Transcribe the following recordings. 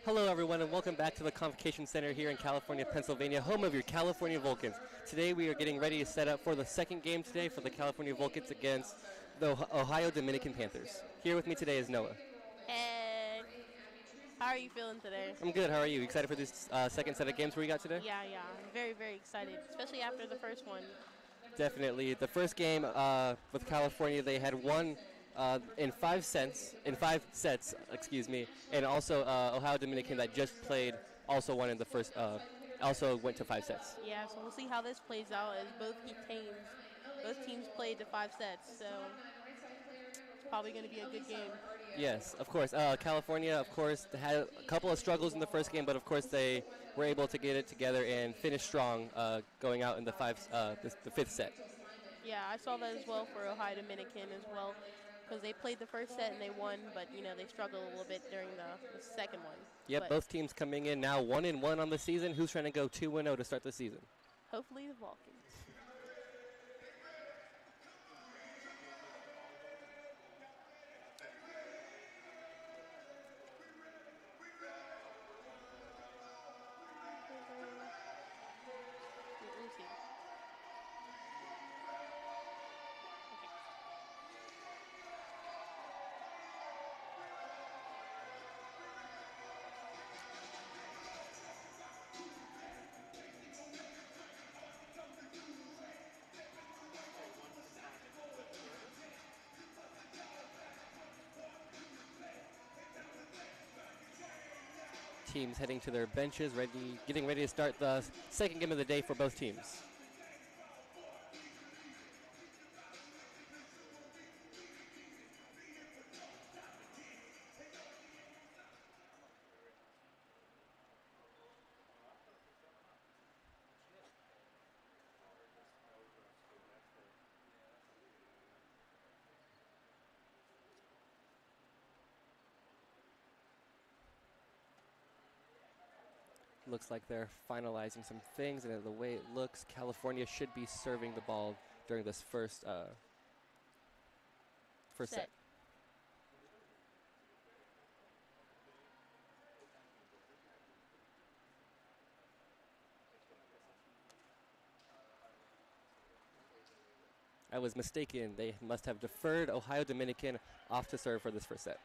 Hello, everyone, and welcome back to the Convocation Center here in California, Pennsylvania, home of your California Vulcans. Today, we are getting ready to set up for the second game today for the California Vulcans against the Ohio Dominican Panthers. Here with me today is Noah. Hey, how are you feeling today? I'm good. How are you? Excited for this second set of games we got today? Yeah, I'm very, very excited, especially after the first one. Definitely. The first game with California, they had won in 5 sets, excuse me, and also Ohio Dominican that just played also won in the first, also went to 5 sets. Yeah, so we'll see how this plays out as both teams played the 5 sets, so it's probably going to be a good game. Yes, of course. California, of course, had a couple of struggles in the first game, but of course they were able to get it together and finish strong, going out in the fifth set. Yeah, I saw that as well for Ohio Dominican as well, because they played the first set and they won, but they struggled a little bit during the second one. Yep, But both teams coming in now 1-1 on the season. Who's trying to go 2-0 to start the season? hopefully the Vulcans. Let me see. Okay. Teams heading to their benches, getting ready to start the second game of the day for both teams. Looks like they're finalizing some things, and the way it looks, California should be serving the ball during this first set. I was mistaken. They must have deferred Ohio Dominican off to serve for this first set.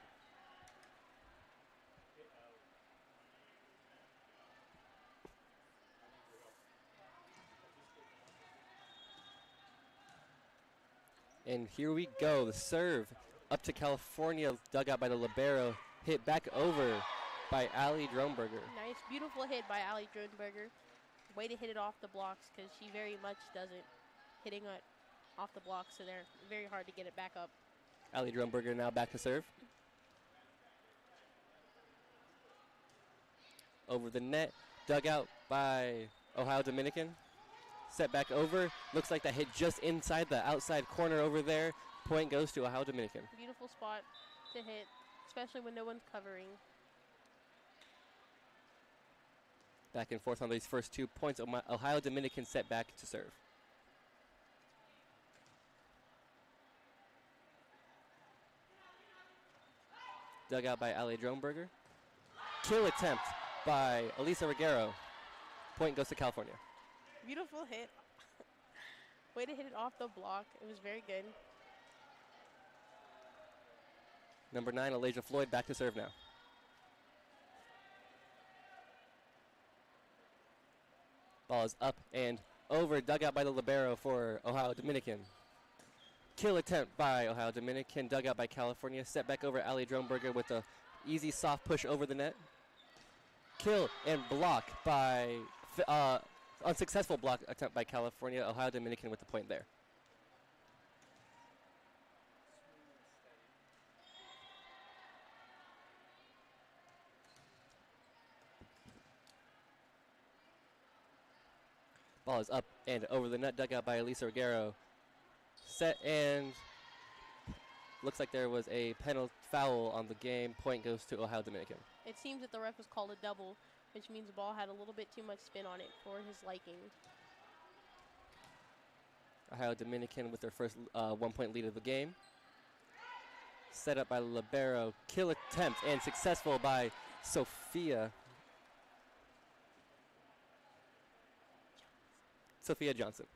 And here we go. The serve up to California, dug out by the libero, hit back over by Ali Dronberger. Nice, beautiful hit by Ali Dronberger. Way to hit it off the blocks because she very much doesn't hitting it off the blocks, so they're very hard to get it back up. Ali Dronberger now back to serve. Over the net, dug out by Ohio Dominican. Set back over. Looks like that hit just inside the outside corner over there. Point goes to Ohio Dominican. Beautiful spot to hit, especially when no one's covering. Back and forth on these first 2 points. Ohio Dominican set back to serve. Dug out by Ali Dronberger. Kill attempt by Elisa Reguero. Point goes to California. Beautiful hit. Way to hit it off the block. It was very good. Number 9, Alasia Floyd, back to serve now. Ball is up and over, dug out by the libero for Ohio Dominican. Kill attempt by Ohio Dominican, dug out by California. Set back over Ali Dronberger with a easy soft push over the net. Kill and block by, unsuccessful block attempt by California. Ohio Dominican with the point there. Ball is up and over the net, dug out by Elisa Reguero. Set and looks like there was a foul on the game. Point goes to Ohio Dominican. It seems that the ref was called a double, which means the ball had a little bit too much spin on it for his liking. Ohio Dominican with their first 1 point lead of the game. Set up by libero. Kill attempt and successful by Sophia Johnson.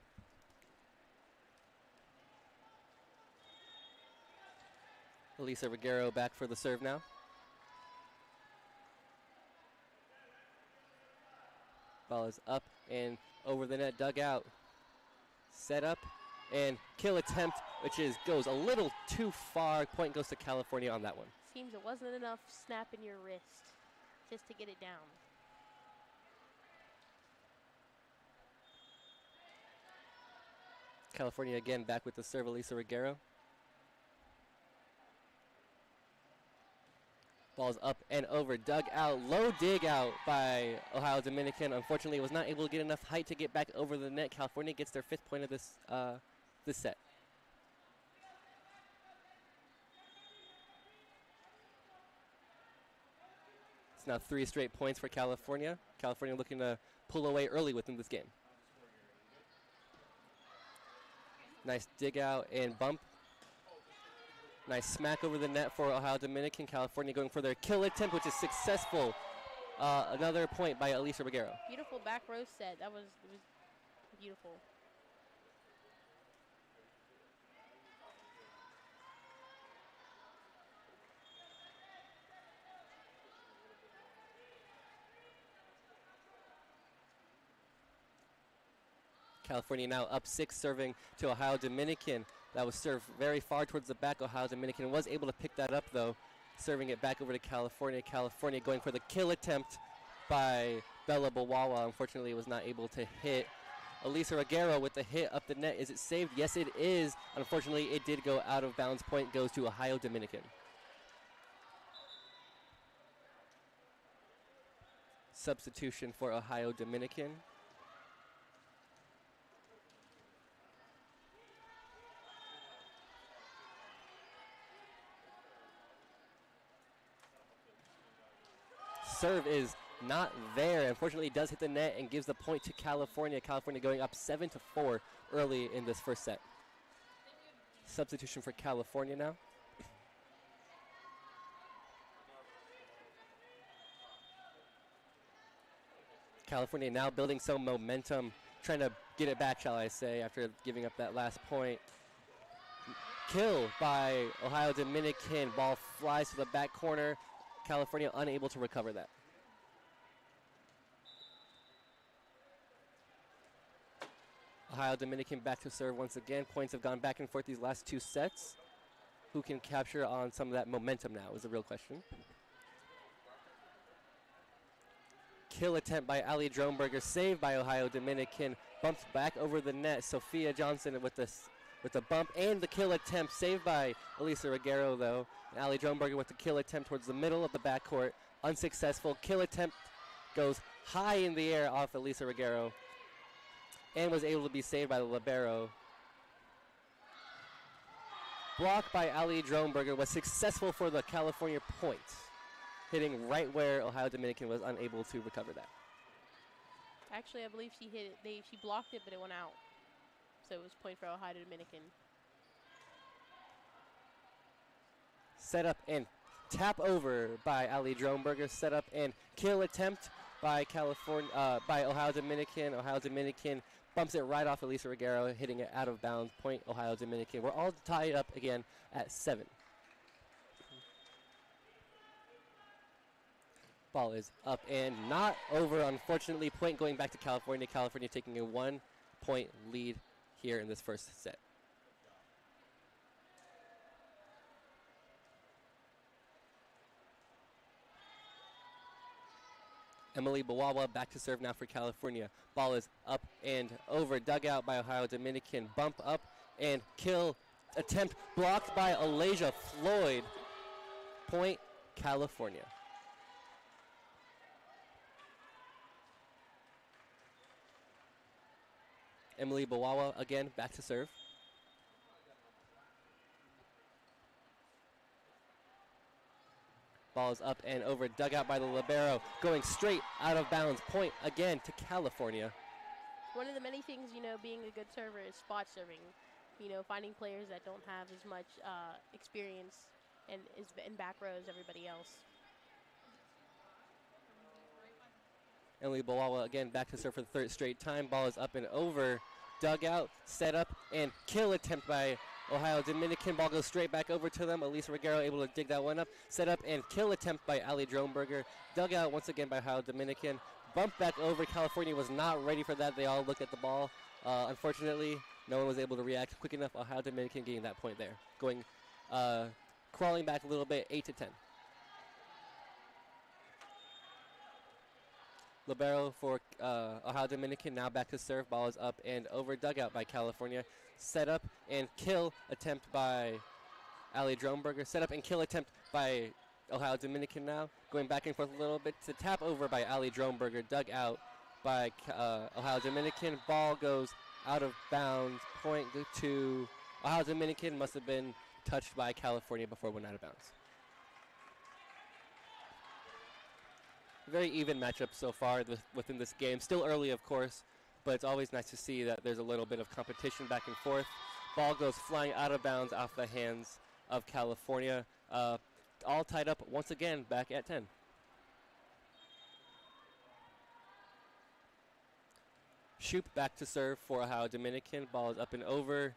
Elisa Reguero back for the serve now. Ball is up and over the net, dug out. Set up and kill attempt, which goes a little too far. Point goes to California on that one. Seems it wasn't enough snap in your wrist just to get it down. California again back with the serve, Elisa Reguero. Ball's up and over, dug out, low dig out by Ohio Dominican. Unfortunately, was not able to get enough height to get back over the net. California gets their 5th point of this set. It's now 3 straight points for California. California looking to pull away early within this game. Nice dig out and bump. Nice smack over the net for Ohio Dominican. California going for their kill attempt, which is successful. Another point by Elisa Reguero. Beautiful back row set. It was beautiful. California now up 6, serving to Ohio Dominican. That was served very far towards the back. Ohio Dominican was able to pick that up, though, serving it back over to California. California going for the kill attempt by Bella Bawawa. Unfortunately, was not able to hit. Elisa Reguero with the hit up the net. Is it saved? Yes, it is. Unfortunately, it did go out of bounds. Point goes to Ohio Dominican. Substitution for Ohio Dominican. Serve is not there. Unfortunately, it does hit the net and gives the point to California. California going up 7-4 early in this first set. Substitution for California now. California now building some momentum, trying to get it back, shall I say, after giving up that last point. Kill by Ohio Dominican. Ball flies to the back corner. California unable to recover that. Ohio Dominican back to serve once again. Points have gone back and forth these last 2 sets. Who can capture on some of that momentum now is the real question. Kill attempt by Ali Dronberger, saved by Ohio Dominican. Bumps back over the net. Sophia Johnson with the bump and the kill attempt, saved by Elisa Reguero, though. And Ali Dronberger with the kill attempt towards the middle of the backcourt. Unsuccessful. Kill attempt goes high in the air off Elisa Reguero and was able to be saved by the libero. Blocked by Ali Dronberger, was successful for the California point, hitting right where Ohio Dominican was unable to recover that. Actually, I believe she hit it. She blocked it, but it went out. So it was point for Ohio Dominican. Set up and tap over by Ali Dronberger. Set up and kill attempt by Ohio Dominican. Ohio Dominican bumps it right off Elisa Reguero, hitting it out of bounds. Point Ohio Dominican. We're all tied up again at 7. Ball is up and not over, unfortunately. Point going back to California. California taking a 1-point lead here in this first set. Emily Bawawa back to serve now for California. Ball is up and over, dug out by Ohio Dominican. Bump up and kill attempt blocked by Alasia Floyd. Point California. Emily Bawawa again back to serve. Ball is up and over, dug out by the libero, going straight out of bounds. Point again to California. One of the many things, being a good server is spot serving. Finding players that don't have as much experience and is in back row as everybody else. Emily Bawawa again back to serve for the third straight time. Ball is up and over. Dugout, set up, and kill attempt by Ohio Dominican. Ball goes straight back over to them. Elisa Reguero able to dig that one up. Set up and kill attempt by Ali Dronberger. Dugout once again by Ohio Dominican. Bump back over. California was not ready for that. They all looked at the ball. Unfortunately, no one was able to react quick enough. Ohio Dominican getting that point there. Going, crawling back a little bit, 8-10. Libero for Ohio Dominican, now back to serve. Ball is up and over. Dugout by California. Set up and kill attempt by Ali Dronberger. Set up and kill attempt by Ohio Dominican now. Going back and forth a little bit to tap over by Ali Dronberger. Dug out by Ohio Dominican. Ball goes out of bounds. Point to Ohio Dominican. Must have been touched by California before it went out of bounds. Very even matchup so far within this game. Still early, of course, but it's always nice to see that there's a little bit of competition back and forth. Ball goes flying out of bounds off the hands of California. All tied up once again back at 10. Shoop back to serve for Ohio Dominican. Ball is up and over.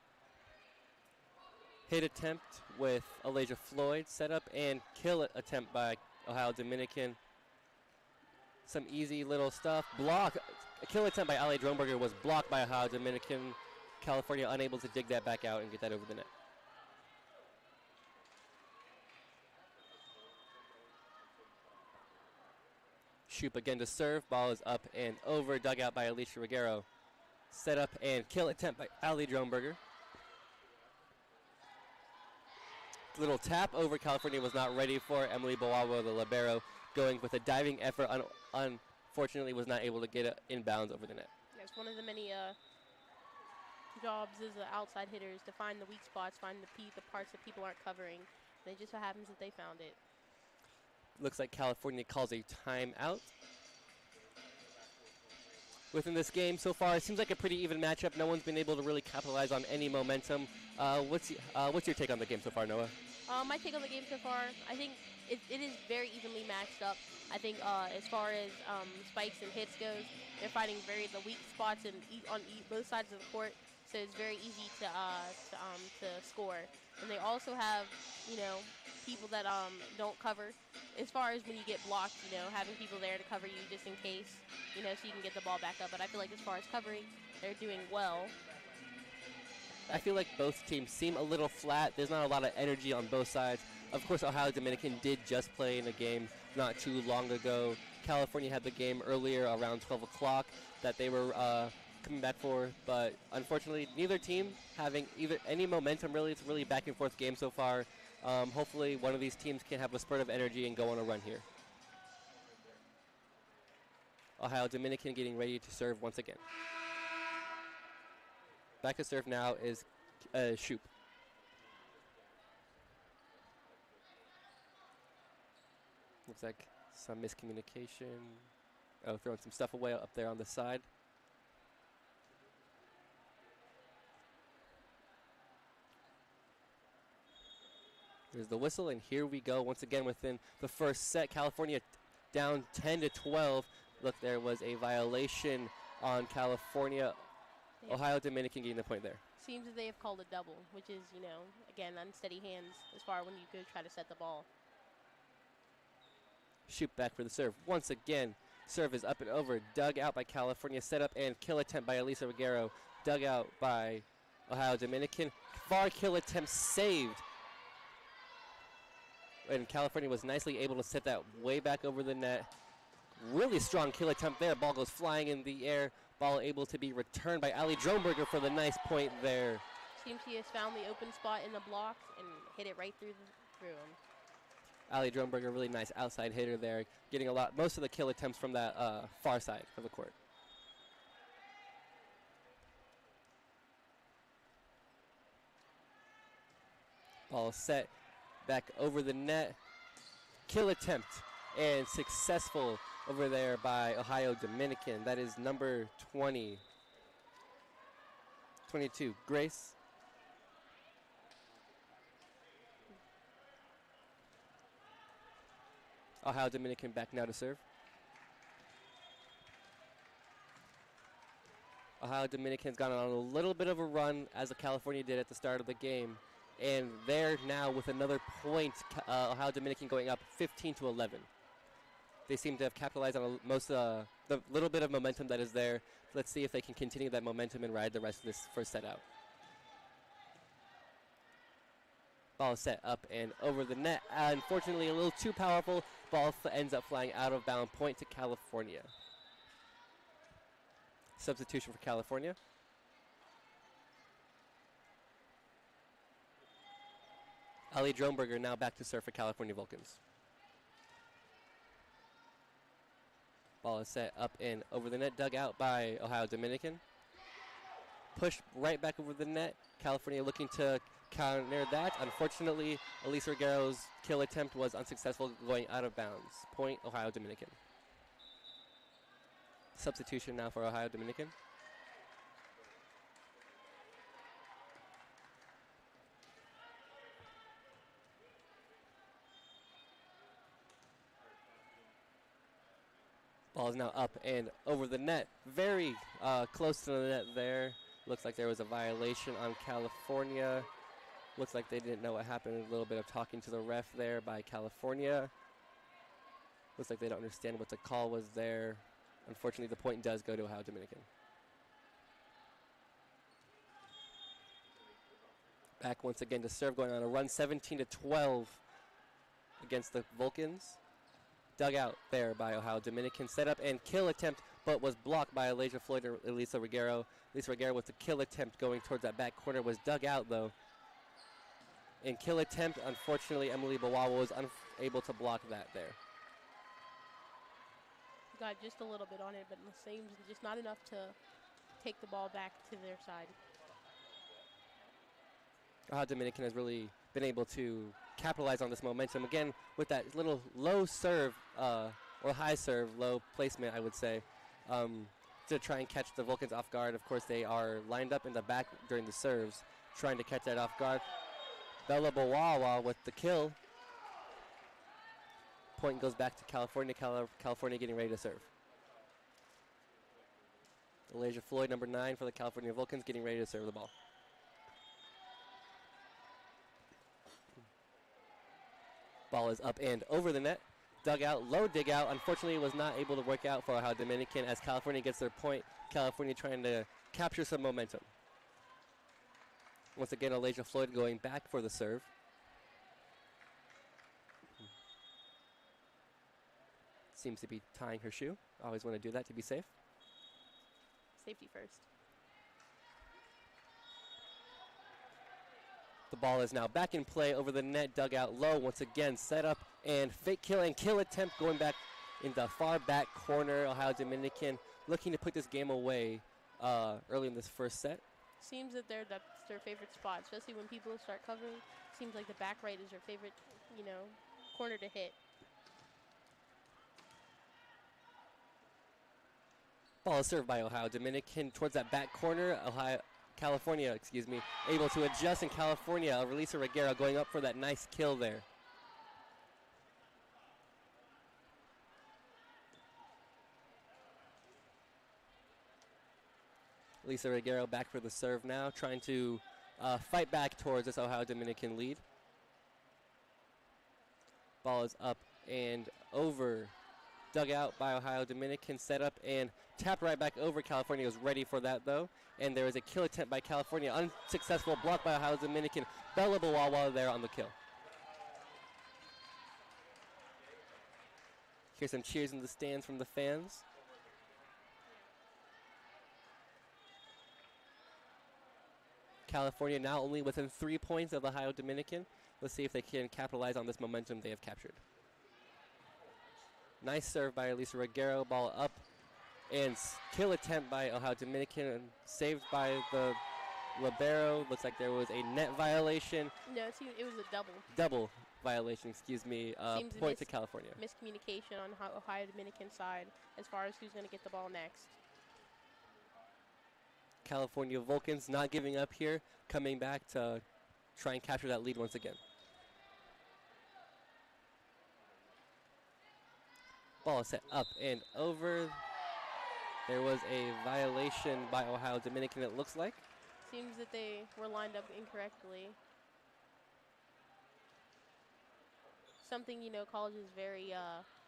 Hit attempt with Alasia Floyd. Set up and kill attempt by Ohio Dominican. Some easy little stuff. Block. A kill attempt by Ali Dronberger was blocked by Ohio Dominican. California unable to dig that back out and get that over the net. Shoop again to serve. Ball is up and over. Dugout by Alicia Reguero. Set up and kill attempt by Ali Dronberger. Little tap over. California was not ready for. Emily Bawawa, the libero, going with a diving effort. Unfortunately, was not able to get it inbounds over the net. That's one of the many jobs as an outside hitter is to find the weak spots, find the parts that people aren't covering. And it just so happens that they found it. Looks like California calls a timeout. Within this game so far, it seems like a pretty even matchup. No one's been able to really capitalize on any momentum. What's your take on the game so far, Noah? My take on the game so far, I think it is very evenly matched up. I think as far as spikes and hits goes, they're fighting the weak spots on both sides of the court, so it's very easy to score. And they also have, people that don't cover. As far as when you get blocked, having people there to cover you just in case, so you can get the ball back up. But I feel like as far as covering, they're doing well. I feel like both teams seem a little flat. There's not a lot of energy on both sides. Of course, Ohio Dominican did just play in a game not too long ago. California had the game earlier around 12 o'clock that they were coming back for. But unfortunately, neither team having any momentum, really. It's a really back and forth game so far. Hopefully, one of these teams can have a spurt of energy and go on a run here. Ohio Dominican getting ready to serve once again. Back to serve now is Shoop. Looks like some miscommunication. Oh, throwing some stuff away up there on the side. There's the whistle, and here we go once again within the first set. California down 10-12. Look, there was a violation on California. Ohio Dominican getting the point there. Seems that they have called a double, which is, again, unsteady hands as far when you go try to set the ball. Shoot back for the serve. Once again, serve is up and over. Dug out by California. Set up and kill attempt by Elisa Reguero. Dug out by Ohio Dominican. Far kill attempt saved. And California was nicely able to set that way back over the net. Really strong kill attempt there. Ball goes flying in the air. Ball able to be returned by Ali Dronberger for the nice point there. Seems he has found the open spot in the blocks and hit it right through him. Ali Dronberger, really nice outside hitter there, getting most of the kill attempts from that far side of the court. Ball set back over the net. Kill attempt and successful over there by Ohio Dominican. That is number 22, Grace. Ohio Dominican back now to serve. Ohio Dominican's gone on a little bit of a run as the California did at the start of the game. And they're now with another point, Ohio Dominican going up 15-11. They seem to have capitalized on the little bit of momentum that is there. Let's see if they can continue that momentum and ride the rest of this first set out. Ball is set up and over the net. Unfortunately, a little too powerful. Ball ends up flying out of bounds. Point to California. Substitution for California. Ali Dronberger now back to serve for California Vulcans. Ball is set up and over the net, dug out by Ohio Dominican. Pushed right back over the net. California looking to counter that. Unfortunately, Elisa Reguero's kill attempt was unsuccessful, going out of bounds. Point, Ohio Dominican. Substitution now for Ohio Dominican. Ball is now up and over the net. Very close to the net there. Looks like there was a violation on California. Looks like they didn't know what happened. A little bit of talking to the ref there by California. Looks like they don't understand what the call was there. Unfortunately, the point does go to Ohio Dominican. Back once again to serve, going on a run 17-12 against the Vulcans. Dug out there by Ohio Dominican. Set up and kill attempt, but was blocked by Elijah Floyd and Elisa Reguero. Elisa Reguero with the kill attempt going towards that back corner was dug out though. In kill attempt, unfortunately, Emily Bawawa was unable to block that there. Got just a little bit on it, but the same, just not enough to take the ball back to their side. Ohio Dominican has really been able to capitalize on this momentum again with that little low serve or high serve, low placement, I would say, to try and catch the Vulcans off guard. Of course, they are lined up in the back during the serves, trying to catch that off guard. Bella Bawawa with the kill. Point goes back to California. California getting ready to serve. Elijah Floyd, number 9 for the California Vulcans, getting ready to serve the ball. Ball is up and over the net. Dug out, low dig out. Unfortunately, it was not able to work out for Ohio Dominican as California gets their point. California trying to capture some momentum. Once again, Elijah Floyd going back for the serve. Seems to be tying her shoe. Always want to do that to be safe. Safety first. The ball is now back in play over the net, dug out low. Once again, set up and fake kill and kill attempt going back in the far back corner. Ohio Dominican looking to put this game away early in this first set. Seems that that's their favorite spot, especially when people start covering. Seems like the back right is their favorite, corner to hit. Ball is served by Ohio Dominican towards that back corner. California, able to adjust in California. Elisa Reguero going up for that nice kill there. Elisa Reguero back for the serve now, trying to fight back towards this Ohio Dominican lead. Ball is up and over. Dug out by Ohio Dominican, set up and tapped right back over. California was ready for that though. And there was a kill attempt by California. Unsuccessful block by Ohio Dominican. Bella Bawawa there on the kill. Here's some cheers in the stands from the fans. California now only within 3 points of Ohio Dominican. Let's see if they can capitalize on this momentum they have captured. Nice serve by Elisa Reguero. Ball up and kill attempt by Ohio Dominican and saved by the libero. Looks like there was a net violation. No, it was a double. Double violation, point to California. Miscommunication on Ohio Dominican side as far as who's going to get the ball next. California Vulcans not giving up here, coming back to try and capture that lead once again. Ball is set up and over. There was a violation by Ohio Dominican, it looks like. Seems that they were lined up incorrectly. Something, college is very,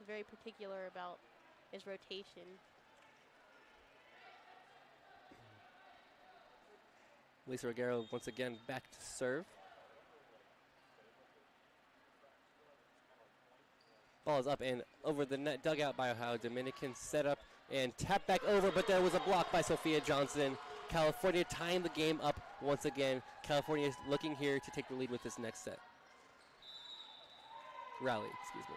very particular about is rotation. Lisa Reguero once again back to serve. Ball is up and over the net, dug out by Ohio Dominican, set up and tap back over, but there was a block by Sophia Johnson. California tying the game up once again. California is looking here to take the lead with this next set. Rally, excuse me.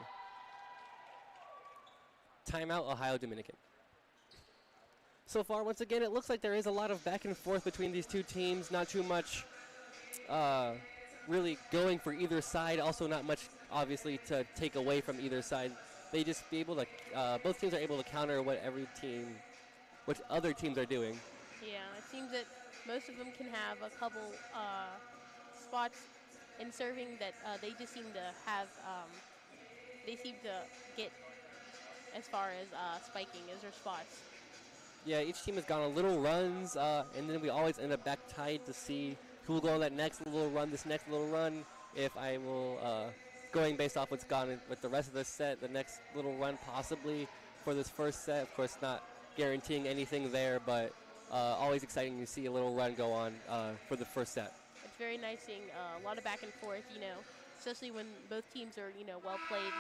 Timeout, Ohio Dominican. So far, once again, it looks like there is a lot of back and forth between these two teams. Not too much really going for either side. Also not much, obviously, to take away from either side. They just be able to, both teams are able to counter what other teams are doing. Yeah, it seems that most of them can have a couple spots in serving that they just seem to have, they seem to get as far as spiking as their spots. Yeah, each team has gone on little runs, and then we always end up back tied to see who will go on that next little run, if I will, going based off what's gone with the rest of the set, the next little run possibly for this first set. Of course, not guaranteeing anything there, but always exciting to see a little run go on for the first set. It's very nice seeing a lot of back and forth, especially when both teams are, well played.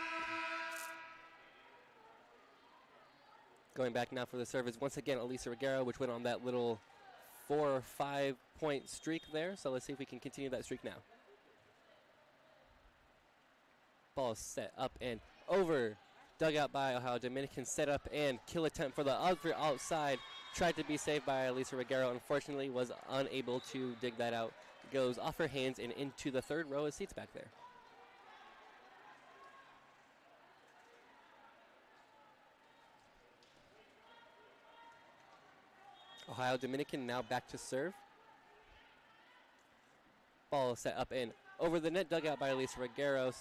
Going back now for the service, once again, Elisa Reguero, which went on that little 4 or 5 point streak there. So let's see if we can continue that streak now. Ball set up and over. Dug out by Ohio Dominican. Set up and kill attempt for the other outside. Tried to be saved by Elisa Reguero. Unfortunately, was unable to dig that out. Goes off her hands and into the third row of seats back there. Ohio Dominican now back to serve. Ball set up and over the net, dug out by Elisa Reguero.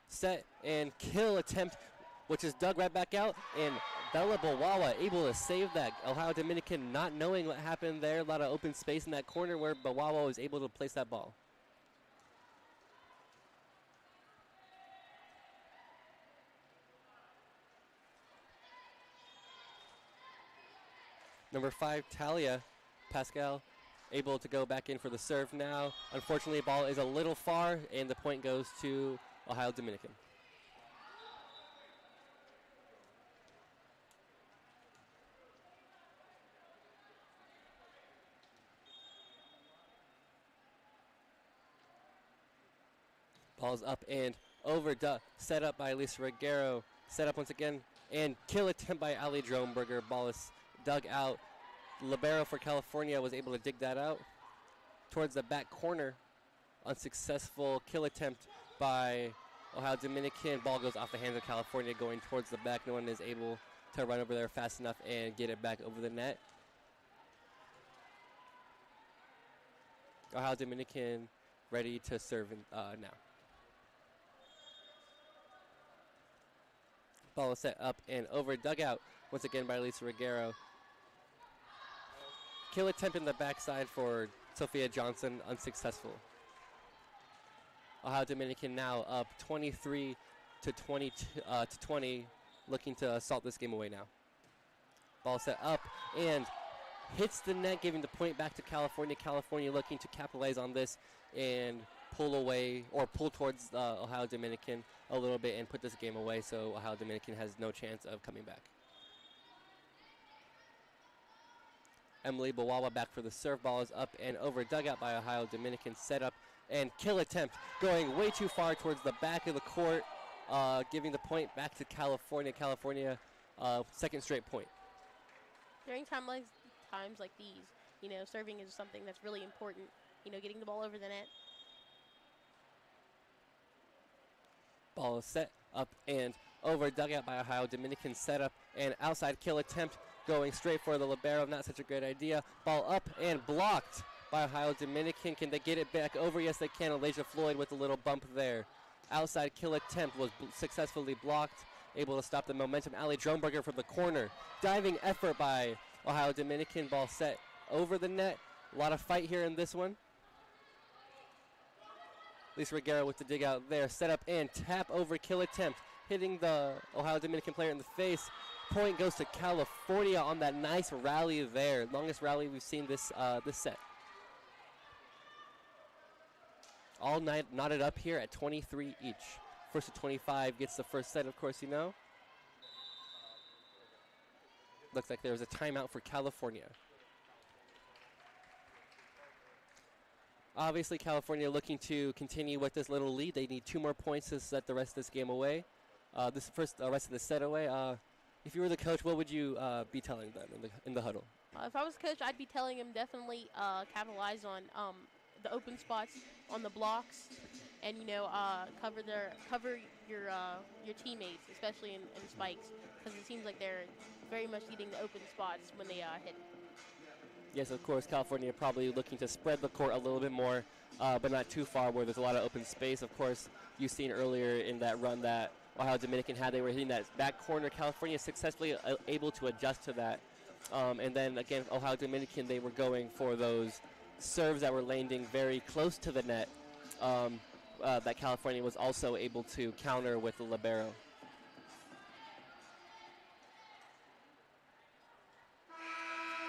Set and kill attempt, which is dug right back out, and Bella Bawawa able to save that. Ohio Dominican not knowing what happened there. A lot of open space in that corner where Bawawa was able to place that ball. Number 5, Talia Pascal, able to go back in for the serve now. Unfortunately, the ball is a little far, and the point goes to Ohio Dominican. Ball's up and over, set up by Elisa Reguero. Set up once again, and kill attempt by Ali Droneberger. Ball is dug out. Libero for California was able to dig that out towards the back corner. Unsuccessful kill attempt by Ohio Dominican. Ball goes off the hands of California going towards the back. No one is able to run over there fast enough and get it back over the net. Ohio Dominican ready to serve now. Ball is set up and over, dugout once again by Lisa Reguero. Kill attempt in the backside for Sophia Johnson, unsuccessful. Ohio Dominican now up 23 to 20, looking to assault this game away now. Ball set up and hits the net, giving the point back to California. California looking to capitalize on this and pull away or pull towards Ohio Dominican a little bit and put this game away, so Ohio Dominican has no chance of coming back. Emily Bawawa back for the serve. Ball is up and over, dugout by Ohio Dominican. Set up and kill attempt, going way too far towards the back of the court, giving the point back to California. California, second straight point. During times like these, serving is something that's really important. Getting the ball over the net. Ball is set up and over, dugout by Ohio Dominican. Set up and outside kill attempt, going straight for the libero. Not such a great idea. Ball up and blocked by Ohio Dominican. Can they get it back over? Yes, they can. Elijah Floyd with a little bump there. Outside kill attempt was successfully blocked, able to stop the momentum. Ali Dronberger from the corner. Diving effort by Ohio Dominican. Ball set over the net. A lot of fight here in this one. Lisa Reguera with the dig out there. Set up and tap over kill attempt. Hitting the Ohio Dominican player in the face. Point goes to California on that nice rally there. Longest rally we've seen this set. All night knotted up here at 23 each. First to 25 gets the first set, of course, you know. Looks like there was a timeout for California. Obviously, California looking to continue with this little lead. They need 2 more points to set the rest of this game away. Rest of the set away. If you were the coach, what would you be telling them in the huddle? If I was coach, I'd be telling him definitely capitalize on the open spots on the blocks, and cover your teammates, especially in spikes, because it seems like they're very much needing the open spots when they hit. Yes, of course, California probably looking to spread the court a little bit more, but not too far where there's a lot of open space. Of course, you've seen earlier in that run that Ohio Dominican had. They were hitting that back corner. California successfully able to adjust to that. And then, again, Ohio Dominican, they were going for those serves that were landing very close to the net that California was also able to counter with the libero.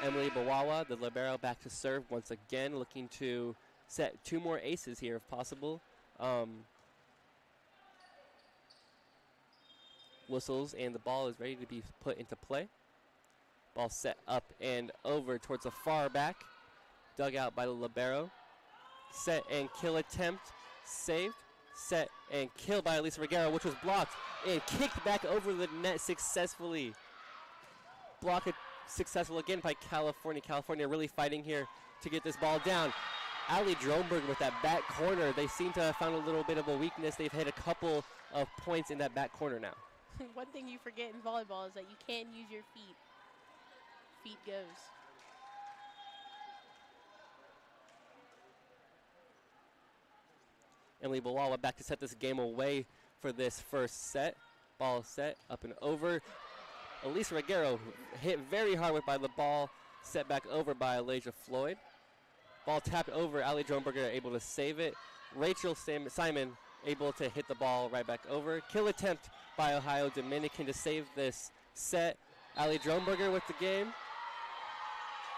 Emily Bawawa, the libero, back to serve once again, looking to set 2 more aces here if possible. Whistles, and the ball is ready to be put into play. Ball set up and over towards the far back. Dug out by the libero. Set and kill attempt. Saved. Set and kill by Elisa Reguera, which was blocked and kicked back over the net successfully. Blocked successful again by California. California really fighting here to get this ball down. Ali Dronberg with that back corner. They seem to have found a little bit of a weakness. They've hit a couple of points in that back corner now. One thing you forget in volleyball is that you can use your feet. Feet goes. Emily Bawawa back to set this game away for this first set. Ball set up and over. Elisa Reguera hit very hard by the ball. Set back over by Elijah Floyd. Ball tapped over. Ali Dronberger able to save it. Rachel Simon able to hit the ball right back over. Kill attempt by Ohio Dominican to save this set. Ali Dronberger with the game.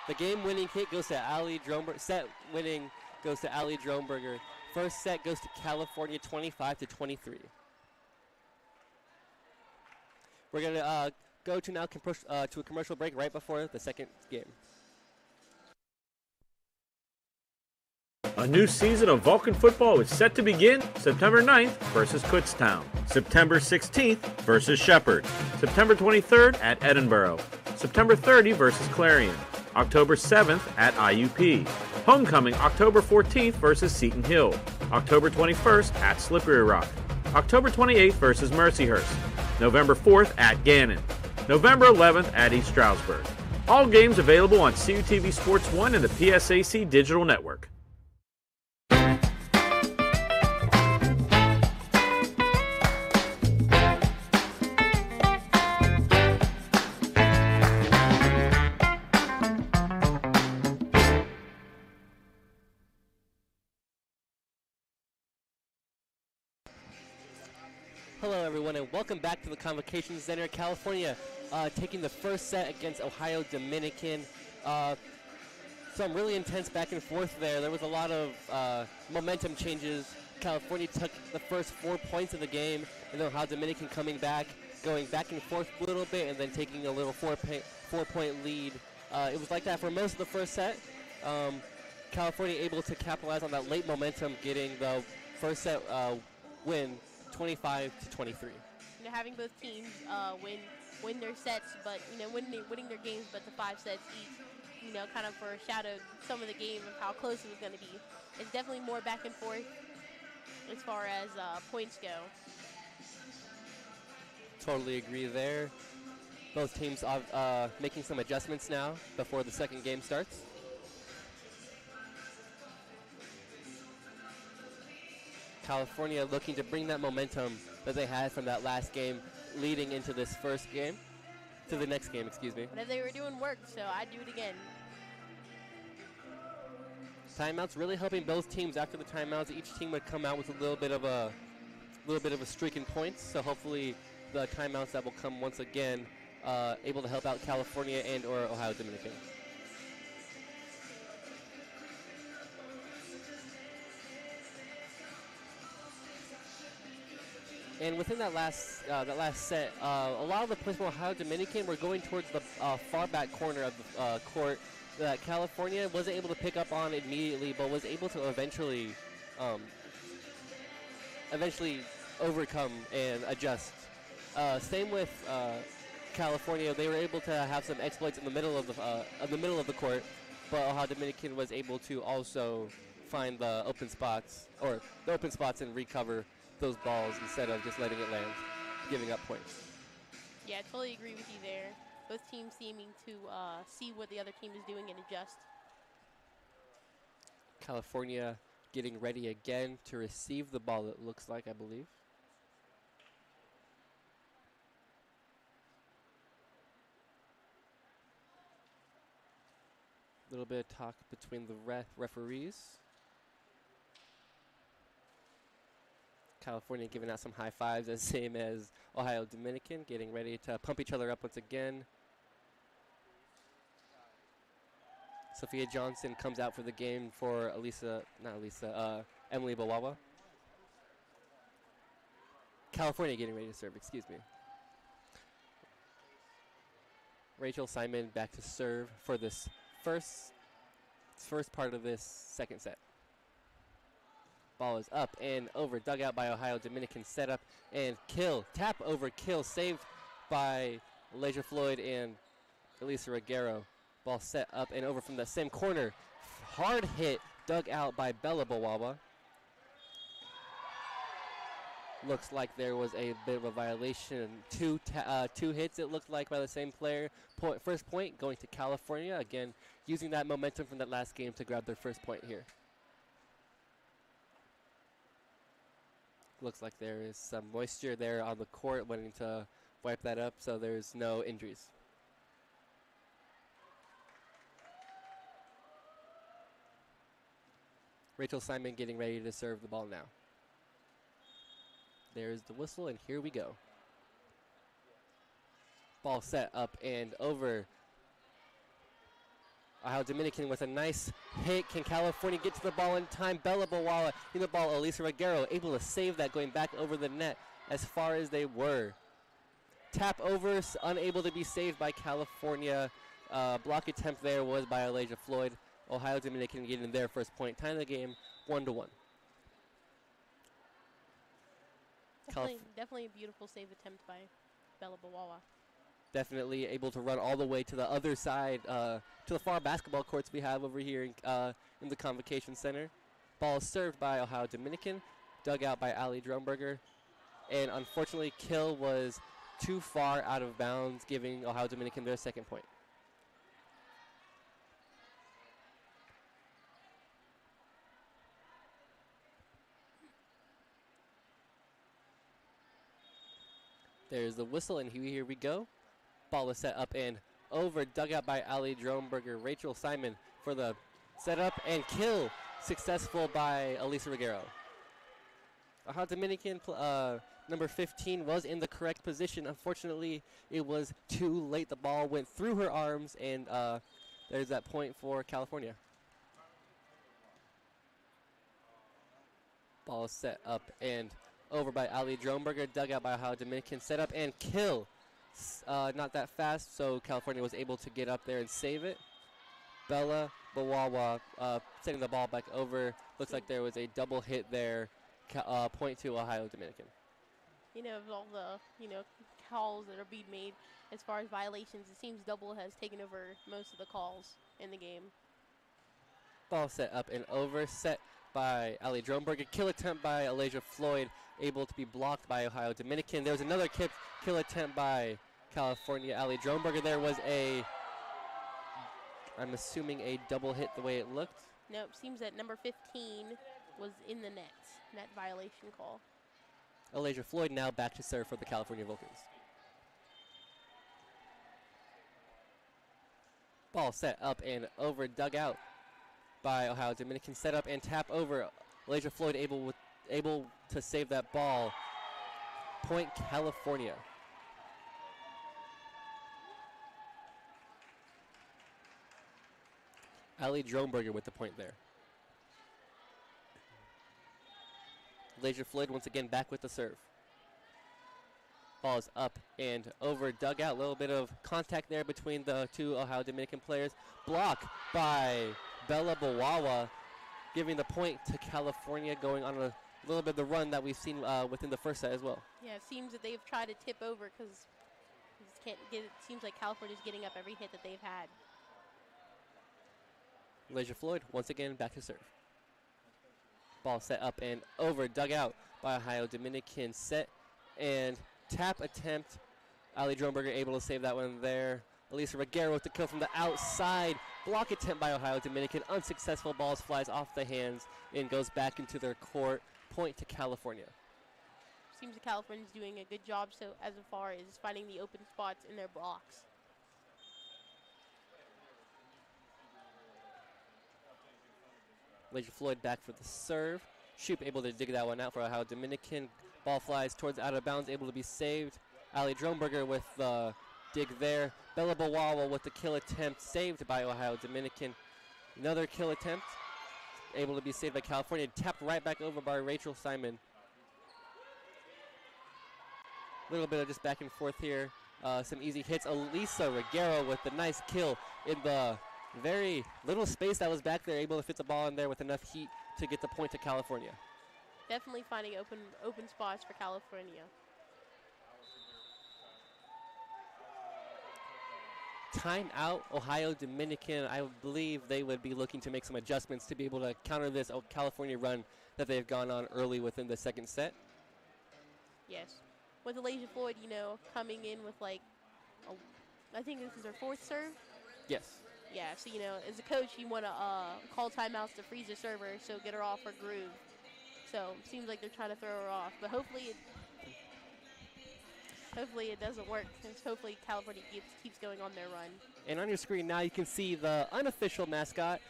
The game-winning hit goes to Ali Dronberger. Set winning goes to Ali Dronberger. First set goes to California, 25-23. We're going to go to now to a commercial break right before the second game. A new season of Vulcan football is set to begin September 9th versus Kutztown, September 16th versus Shepherd, September 23rd at Edinburgh, September 30 versus Clarion, October 7th at IUP, Homecoming October 14th versus Seton Hill, October 21st at Slippery Rock, October 28th versus Mercyhurst, November 4th at Gannon, November 11th at East Stroudsburg. All games available on CUTV Sports 1 and the PSAC Digital Network. Hello, everyone, and welcome back to the Convocation Center. California taking the first set against Ohio Dominican. Some really intense back and forth there. There was a lot of momentum changes. California took the first 4 points of the game, and then Ohio Dominican coming back, going back and forth a little bit, and then taking a little four-point lead. It was like that for most of the first set. California able to capitalize on that late momentum, getting the first set win, 25-23. Having both teams win their sets, but winning their games, but the 5 sets each, kind of foreshadowed some of the game of how close it was going to be. It's definitely more back and forth as far as points go. Totally agree there. Both teams are making some adjustments now before the second game starts. California looking to bring that momentum that they had from that last game leading into this first game, to the next game, excuse me. Whatever they were doing worked, so I'd do it again. Timeouts really helping both teams. After the timeouts, each team would come out with a little bit of a streak in points. So hopefully the timeouts that will come once again able to help out California and or Ohio Dominican. And within that last set, a lot of the points from Ohio Dominican were going towards the far back corner of the court that California wasn't able to pick up on immediately, but was able to eventually overcome and adjust. Same with California; they were able to have some exploits in the middle of the court, but Ohio Dominican was able to also find the open spots and recover those balls instead of just letting it land, giving up points. Yeah, I totally agree with you there. Both teams seeming to see what the other team is doing and adjust. California getting ready again to receive the ball, it looks like, I believe. A little bit of talk between the referees. California giving out some high fives, as same as Ohio Dominican, getting ready to pump each other up once again. Sophia Johnson comes out for the game for Emily Bawawa. California getting ready to serve, excuse me. Rachel Simon back to serve for this first part of this second set. Ball is up and over, dug out by Ohio Dominican, set up and kill. Tap over kill, saved by Elijah Floyd and Elisa Reguero. Ball set up and over from the same corner. Hard hit, dug out by Bella Bawawa. Looks like there was a bit of a violation. Two hits, it looked like, by the same player. First point going to California. Again, using that momentum from that last game to grab their first point here. Looks like there is some moisture there on the court, wanting to wipe that up so there's no injuries. Rachel Simon getting ready to serve the ball now. There's the whistle, and here we go. Ball set up and over. Ohio Dominican with a nice hit. Can California get to the ball in time? Bella Bawawa in the ball. Elisa Reguero able to save that, going back over the net as far as they were. Tap over, unable to be saved by California. Block attempt there was by Elijah Floyd. Ohio Dominican getting their first point. Time of the game, 1-1. Definitely a beautiful save attempt by Bella Bawawa. Definitely able to run all the way to the other side, to the far basketball courts we have over here in the Convocation Center. Ball served by Ohio Dominican, dug out by Ali Drumberger, and unfortunately kill was too far out of bounds, giving Ohio Dominican their second point. There's the whistle, and here we go. Ball is set up and over, dug out by Ali Dromberger. Rachel Simon for the setup and kill, successful by Elisa Reguero. Ohio Dominican number 15 was in the correct position. Unfortunately, it was too late. The ball went through her arms, and there's that point for California. Ball is set up and over by Ali Dromberger, dug out by Ohio Dominican, set up and kill. Not that fast, so California was able to get up there and save it. Bella Bawawa sending the ball back over. Looks like there was a double hit there. Point to Ohio Dominican. You know, of all the, calls that are being made as far as violations, it seems double has taken over most of the calls in the game. Ball set up and over, set by Ali Dromberger. Kill attempt by Elijah Floyd, able to be blocked by Ohio Dominican. There was another kill attempt by California. Ali Dromberger, there was I'm assuming a double hit the way it looked. Nope, seems that number 15 was in the net violation call. Elijah Floyd now back to serve for the California Vulcans. Ball set up and over, dug out by Ohio Dominican. Set up and tap over. Elijah Floyd able to save that ball. Point California. Ali Droneberger with the point there. Elijah Floyd once again back with the serve. Ball is up and over, dug out. A little bit of contact there between the two Ohio Dominican players. Block by Bella Bawawa, giving the point to California, going on a little bit of the run that we've seen within the first set as well. Yeah, it seems that they've tried to tip over because can't get. It seems like California's getting up every hit that they've had. Elijah Floyd once again back to serve. Ball set up and over, dug out by Ohio Dominican. Set and tap attempt. Ali Droneberger able to save that one there. Elisa Reguero with the kill from the outside. Block attempt by Ohio Dominican. Unsuccessful. Balls flies off the hands and goes back into their court. Point to California. Seems that California's doing a good job so as far as finding the open spots in their blocks. Elijah Floyd back for the serve. Shoop able to dig that one out for Ohio Dominican. Ball flies towards out of bounds, able to be saved. Ali Droneberger with the dig there. Bella Bawawa with the kill attempt, saved by Ohio Dominican. Another kill attempt, able to be saved by California. Tapped right back over by Rachel Simon. A little bit of just back and forth here. Some easy hits. Elisa Reguero with the nice kill in the very little space that was back there, able to fit the ball in there with enough heat to get the point to California. Definitely finding open spots for California. Timeout, Ohio Dominican. I believe they would be looking to make some adjustments to be able to counter this California run that they've gone on early within the second set. Yes. With Elijah Floyd, coming in with I think this is her fourth serve. Yes. Yeah, so, as a coach, you want to call timeouts to freeze the server, so get her off her groove. So, seems like they're trying to throw her off. But hopefully it doesn't work. Hopefully California keeps going on their run. And on your screen now, you can see the unofficial mascot,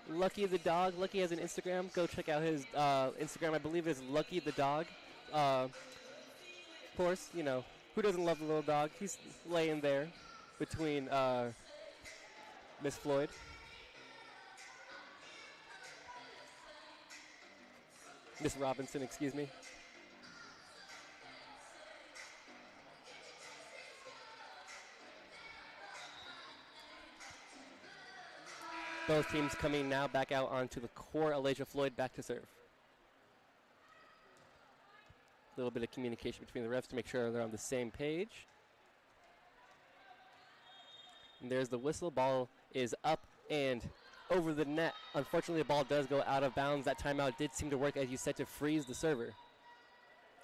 Lucky the Dog. Lucky has an Instagram. Go check out his Instagram. I believe it's Lucky the Dog. Of course, who doesn't love the little dog? He's laying there between Miss Floyd. Miss Robinson, excuse me. Both teams coming now back out onto the court. Elijah Floyd back to serve. A little bit of communication between the refs to make sure they're on the same page. And there's the whistle. Ball is up and over the net. Unfortunately, the ball does go out of bounds. That timeout did seem to work, as you said, to freeze the server.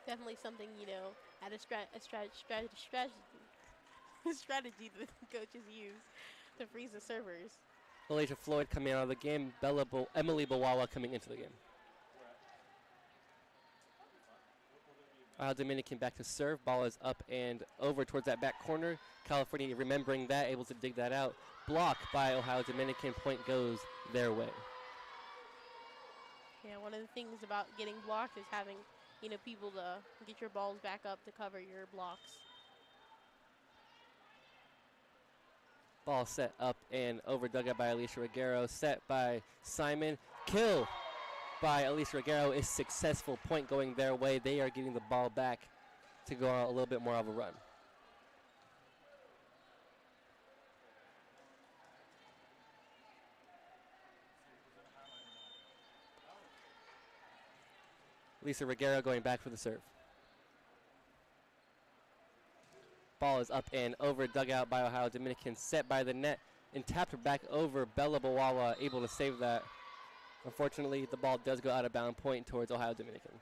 Definitely something, at a strategy that coaches use to freeze the servers. Elijah Floyd coming out of the game. Emily Bawawa coming into the game. Dominican back to serve. Ball is up and over towards that back corner. California remembering that, able to dig that out. Block by Ohio Dominican. Point goes their way. Yeah, one of the things about getting blocked is having, people to get your balls back up to cover your blocks. Ball set up and over, dug out by Alicia Reguero. Set by Simon. Kill by Alicia Reguero is successful. Point going their way. They are getting the ball back to go on a little bit more of a run. Lisa Reguero going back for the serve. Ball is up and over, dug out by Ohio Dominican, set by the net and tapped back over. Bella Bawawa able to save that. Unfortunately, the ball does go out of bound, point towards Ohio Dominican.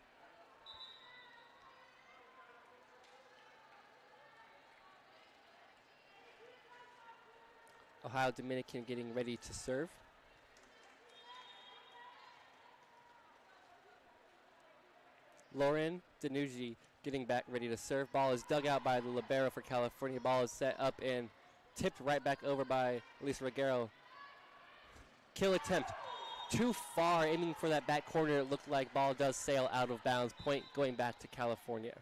Ohio Dominican getting ready to serve. Lauren Danucci getting back ready to serve. Ball is dug out by the libero for California. Ball is set up and tipped right back over by Elisa Reguero. Kill attempt. Too far, aiming for that back corner. It looked like ball does sail out of bounds. Point going back to California.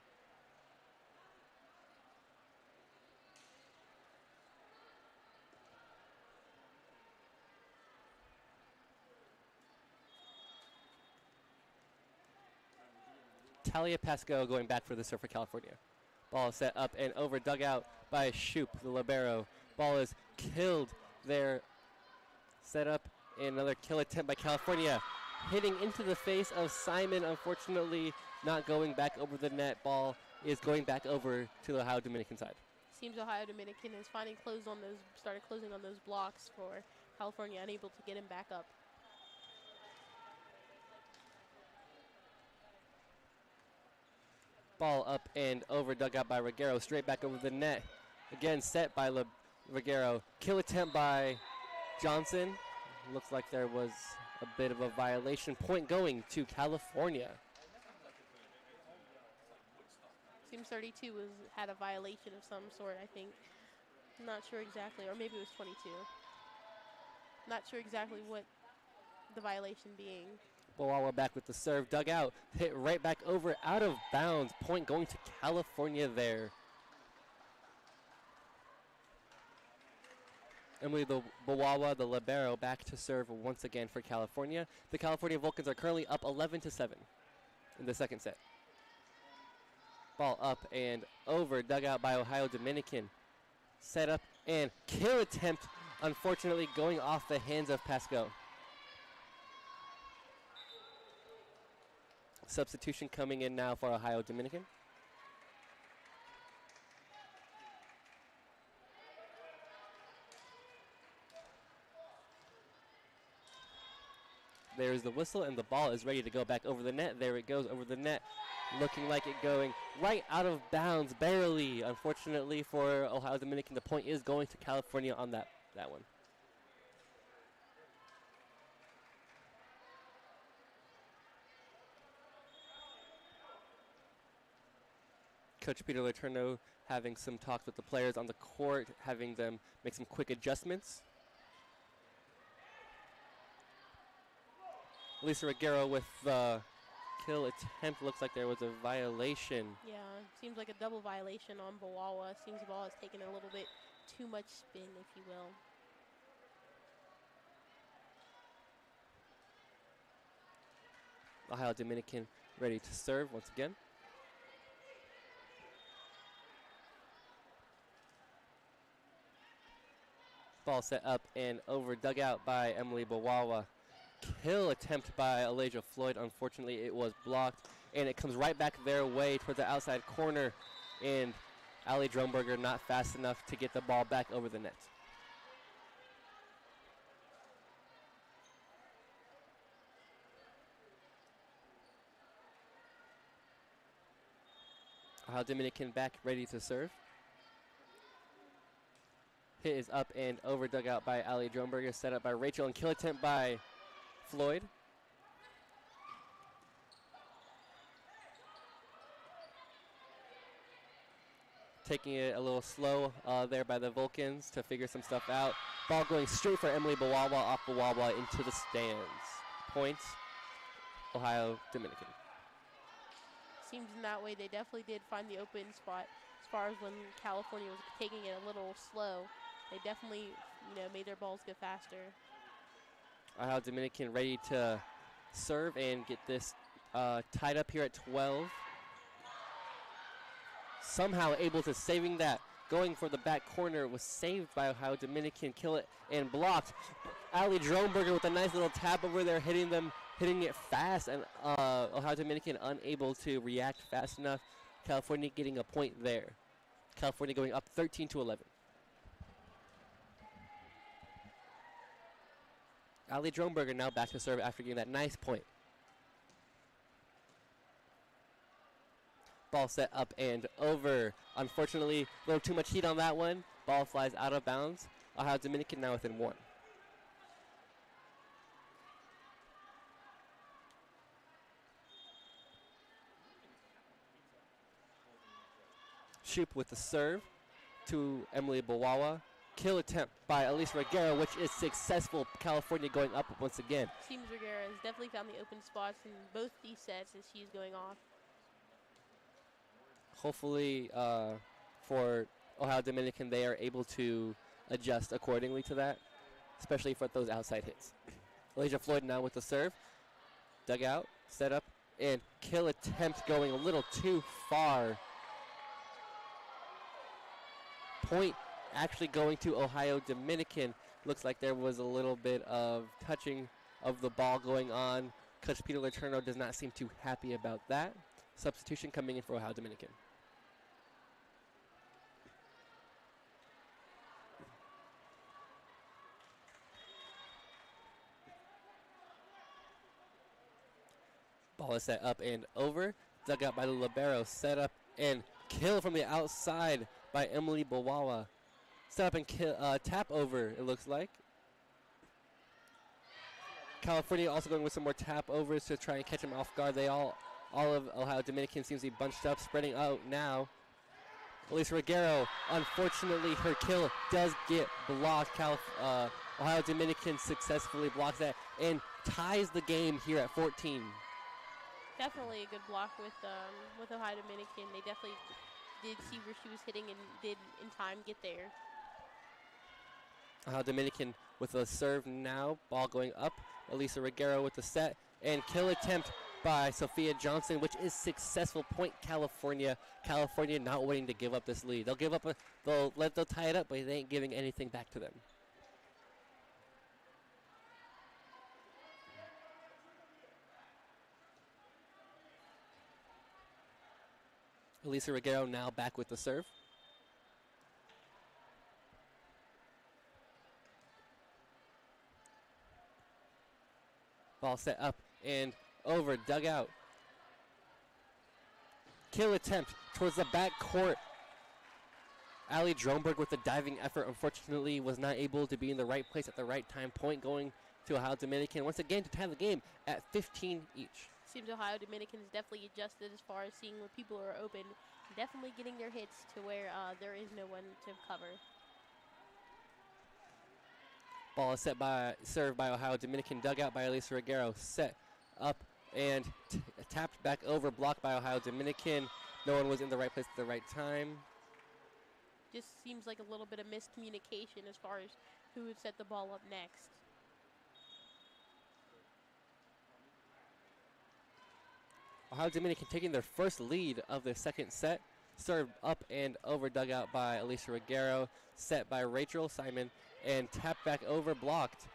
Talia Pasco going back for the serve for California. Ball is set up and over, dug out by Shoop, the libero. Ball is killed there. Set up, and another kill attempt by California. Hitting into the face of Simon, unfortunately not going back over the net. Ball is going back over to the Ohio Dominican side. Seems Ohio Dominican is started closing on those blocks for California, unable to get him back up. Ball up and over, dug out by Reguero, straight back over the net. Again, set by Reguero. Kill attempt by Johnson. Looks like there was a bit of a violation. Point going to California. Seems 32 had a violation of some sort, I think. Not sure exactly, or maybe it was 22. Not sure exactly what the violation being. Bowawa back with the serve, dug out, hit right back over, out of bounds. Point going to California there. Emily Bowawa, the libero, back to serve once again for California. The California Vulcans are currently up 11-7 in the second set. Ball up and over, dug out by Ohio Dominican. Set up and kill attempt, unfortunately going off the hands of Pasco. Substitution coming in now for Ohio Dominican. There's the whistle, and the ball is ready to go back over the net. There it goes over the net, looking like it going right out of bounds, barely. Unfortunately for Ohio Dominican, the point is going to California on that one. Coach Peter Letourneau having some talks with the players on the court, having them make some quick adjustments. Lisa Reguero with the kill attempt. Looks like there was a violation. Yeah, seems like a double violation on Bowawa. Seems the ball has taken a little bit too much spin, if you will. Ohio Dominican ready to serve once again. Ball set up and over, dug out by Emily Bowawa. Kill attempt by Alasia Floyd. Unfortunately, it was blocked, and it comes right back their way towards the outside corner, and Ali Dromberger not fast enough to get the ball back over the net. Ohio Dominican back ready to serve. Hit is up and over, dug out by Ali Dromberger, set up by Rachel, and kill attempt by Floyd. Taking it a little slow there by the Vulcans to figure some stuff out. Ball going straight for Emily Bowawa, off Bowawa into the stands. Points, Ohio Dominican. Seems in that way they definitely did find the open spot as far as when California was taking it a little slow. They definitely, made their balls go faster. Ohio Dominican ready to serve and get this tied up here at 12. Somehow able to saving that. Going for the back corner was saved by Ohio Dominican. Kill it and blocked. Ali Dromberger with a nice little tap over there, hitting it fast, and Ohio Dominican unable to react fast enough. California getting a point there. California going up 13-11. Ali Dromberger now back to serve after getting that nice point. Ball set up and over. Unfortunately, a little too much heat on that one. Ball flies out of bounds. Ohio Dominican now within one. Shoop with the serve to Emily Bowawa. kill attempt by Elisa Reguero, which is successful. California going up once again. Seems Reguero has definitely found the open spots in both these sets as she's going off. Hopefully for Ohio Dominican, they are able to adjust accordingly to that, especially for those outside hits. Elijah Floyd now with the serve. Dug out, set up, and kill attempt going a little too far. Point actually going to Ohio Dominican. Looks like there was a little bit of touching of the ball going on. Coach Peter Letourneau does not seem too happy about that. Substitution coming in for Ohio Dominican. Ball is set up and over. Dug out by the libero. Set up and kill from the outside by Emily Bawawa. Set up and kill, tap over, it looks like. California also going with some more tap overs to try and catch them off guard. All of Ohio Dominican seems to be bunched up, spreading out now. Elisa Reguero, unfortunately, her kill does get blocked. Ohio Dominican successfully blocks that and ties the game here at 14. Definitely a good block with Ohio Dominican. They definitely did see where she was hitting and did in time get there. Ohio Dominican with a serve now. Ball going up. Elisa Reguero with the set. And kill attempt by Sophia Johnson, which is successful. Point California. California not waiting to give up this lead. They'll give up they'll tie it up, but they ain't giving anything back to them. Elisa Reguero now back with the serve. Ball set up and over, dug out. Kill attempt towards the back court. Ali Dronberg with the diving effort, unfortunately was not able to be in the right place at the right time. Point going to Ohio Dominican once again to tie the game at 15 each. Seems Ohio Dominican is definitely adjusted as far as seeing where people are open, definitely getting their hits to where there is no one to cover. Ball is served by Ohio Dominican, dug out by Elisa Reguero, set up and tapped back over, blocked by Ohio Dominican. No one was in the right place at the right time. Just seems like a little bit of miscommunication as far as who would set the ball up next. Ohio Dominican taking their first lead of the second set. Served up and over, dug out by Elisa Reguero, set by Rachel Simon, and tapped back over, blocked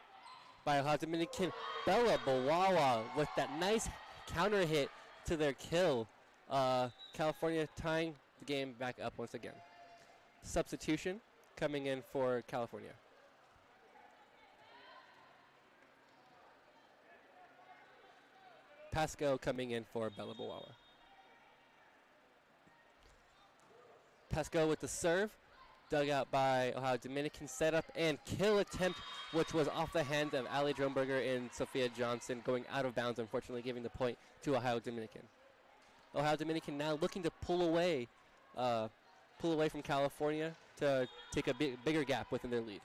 by Ohio Dominican. Bella Bawawa with that nice counter hit to their kill. California tying the game back up once again. Substitution coming in for California. Pasco coming in for Bella Bawawa. Pasco with the serve, dug out by Ohio Dominican, set up and kill attempt, which was off the hand of Ali Dronberger and Sophia Johnson, going out of bounds, unfortunately giving the point to Ohio Dominican. Ohio Dominican now looking to pull away from California to take a bigger gap within their lead.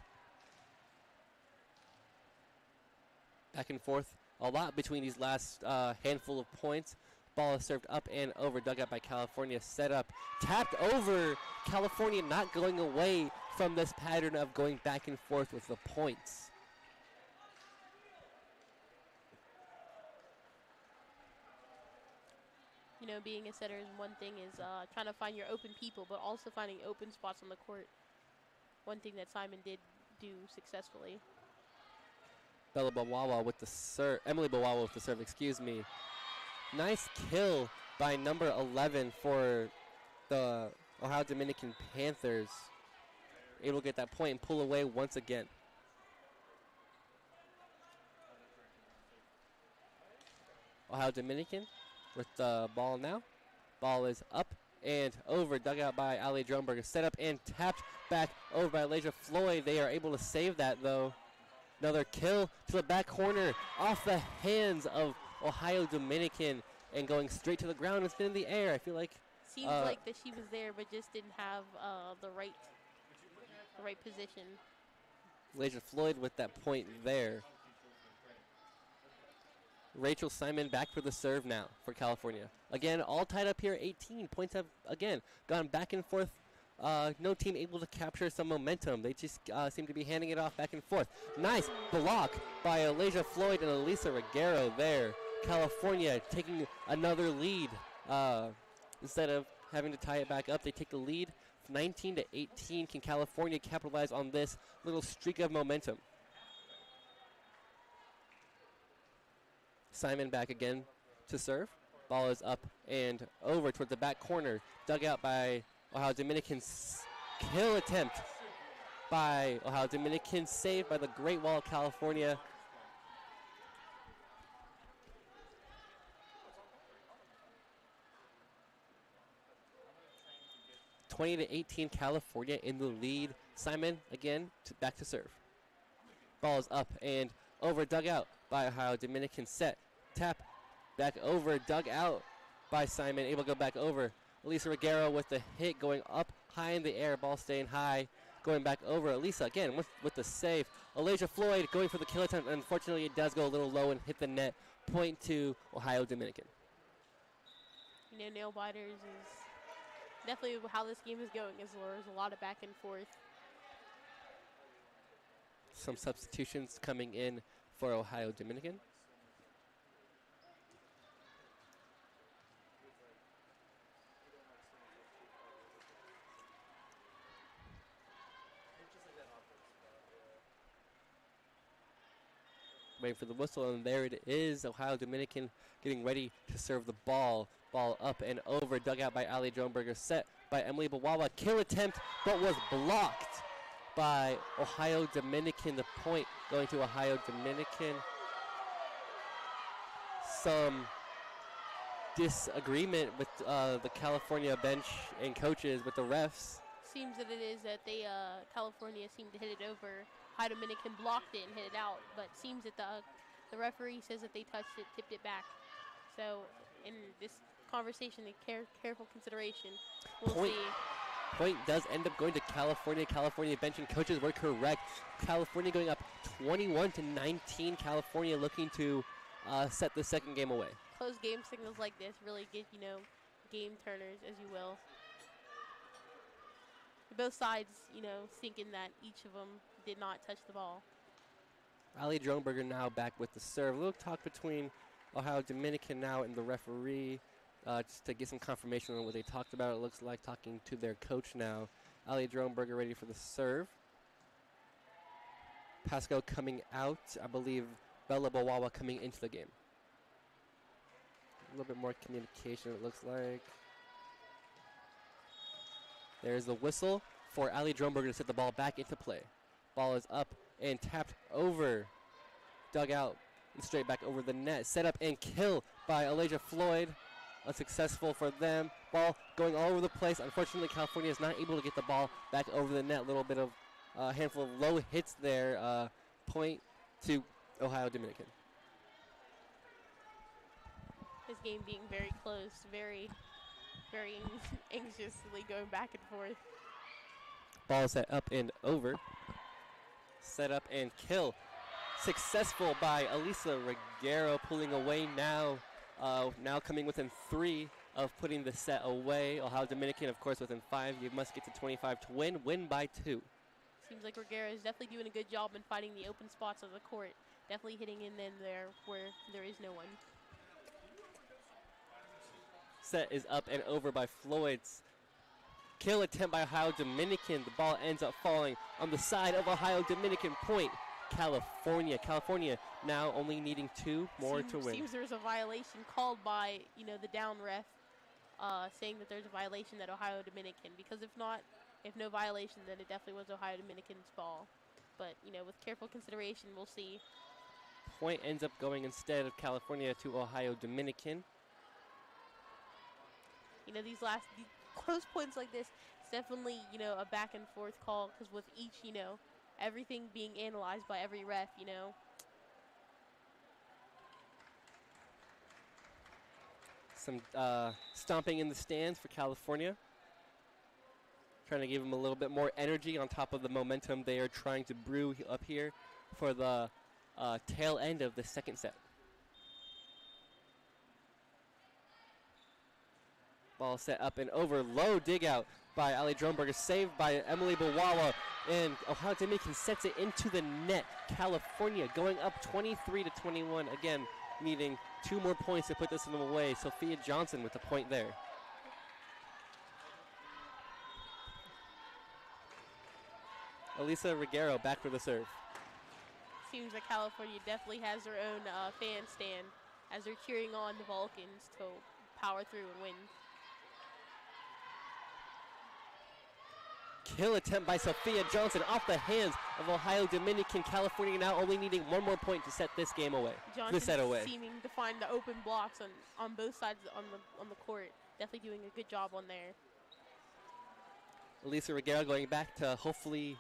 Back and forth a lot between these last handful of points. Ball is served up and over, dug out by California, set up, tapped over. California not going away from this pattern of going back and forth with the points. You know, being a setter is one thing, is trying to find your open people, but also finding open spots on the court. One thing that Simon did do successfully. Bella Bawawa with the serve, Emily Bawawa with the serve, excuse me. Nice kill by number 11 for the Ohio Dominican Panthers. Able to get that point and pull away once again. Ohio Dominican with the ball now. Ball is up and over, dug out by Ali Dronberger. Set up and tapped back over by Elijah Floyd. They are able to save that though. Another kill to the back corner off the hands of Ohio Dominican and going straight to the ground and spin in the air. I feel like seems like that she was there but just didn't have the right right position. Elijah Floyd with that point there. Rachel Simon back for the serve now for California. Again, all tied up here, 18. Points have, again, gone back and forth. No team able to capture some momentum. They just seem to be handing it off back and forth. Nice block by Elijah Floyd and Elisa Reguero there. California taking another lead. Instead of having to tie it back up, they take the lead 19-18. Can California capitalize on this little streak of momentum? Simon back again to serve. Ball is up and over toward the back corner. Dug out by Ohio Dominican. Kill attempt by Ohio Dominican. Saved by the Great Wall of California. (20-18) California in the lead. Simon again back to serve. Ball is up and over. Dug out by Ohio Dominican. Set. Tap back over, dug out by Simon, able to go back over. Elisa Reguero with the hit going up high in the air, ball staying high, going back over. Elisa again with the save. Elijah Floyd going for the kill attempt. Unfortunately, it does go a little low and hit the net. Point to Ohio Dominican. You know, nail biters is definitely how this game is going. There's a lot of back and forth. Some substitutions coming in for Ohio Dominican. Waiting for the whistle, and there it is. Ohio Dominican getting ready to serve the ball. Ball up and over, dug out by Ali Dronberger, set by Emily Bawawa. Kill attempt, but was blocked by Ohio Dominican. The point going to Ohio Dominican. Some disagreement with the California bench and coaches with the refs. Seems that it is that they, California seemed to hit it over. Ohio Dominican blocked it and hit it out, but seems that the referee says that they touched it, tipped it back. So in this conversation, careful consideration. We'll see. Point does end up going to California. California bench and coaches were correct. California going up 21-19. California looking to set the second game away. Close game signals like this really get, you know, game turners, as you will. Both sides, you know, thinking that each of them did not touch the ball. Ali Dronberger now back with the serve. A little talk between Ohio Dominican now and the referee, just to get some confirmation on what they talked about. It looks like talking to their coach now. Ali Dronberger ready for the serve. Pasco coming out. I believe Bella Bawawa coming into the game. A little bit more communication, it looks like. There's the whistle for Ali Dronberger to set the ball back into play. Ball is up and tapped over. Dug out and straight back over the net. Set up and kill by Elijah Floyd. Unsuccessful for them. Ball going all over the place. Unfortunately, California is not able to get the ball back over the net. A little bit of a handful of low hits there. Point to Ohio Dominican. This game being very close, very anxiously going back and forth. Ball set up and over. Set up and kill. Successful by Elisa Reguero, pulling away now. Now coming within 3 of putting the set away. Ohio Dominican, of course, within 5. You must get to 25 to win. Win by 2. Seems like Reguero is definitely doing a good job in finding the open spots of the court. Definitely hitting in there where there is no one. Set is up and over by Floyd's. Kill attempt by Ohio Dominican. The ball ends up falling on the side of Ohio Dominican. Point California. California now only needing 2 more to win. Seems there's a violation called by, you know, the down ref, saying that there's a violation at Ohio Dominican. Because if no violation, then it definitely was Ohio Dominican's ball. But, you know, with careful consideration, we'll see. Point ends up going instead of California to Ohio Dominican. You know, these close points like this, it's definitely, you know, a back and forth call, because with each, you know, everything being analyzed by every ref, you know. Some stomping in the stands for California. trying to give them a little bit more energy on top of the momentum they are trying to brew up here for the tail end of the second set. Ball set up and over, low dig out by Ali Dronberger, saved by Emily Bawawa, and Ohio Dominican sets it into the net. California going up 23-21, again needing 2 more points to put this one away. Sophia Johnson with the point there. Elisa Reguero back for the serve. Seems like California definitely has their own fan stand as they're cheering on the Vulcans to power through and win. Kill attempt by Sophia Johnson off the hands of Ohio Dominican. California now only needing 1 more point to set this game away. Johnson set away. Seeming to find the open blocks on both sides on the court. Definitely doing a good job on there. Elisa Reguero going back to hopefully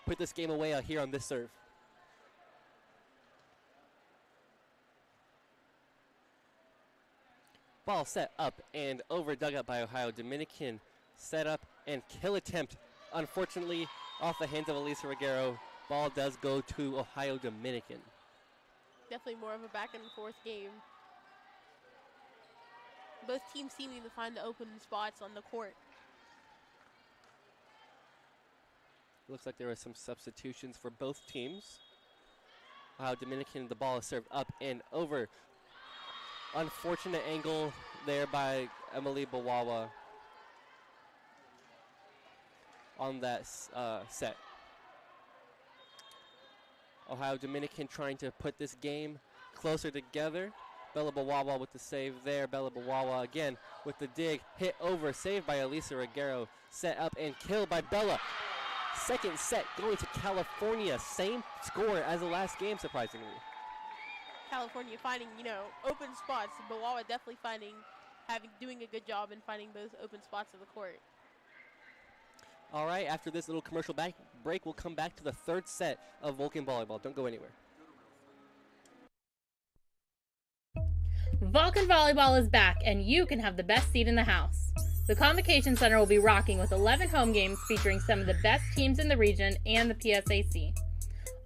put this game away here on this serve. Ball set up and over, dug up by Ohio Dominican. Set up and kill attempt. Unfortunately, off the hands of Elisa Reguero. Ball does go to Ohio Dominican. Definitely more of a back and forth game. Both teams seeming to find the open spots on the court. Looks like there were some substitutions for both teams. Ohio Dominican, the ball is served up and over. Unfortunate angle there by Emily Bawawa on that set. Ohio Dominican trying to put this game closer together. Bella Bawawa with the save there. Bella Bawawa again with the dig. Hit over, saved by Elisa Reguero. Set up and killed by Bella. Second set going to California. Same score as the last game, surprisingly. California finding, open spots. Bawawa definitely doing a good job in finding those open spots in the court. All right, after this little commercial break, we'll come back to the third set of Vulcan Volleyball. Don't go anywhere. Vulcan Volleyball is back, and you can have the best seat in the house. The Convocation Center will be rocking with 11 home games featuring some of the best teams in the region and the PSAC.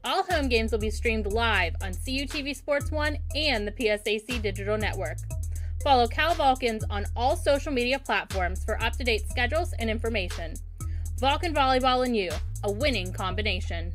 All home games will be streamed live on CUTV Sports 1 and the PSAC Digital Network. Follow Cal Vulcans on all social media platforms for up-to-date schedules and information. Vulcan Volleyball and you, a winning combination.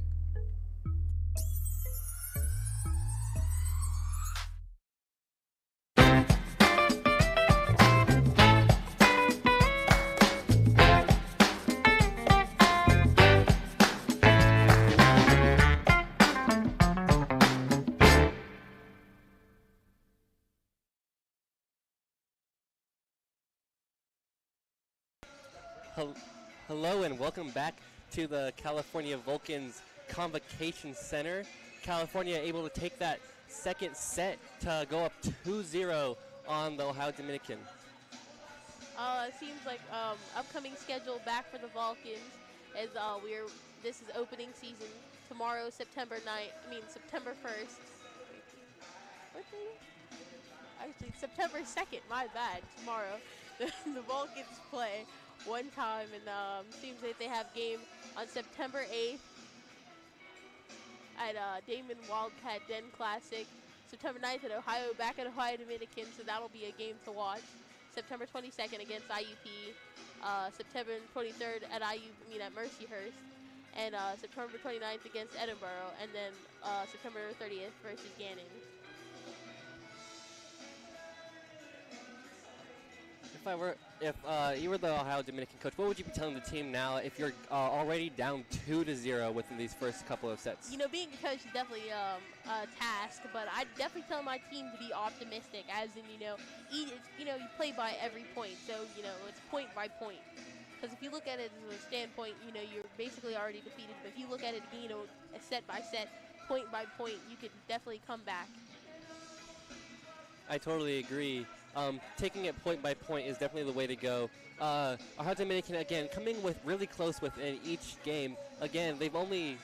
Hello and welcome back to the California Vulcans Convocation Center. California able to take that second set to go up 2-0 on the Ohio Dominican. It seems like upcoming schedule back for the Vulcans is this is opening season tomorrow, September 1st. What day? Actually, September 2nd. My bad. Tomorrow, the Vulcans play one time, and seems like they have game on September 8th at Damon Wildcat Den Classic. September 9th back at Ohio Dominican, so that'll be a game to watch. September 22nd against IUP. September 23rd at at Mercyhurst, and September 29th against Edinburgh, and then September 30th versus Gannon. If you were the Ohio Dominican coach, what would you be telling the team now if you're already down 2-0 within these first couple of sets? Being a coach is definitely a task, but I'd definitely tell my team to be optimistic, as in, you play by every point, so, it's point by point. Because if you look at it as a standpoint, you're basically already defeated, but if you look at it, set by set, point by point, you could definitely come back. I totally agree. Taking it point by point is definitely the way to go. Ohio Dominican, again, coming with really close within each game. Again, they've only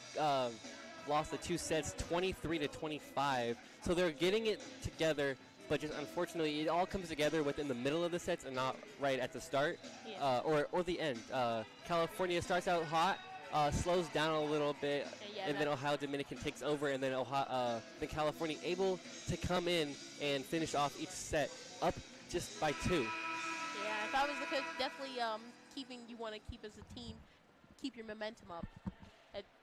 lost the 2 sets, 23-25. So they're getting it together, but just unfortunately it all comes together within the middle of the sets and not right at the start or the end. California starts out hot, slows down a little bit, and then Ohio Dominican takes over, and then then California able to come in and finish off each set up just by 2. Yeah, if I was the coach, definitely you want to keep as a team, keep your momentum up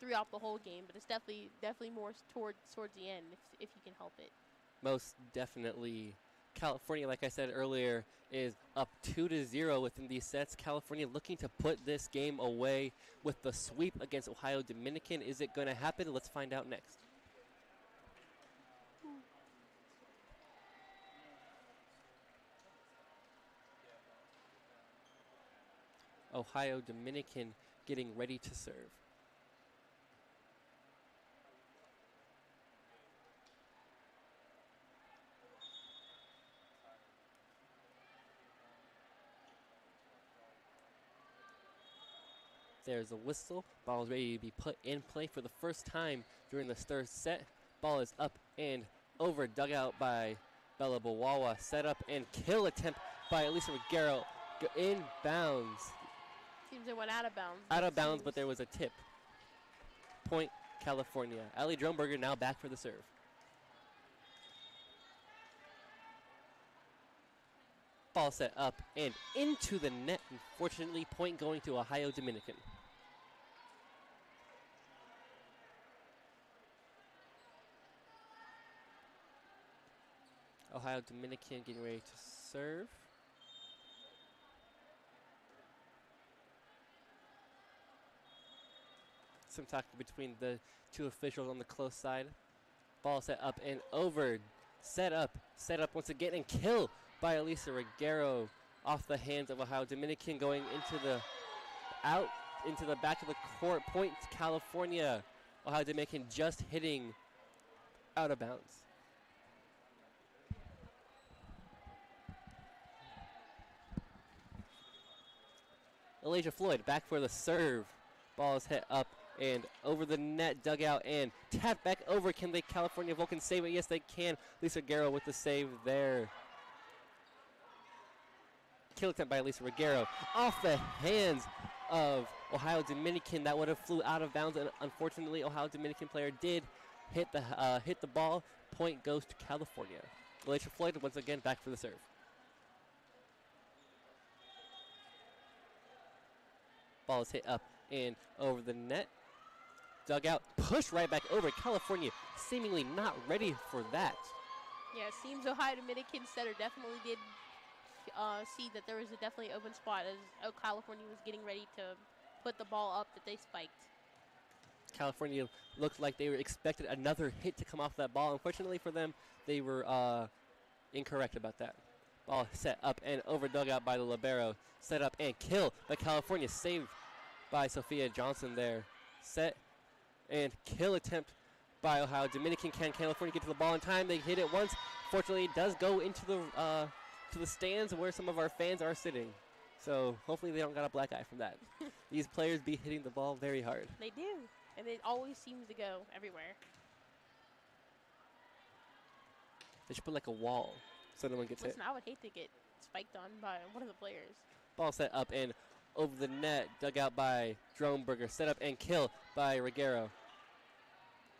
throughout the whole game, but it's definitely more towards the end if you can help it. Most definitely. California, like I said earlier, is up 2-0 within these sets. California looking to put this game away with the sweep against Ohio Dominican. Is it going to happen? Let's find out next. Ohio Dominican getting ready to serve. There's a whistle. Ball is ready to be put in play for the first time during this third set. Ball is up and over, dug out by Bella Bawawa. Set up and kill attempt by Elisa Ruggiero. In bounds. Seems it went out of bounds. Out of bounds, but there was a tip. Point, California. Ali Drumberger now back for the serve. Ball set up and into the net. Unfortunately, point going to Ohio Dominican. Ohio Dominican getting ready to serve. Some talking between the two officials on the close side. Ball set up and over. Set up once again and kill by Elisa Ruggiero off the hands of Ohio Dominican, going into the back of the court. Point to California. Ohio Dominican just hitting out of bounds. Elijah Floyd back for the serve. Ball is hit up and over the net, dug out and tapped back over. Can the California Vulcans save it? Yes, they can. Lisa Ruggiero with the save there. Kill attempt by Lisa Ruggiero off the hands of Ohio Dominican. That would have flew out of bounds, and unfortunately, Ohio Dominican player did hit the ball. Point goes to California. Elijah Floyd once again back for the serve. Ball is hit up and over the net. Dug out, pushed right back over. California seemingly not ready for that. Yeah, it seems Ohio Dominican setter definitely did see that there was a definitely open spot as California was getting ready to put the ball up that they spiked. California looked like they were expected another hit to come off that ball. Unfortunately for them, they were incorrect about that. Ball set up and over, dug out by the libero. Set up and kill by California. Saved by Sophia Johnson there. Set and kill attempt by Ohio Dominican. Can California get to the ball in time? They hit it once. Fortunately, it does go into the stands where some of our fans are sitting. So hopefully they don't got a black eye from that. These players be hitting the ball very hard. They do, and it always seems to go everywhere. They should put like a wall so no one gets hit. I would hate to get spiked on by one of the players. Ball set up and over the net, dug out by Droneberger. Set up and kill by Ruggiero.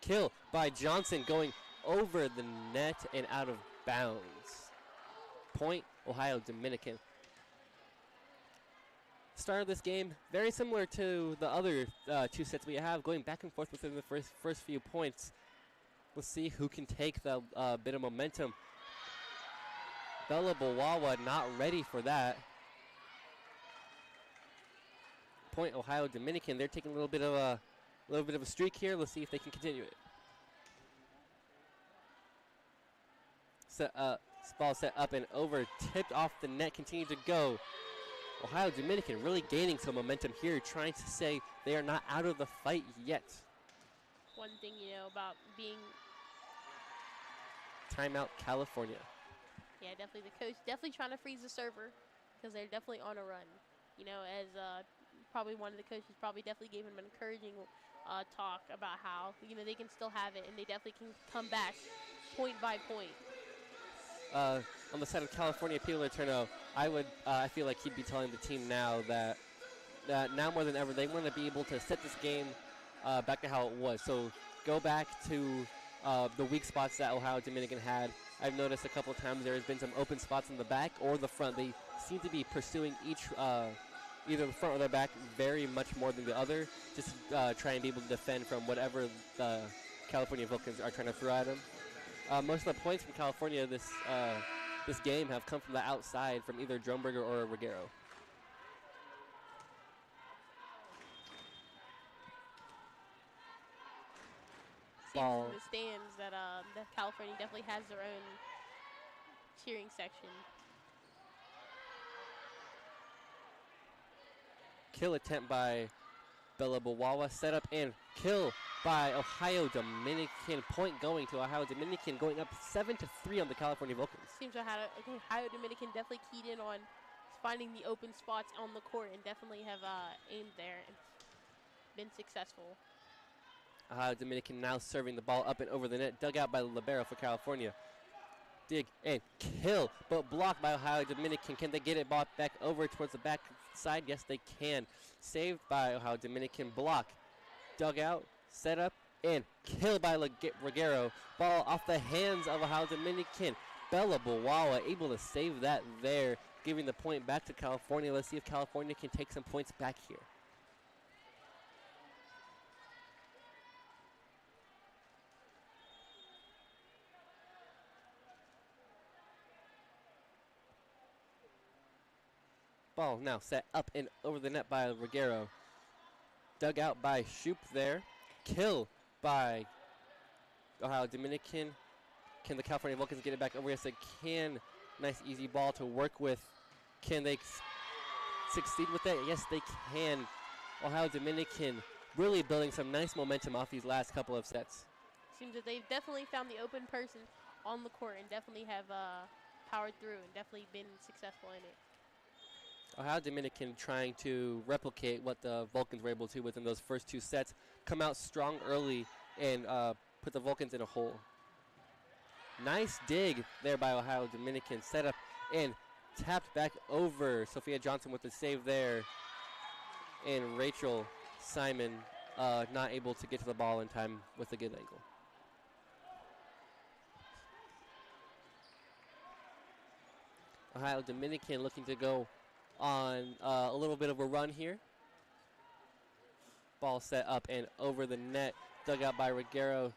Kill by Johnson, going over the net and out of bounds. Point, Ohio Dominican. Start of this game, very similar to the other two sets we have, going back and forth within the first few points. We'll see who can take the bit of momentum. Bella Bawawa not ready for that. Point, Ohio Dominican. They're taking a little bit of a streak here. Let's see if they can continue it. Ball set up and over, tipped off the net, continue to go. Ohio Dominican really gaining some momentum here, trying to say they are not out of the fight yet. One thing, about being... Timeout, California. Yeah, definitely the coach definitely trying to freeze the server because they're definitely on a run. As probably one of the coaches probably definitely gave him an encouraging talk about how, they can still have it and they definitely can come back point by point. on the side of California, Peter Letourneau, I feel like he'd be telling the team now that now more than ever they want to be able to set this game back to how it was. So go back to the weak spots that Ohio Dominican had. I've noticed a couple of times there has been some open spots in the back or the front. They seem to be pursuing each either the front or the back very much more than the other, just to try and be able to defend from whatever the California Vulcans are trying to throw at them. Most of the points from California this game have come from the outside from either Dromberger or Ruggiero. Ball. In the stands that California definitely has their own cheering section. Kill attempt by Bella Bawawa, set up and kill by Ohio Dominican. Point going to Ohio Dominican, going up 7-3 on the California Vulcans. Seems Ohio Dominican definitely keyed in on finding the open spots on the court and definitely have aimed there and been successful. Ohio Dominican now serving the ball up and over the net, dug out by the libero for California. Dig and kill, but blocked by Ohio Dominican. Can they get it ball back over towards the back side? Yes, they can. Saved by Ohio Dominican. Block, dug out, set up, and killed by Ruggiero. Ball off the hands of Ohio Dominican. Bella Bawawa able to save that there, giving the point back to California. Let's see if California can take some points back here. Ball now set up and over the net by Ruggiero. Dug out by Shoup there. Kill by Ohio Dominican. Can the California Vulcans get it back over? Yes, they can. Nice easy ball to work with. Can they succeed with that? Yes, they can. Ohio Dominican really building some nice momentum off these last couple of sets. Seems that they've definitely found the open person on the court and definitely have powered through and definitely been successful in it. Ohio Dominican trying to replicate what the Vulcans were able to within those first two sets. Come out strong early and put the Vulcans in a hole. Nice dig there by Ohio Dominican. Set up and tapped back over. Sophia Johnson with the save there. And Rachel Simon not able to get to the ball in time with a good angle. Ohio Dominican looking to go on a little bit of a run here. Ball set up and over the net. Dug out by Ruggiero.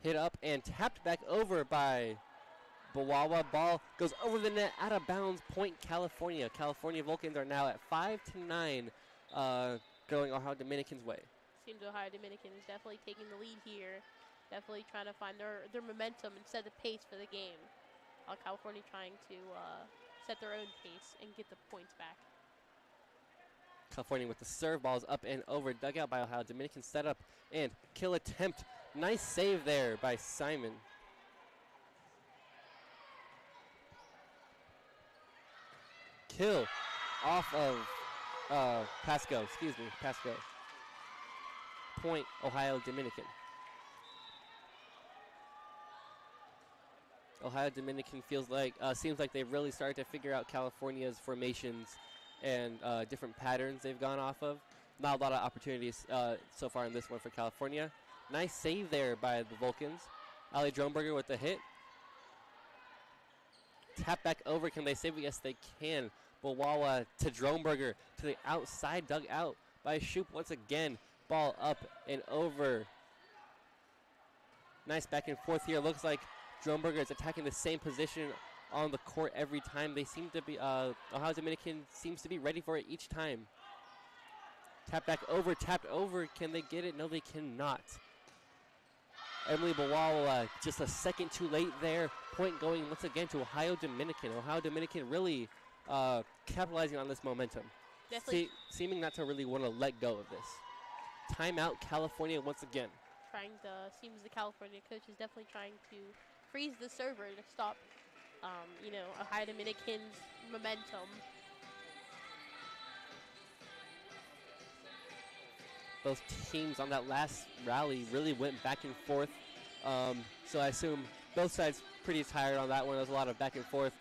Hit up and tapped back over by Bawawa. Ball goes over the net, out of bounds. Point California. California Vulcans are now at 5-9, going Ohio Dominican's way. Seems Ohio Dominican is definitely taking the lead here. Definitely trying to find their momentum and set the pace for the game. California trying to set their own pace and get the points back. California with the serve. Balls up and over. Dug out by Ohio Dominican. Set up and kill attempt. Nice save there by Simon. Kill off of Pasco. Pasco. Point Ohio Dominican. Ohio Dominican seems like they've really started to figure out California's formations and different patterns they've gone off of. Not a lot of opportunities so far in this one for California. Nice save there by the Vulcans. Ali Dromberger with the hit. Tap back over. Can they save it? Yes, they can. Bawawa to Dromberger to the outside. Dug out by Shoup once again. Ball up and over. Nice back and forth here. Looks like Dromberger is attacking the same position on the court every time. They seem to be, Ohio Dominican seems to be ready for it each time. Tap back over, tapped over. Can they get it? No, they cannot. Emily Bawawa just a second too late there. Point going once again to Ohio Dominican. Ohio Dominican really capitalizing on this momentum. Definitely. Seeming not to really want to let go of this. Timeout California once again. Seems the California coach is definitely trying to freeze the server to stop, Ohio Dominican's momentum. Both teams on that last rally really went back and forth. So I assume both sides pretty tired on that one. There was a lot of back and forth.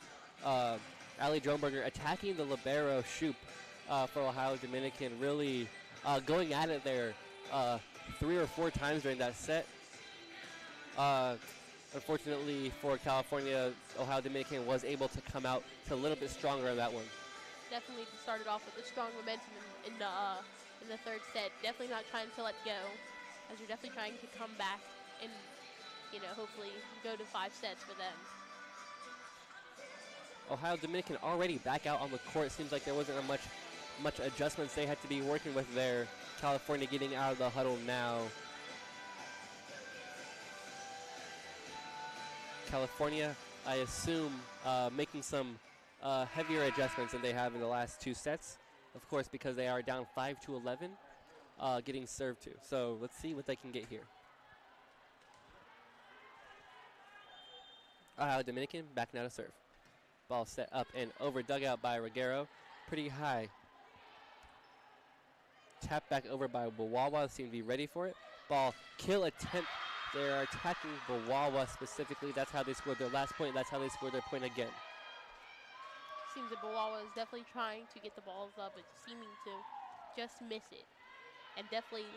Ali Dronberger attacking the libero Shoop for Ohio Dominican, really going at it there 3 or 4 times during that set. Unfortunately for California, Ohio Dominican was able to come out a little bit stronger in that one. Definitely started off with a strong momentum in the third set. Definitely not trying to let go, as you're definitely trying to come back and, you know, hopefully go to 5 sets for them. Ohio Dominican already back out on the court. Seems like there wasn't much adjustments they had to be working with there. California getting out of the huddle now. California, I assume, making some heavier adjustments than they have in the last 2 sets. Of course, because they are down 5-11, getting served to. So let's see what they can get here. Ohio Dominican back now to serve. Ball set up and over, dugout by Reguero. Pretty high. Tap back over by Bawawa, seem to be ready for it. Ball kill attempt. They are attacking Bawawa specifically. That's how they scored their last point. That's how they scored their point again. Seems that Bawawa is definitely trying to get the balls up, but seeming to just miss it. And definitely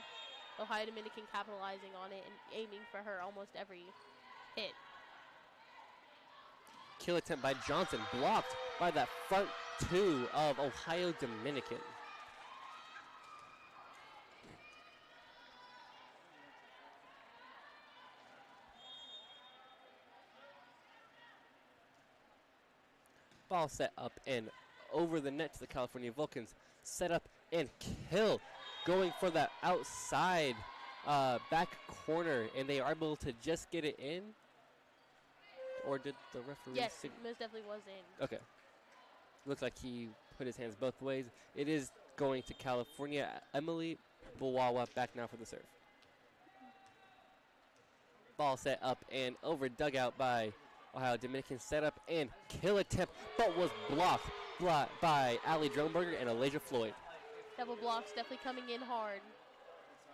Ohio Dominican capitalizing on it and aiming for her almost every hit. Kill attempt by Johnson, blocked by that front 2 of Ohio Dominican. Ball set up and over the net to the California Vulcans. Set up and kill. Going for that outside back corner, and they are able to just get it in. Or did the referee? Yes, most definitely was in. Okay. Looks like he put his hands both ways. It is going to California. Emily Bawawa back now for the serve. Ball set up and over, dugout by Ohio Dominican. Set up and kill attempt, but was blocked by Ali Dronberger and Alasia Floyd. Double blocks definitely coming in hard,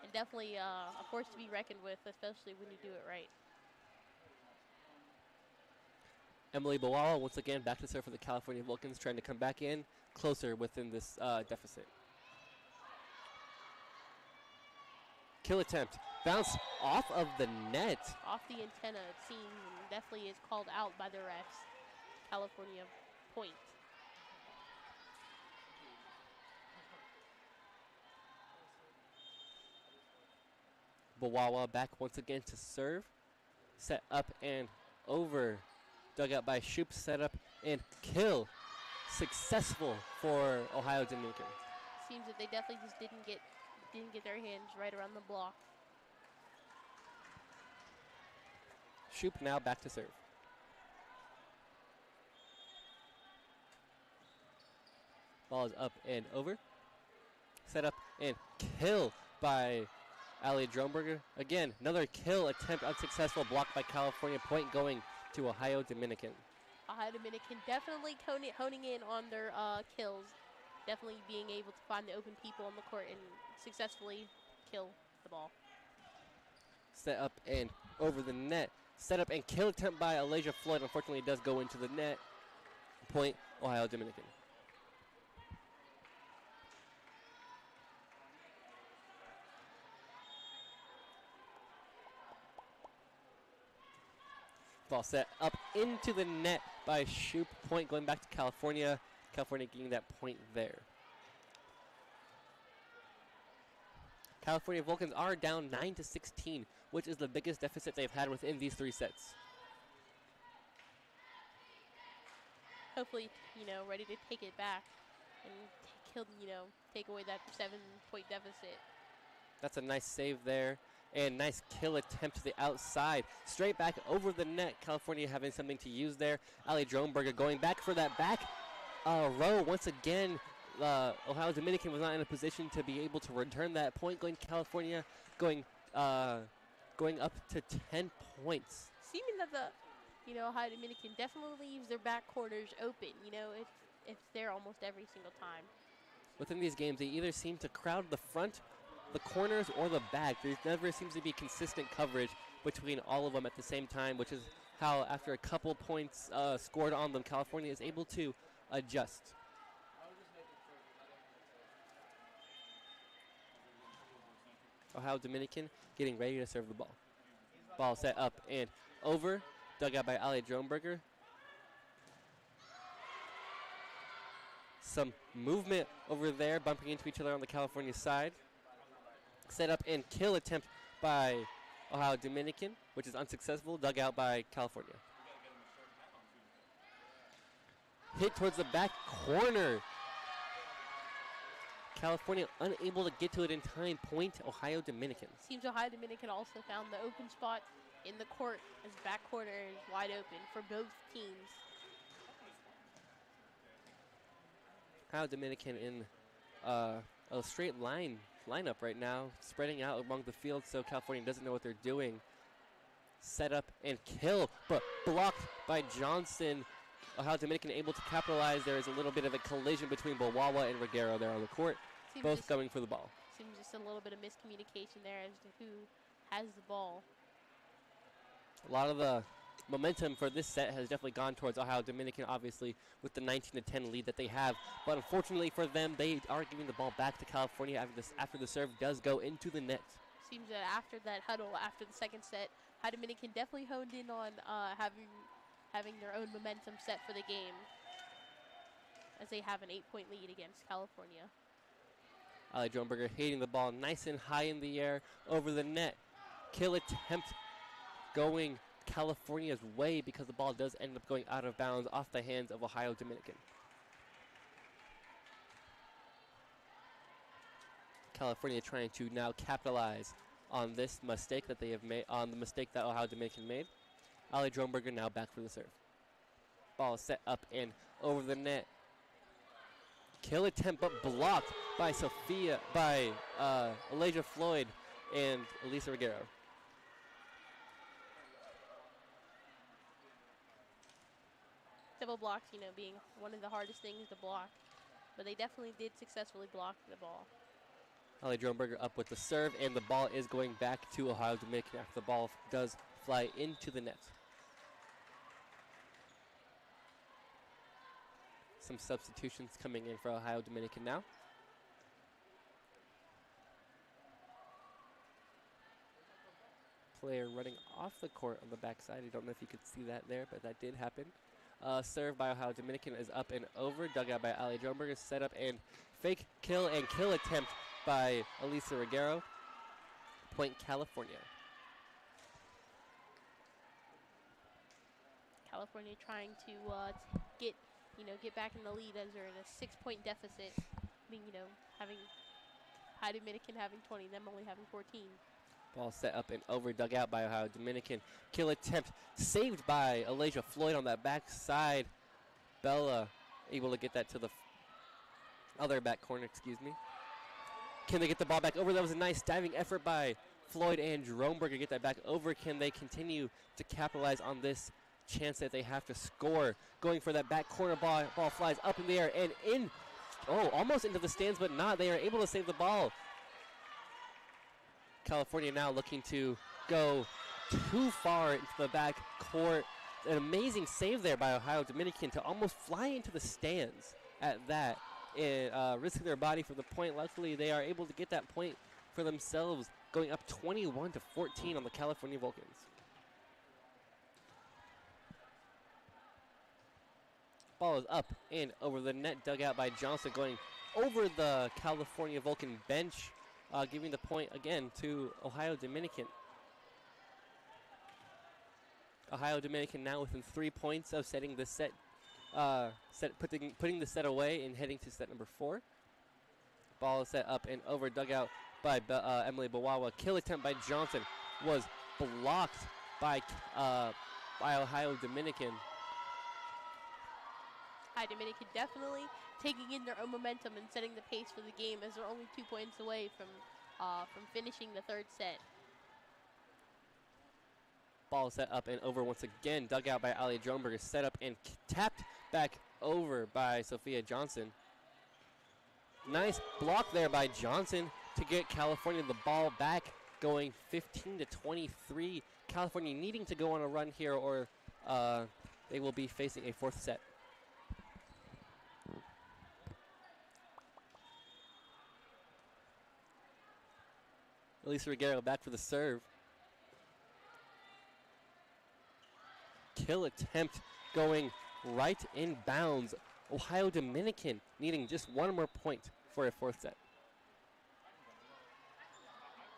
and definitely a force to be reckoned with, especially when you do it right. Emily Bawawa once again back to serve for the California Vulcans, trying to come back in closer within this deficit. Kill attempt, bounce off of the net. Off the antenna, it seems, and definitely is called out by the refs. California point. Bawawa back once again to serve. Set up and over. Dugout by Shoop, set up and kill. Successful for Ohio Dominican. Seems that they definitely just didn't get their hands right around the block. Shoop now back to serve. Ball is up and over. Set up and kill by Ali Dronberger. Again, another kill attempt unsuccessful, blocked by California. Point going to Ohio Dominican. Ohio Dominican definitely honing in on their kills. Definitely being able to find the open people on the court and successfully kill the ball. Set up and over the net. Set up and kill attempt by Alasia Floyd. Unfortunately, it does go into the net. Point, Ohio Dominican. Ball set up into the net by Shoop. Point going back to California. California getting that point there. California Vulcans are down 9-16, which is the biggest deficit they've had within these 3 sets. Hopefully, ready to take it back and take away that 7-point deficit. That's a nice save there. And nice kill attempt to the outside. Straight back over the net. California having something to use there. Ali Dronberger going back for that back row. Once again, Ohio Dominican was not in a position to be able to return that point. Going to California, going up to 10 points. Seeming that the Ohio Dominican definitely leaves their back corners open. It's there almost every single time. Within these games, they either seem to crowd the front the corners or the back. There never seems to be consistent coverage between all of them at the same time, which is how after a couple points scored on them, California is able to adjust. Ohio Dominican getting ready to serve the ball. Ball set up and over. Dug out by Ali Dronberger. Some movement over there, bumping into each other on the California side. Set up and kill attempt by Ohio Dominican, which is unsuccessful. Dug out by California. Hit towards the back corner. California unable to get to it in time. Point Ohio Dominican. Seems Ohio Dominican also found the open spot in the court as back corner is wide open for both teams. Ohio Dominican in a straight lineup right now, spreading out along the field so California doesn't know what they're doing. Set up and kill, but blocked by Johnson. Ohio Dominican able to capitalize. There is a little bit of a collision between Bawawa and Reguero there on the court, both going for the ball. Seems just a little bit of miscommunication there as to who has the ball. A lot of the momentum for this set has definitely gone towards Ohio Dominican, obviously, with the 19-10 lead that they have. But unfortunately for them, they are giving the ball back to California after the serve does go into the net. Seems that after that huddle, after the second set, Ohio Dominican definitely honed in on having their own momentum set for the game as they have an 8-point lead against California. Ali Dronberger hitting the ball nice and high in the air over the net. Kill attempt going California's way because the ball does end up going out of bounds off the hands of Ohio Dominican. California trying to now capitalize on this mistake that they have made, on the mistake that Ohio Dominican made. Ali Dronberger now back for the serve. Ball set up and over the net. Kill attempt but blocked by Elijah Floyd and Elisa Reguero. Double blocks, being one of the hardest things to block, but they definitely did successfully block the ball. Ali Dronberger up with the serve, and the ball is going back to Ohio Dominican after the ball does fly into the net. Some substitutions coming in for Ohio Dominican now. Player running off the court on the backside. I don't know if you could see that there, but that did happen. Serve by Ohio Dominican is up and over. Dug out by Ali Dronberger. Set up and fake kill and kill attempt by Elisa Reguero. Point California. California trying to get back in the lead as they're in a 6-point deficit. Having Ohio Dominican having 20, them only having 14. Ball set up and over, dug out by Ohio Dominican. Kill attempt saved by Elijah Floyd on that back side. Bella able to get that to the other back corner, excuse me. Can they get the ball back over? That was a nice diving effort by Floyd and Dronberger. Get that back over. Can they continue to capitalize on this chance that they have to score? Going for that back corner ball. Ball flies up in the air and in. Oh, almost into the stands, but not. They are able to save the ball. California now looking to go too far into the back court. An amazing save there by Ohio Dominican to almost fly into the stands at that, risking their body for the point. Luckily, they are able to get that point for themselves, going up 21-14 on the California Vulcans. Ball is up and over the net, dug out by Johnson, going over the California Vulcan bench. Giving the point again to Ohio Dominican. Ohio Dominican now within 3 points of setting the set, putting the set away and heading to set number 4. Ball is set up and over, dug out by Emily Bawawa. Kill attempt by Johnson was blocked by Ohio Dominican. Ohio Dominican definitely taking in their own momentum and setting the pace for the game as they're only 2 points away from finishing the third set. Ball set up and over once again. Dug out by Ali Dronberger. Set up and tapped back over by Sophia Johnson. Nice block there by Johnson to get California the ball back, going 15 to 23. California needing to go on a run here, or they will be facing a fourth set. Elisa Reguero back for the serve. Kill attempt going right in bounds. Ohio Dominican needing just one more point for a fourth set.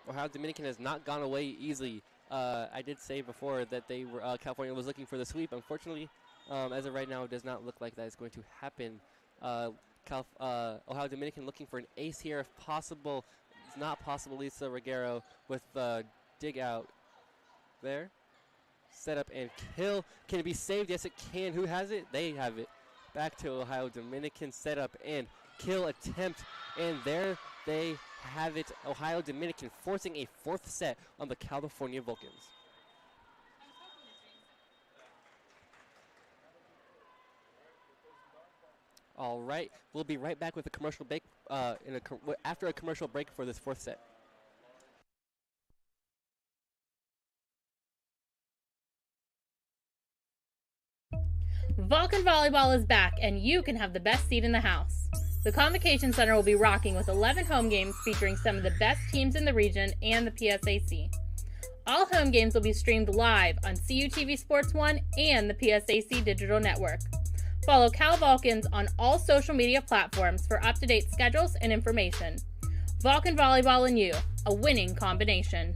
Ohio Dominican has not gone away easily. I did say before that they were California was looking for the sweep. Unfortunately, as of right now, it does not look like that is going to happen. Ohio Dominican looking for an ace here if possible. It's not possible. Lisa Reguero with the dig out there. Set up and kill. Can it be saved? Yes, it can. Who has it? They have it. Back to Ohio Dominican. Set up and kill attempt. And there they have it. Ohio Dominican forcing a fourth set on the California Vulcans. All right, we'll be right back with a commercial break after a commercial break for this fourth set. Vulcan Volleyball is back, and you can have the best seat in the house. The Convocation Center will be rocking with 11 home games featuring some of the best teams in the region and the PSAC. All home games will be streamed live on CUTV Sports 1 and the PSAC Digital Network. Follow Cal Vulcans on all social media platforms for up-to-date schedules and information. Vulcan Volleyball and you, a winning combination.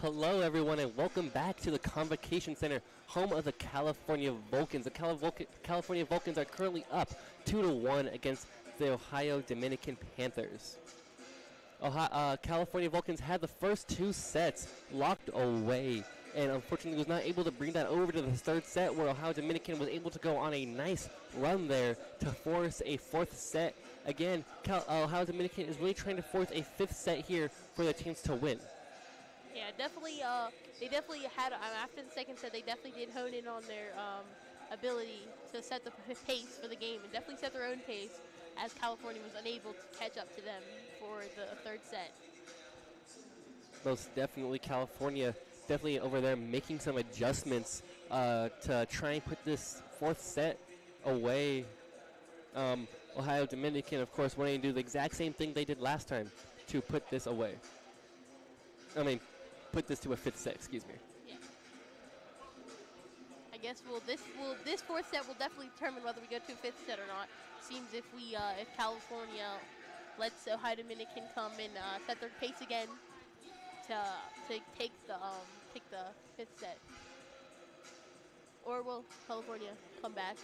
Hello, everyone, and welcome back to the Convocation Center, home of the California Vulcans. The California Vulcans are currently up 2-1 against the Ohio Dominican Panthers. California Vulcans had the first two sets locked away, and unfortunately was not able to bring that over to the third set, where Ohio Dominican was able to go on a nice run there to force a fourth set. Again, Ohio Dominican is really trying to force a fifth set here for their teams to win. Yeah, definitely. They definitely had after the second set. They definitely did hone in on their ability to set the pace for the game, and definitely set their own pace, as California was unable to catch up to them for the third set. Most definitely, California definitely over there making some adjustments to try and put this fourth set away. Ohio Dominican, of course, wanting to do the exact same thing they did last time to put this away. Put this to a fifth set, excuse me. Yeah. I guess this fourth set will definitely determine whether we go to a fifth set or not. Seems if California lets Ohio Dominican come and set their pace again to take the fifth set, or will California come back?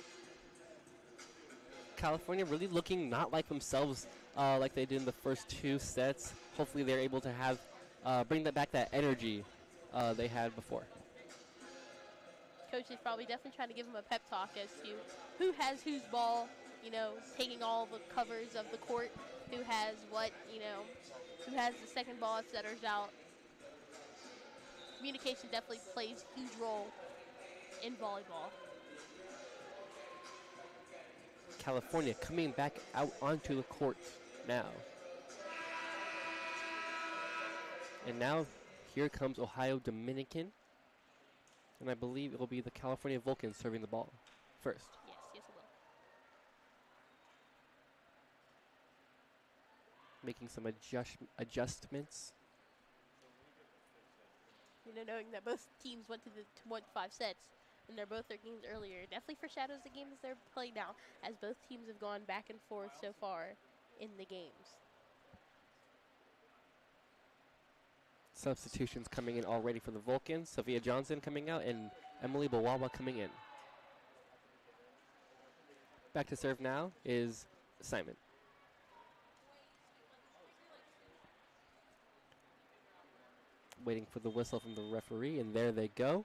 California really looking not like themselves like they did in the first two sets. Hopefully they're able to have bring back that energy they had before. Coach is probably definitely trying to give them a pep talk as to who has whose ball, taking all the covers of the court, who has what, who has the second ball at setters out. Communication definitely plays a huge role in volleyball. California coming back out onto the court now. And now, here comes Ohio Dominican. And I believe it will be the California Vulcans serving the ball first. Yes, it will. Making some adjustments. Knowing that both teams went to 5 sets, and they're both their games earlier, definitely foreshadows the games they're playing now, as both teams have gone back and forth so far in the games. Substitutions coming in already for the Vulcans. Sophia Johnson coming out and Emily Bawawa coming in. Back to serve now is Simon. Waiting for the whistle from the referee, and there they go.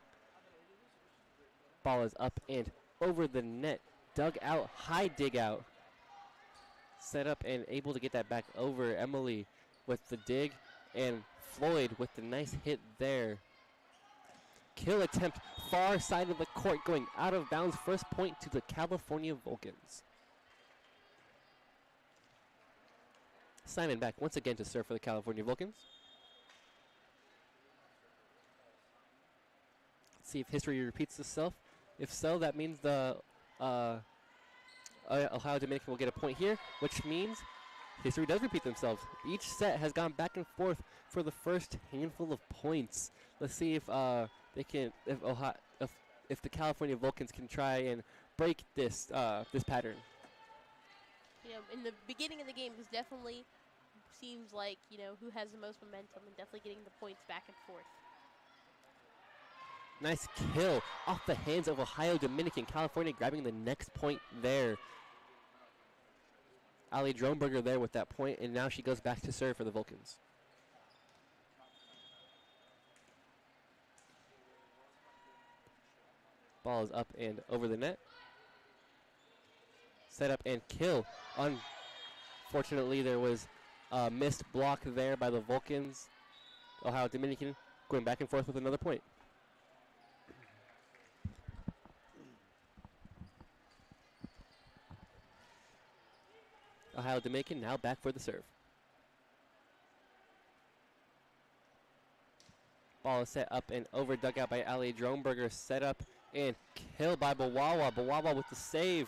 Ball is up and over the net. Dug out, high dig out. Set up and able to get that back over. Emily with the dig, and Floyd with the nice hit there. Kill attempt, far side of the court, going out of bounds. First point to the California Vulcans. Simon back once again to serve for the California Vulcans. Let's see if history repeats itself. If so, that means the Ohio Dominican will get a point here, which means history does repeat themselves. Each set has gone back and forth for the first handful of points. Let's see if they can, if the California Vulcans can try and break this this pattern. You know, in the beginning of the game, it definitely seems like, you know, who has the most momentum and definitely getting the points back and forth. Nice kill off the hands of Ohio Dominican. California grabbing the next point there. Ali Dronberger there with that point, and now she goes back to serve for the Vulcans. Ball is up and over the net. Set up and kill. Unfortunately, there was a missed block there by the Vulcans. Ohio Dominican going back and forth with another point. Ohio Dominican now back for the serve. Ball is set up and over, dug out by Ali Dronberger. Set up and kill by Bawawa. Bawawa with the save.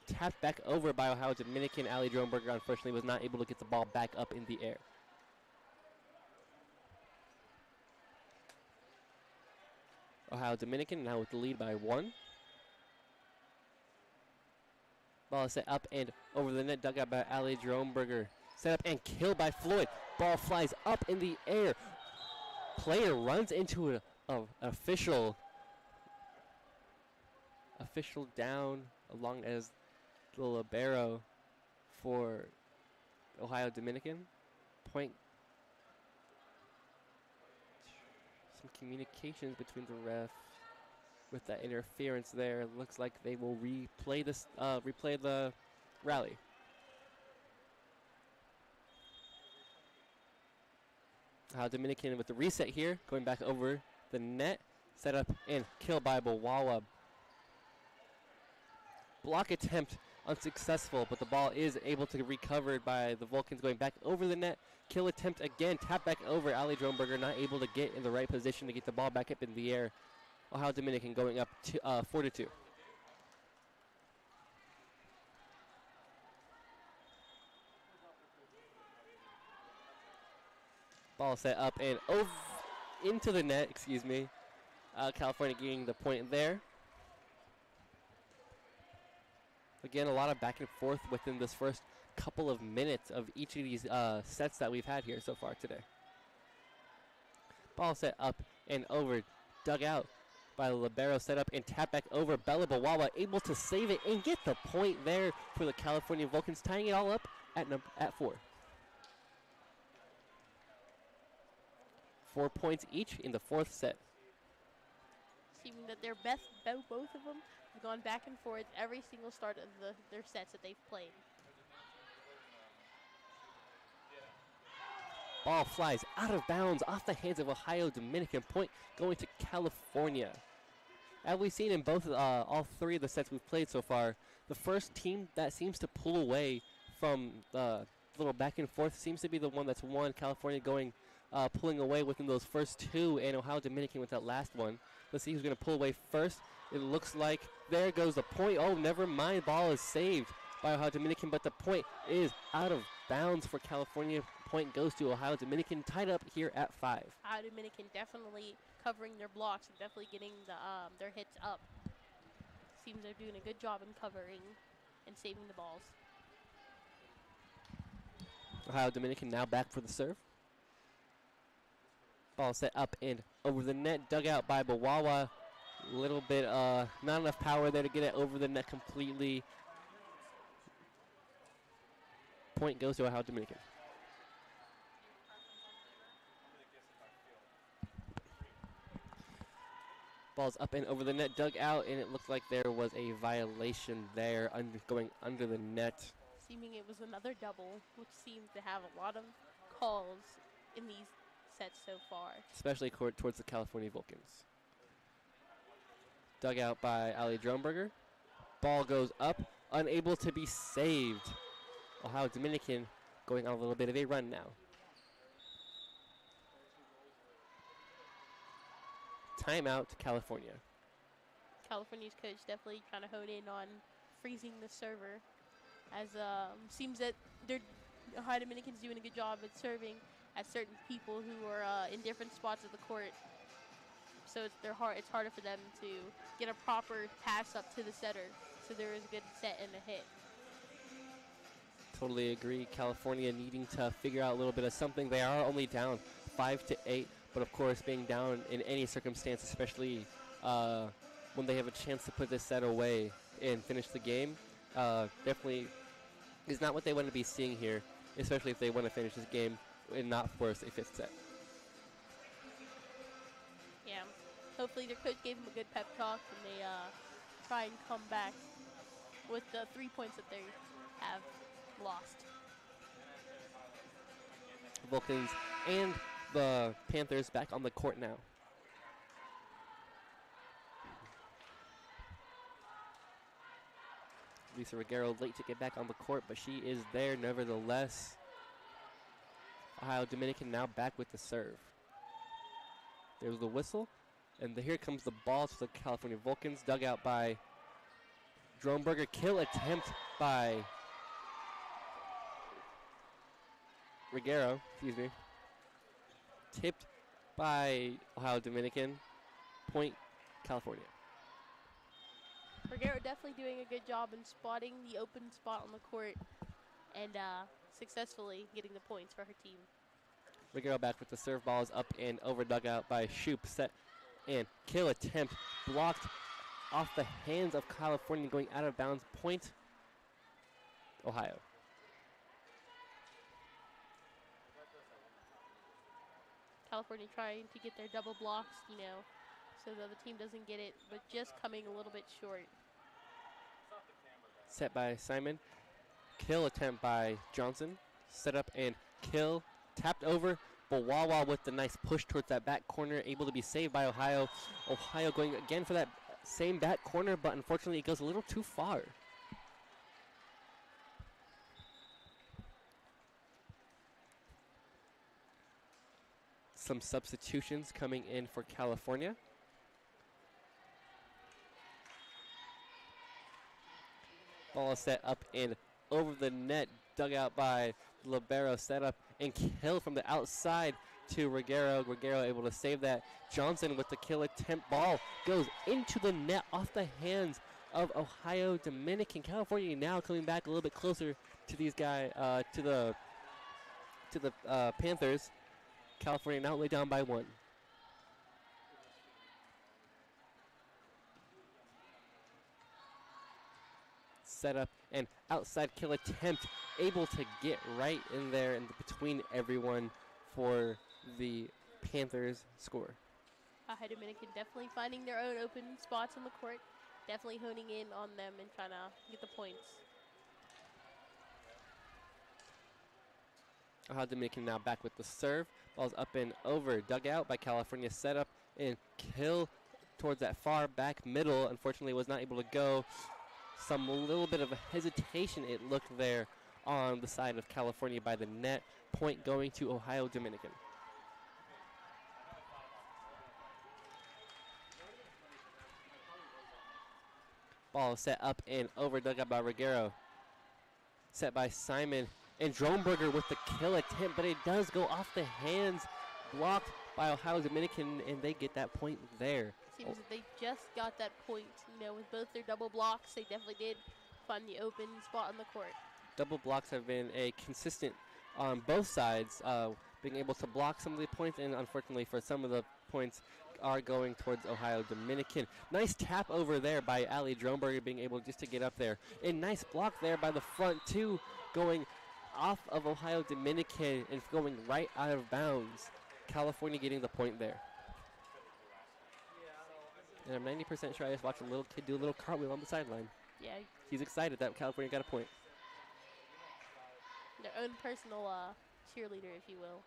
Tapped back over by Ohio Dominican. Ali Dronberger unfortunately was not able to get the ball back up in the air. Ohio Dominican now with the lead by 1. Ball is set up and over the net, dug out by Ali Dronberger. Set up and kill by Floyd. Ball flies up in the air. Player runs into an official down along as the libero for Ohio Dominican. Point. Some communications between the ref with that interference there. Looks like they will replay this. Replay the rally. Ohio Dominican with the reset here, going back over the net. Set up and kill by Bawawa. Block attempt unsuccessful, but the ball is able to be recovered by the Vulcans, going back over the net. Kill attempt again, tap back over. Ali Dronberger not able to get in the right position to get the ball back up in the air. Ohio Dominican going up to 4-2. Ball set up and over into the net, excuse me. California getting the point there. Again, a lot of back and forth within this first couple of minutes of each of these sets that we've had here so far today. Ball set up and over, dug out by the libero, set up and tap back over. Bella Bawawa able to save it and get the point there for the California Vulcans, tying it all up at 4. 4 points each in the 4th set. Seeming that their best, both of them have gone back and forth every single start of their sets that they've played. Ball flies out of bounds off the hands of Ohio Dominican. Point going to California. As we've seen in both all 3 of the sets we've played so far, the first team that seems to pull away from the little back and forth seems to be the one that's won. California going pulling away within those first 2, and Ohio Dominican with that last one. Let's see who's going to pull away first. It looks like there goes the point. Oh, never mind. Ball is saved by Ohio Dominican, but the point is out of bounds for California. Point goes to Ohio Dominican, tied up here at 5. Ohio Dominican definitely covering their blocks and definitely getting their hits up. Seems they're doing a good job in covering and saving the balls. Ohio Dominican now back for the serve. Ball set up and over the net, dug out by Bawawa. Little bit, not enough power there to get it over the net completely. Point goes to Ohio Dominican. Ball's up and over the net, dug out, and it looked like there was a violation there going under the net. Seeming it was another double, which seems to have a lot of calls in these sets so far. Especially towards the California Vulcans. Dug out by Ali Dromberger. Ball goes up, unable to be saved. Ohio Dominican going on a little bit of a run now. Timeout to California. California's coach definitely trying to hone in on freezing the server, as seems that Ohio Dominican's doing a good job at serving at certain people who are in different spots of the court. So it's harder for them to get a proper pass up to the setter, so there is a good set and a hit. Totally agree. California needing to figure out a little bit of something. They are only down 5-8, but of course being down in any circumstance, especially when they have a chance to put this set away and finish the game, definitely is not what they want to be seeing here, especially if they want to finish this game and not force a fifth set. Yeah, hopefully their coach gave them a good pep talk and they try and come back with the 3 points that they have lost. Vulcans and the Panthers back on the court now. Lisa Reguero late to get back on the court, but she is there nevertheless. Ohio Dominican now back with the serve. There's the whistle, and here comes the ball to the California Vulcans, dug out by Dromberger. Kill attempt by Reguero, excuse me. Tipped by Ohio Dominican. Point, California. Reguero definitely doing a good job in spotting the open spot on the court and successfully getting the points for her team. Reguero back with the serve. Ball is up and over, dug out by Shoop. Set and kill attempt blocked off the hands of California, going out of bounds. Point, Ohio. California trying to get their double blocks, so the other team doesn't get it, but just coming a little bit short. Set by Simon. Kill attempt by Johnson. Set up and kill. Tapped over. Bawawa with the nice push towards that back corner, able to be saved by Ohio. Ohio going again for that same back corner, but unfortunately it goes a little too far. Some substitutions coming in for California. Ball is set up and over the net, dug out by Libero, set up and kill from the outside to Reguero. Reguero able to save that. Johnson with the kill attempt. Ball goes into the net off the hands of Ohio Dominican. California now coming back a little bit closer to these guys, to the Panthers. California now only down by 1. Set up and outside kill attempt, able to get right in there and between everyone for the Panthers score. Ohio Dominican definitely finding their own open spots on the court, definitely honing in on them and trying to get the points. Ohio Dominican now back with the serve. Ball's up and over, dug out by California, set up and kill towards that far back middle. Unfortunately was not able to go. Some little bit of a hesitation it looked there on the side of California by the net. Point going to Ohio Dominican. Ball set up and over, dug out by Reguero. Set by Simon. And Dromberger with the kill attempt, but it does go off the hands. Blocked by Ohio Dominican, and they get that point there. Seems that they just got that point. With both their double blocks, they definitely did find the open spot on the court. Double blocks have been a consistent on both sides, being able to block some of the points, and unfortunately for some of the points are going towards Ohio Dominican. Nice tap over there by Ali Dromberger, being able just to get up there. And nice block there by the front two, going off of Ohio Dominican and going right out of bounds. California getting the point there. And I'm 90% sure I just watched a little kid do a little cartwheel on the sideline. Yeah, He's excited that California got a point. their own personal cheerleader, if you will.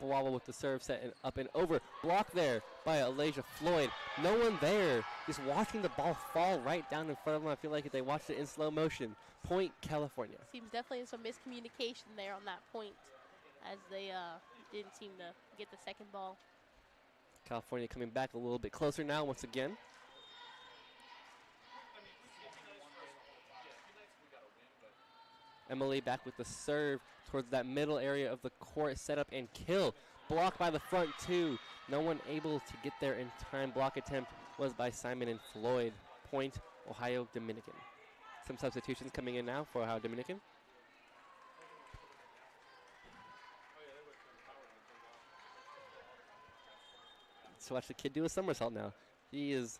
Wobble with the serve set and up and over. Blocked there by Alasia Floyd. No one there. Just watching the ball fall right down in front of them. I feel like if they watched it in slow motion. Point California. Seems definitely some miscommunication there on that point, as they didn't seem to get the second ball. California coming back a little bit closer now once again. Emily back with the serve towards that middle area of the court. Set up and kill. Blocked by the front two. No one able to get there in time. Block attempt was by Simon and Floyd. Point Ohio Dominican. Some substitutions coming in now for Ohio Dominican. So watch the kid do a somersault now. He is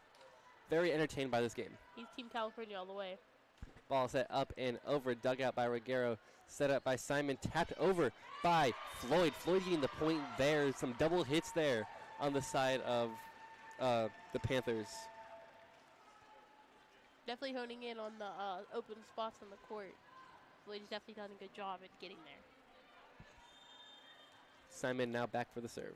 very entertained by this game. He's Team California all the way. Ball set up and over. Dug out by Ruggiero. Set up by Simon. Tapped over by Floyd. Floyd getting the point there. Some double hits there on the side of the Panthers. Definitely honing in on the open spots on the court. Floyd's definitely done a good job at getting there. Simon now back for the serve.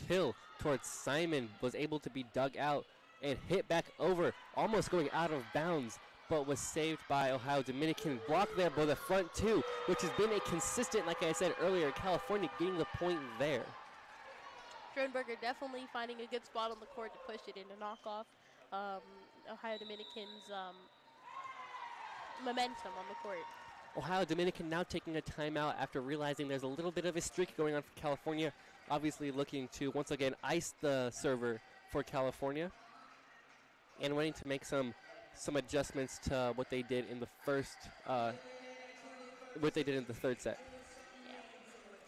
Kill towards Simon, was able to be dug out and hit back over, almost going out of bounds, but was saved by Ohio Dominican. Blocked there by the front two, which has been a consistent, like I said earlier, California getting the point there. Sternberger definitely finding a good spot on the court to push it into knockoff Ohio Dominican's momentum on the court. Ohio Dominican now taking a timeout after realizing there's a little bit of a streak going on for California. Obviously looking to, once again, ice the server for California. And wanting to make some adjustments to what they did in the first, what they did in the third set.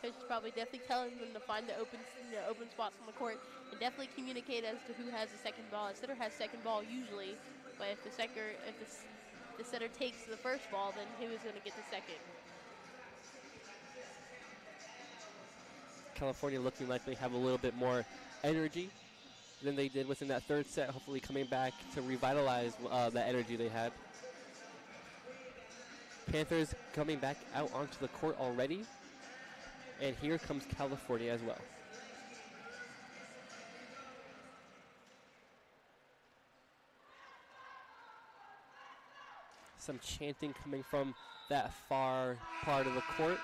Coach is probably definitely telling them to find the open spots on the court and definitely communicate as to who has the second ball. The setter has second ball usually, but if the setter takes the first ball, then who is going to get the second? California looking like they have a little bit more energy than they did within that third set, hopefully coming back to revitalize that energy they had. Panthers coming back out onto the court already. And here comes California as well. Some chanting coming from that far part of the court.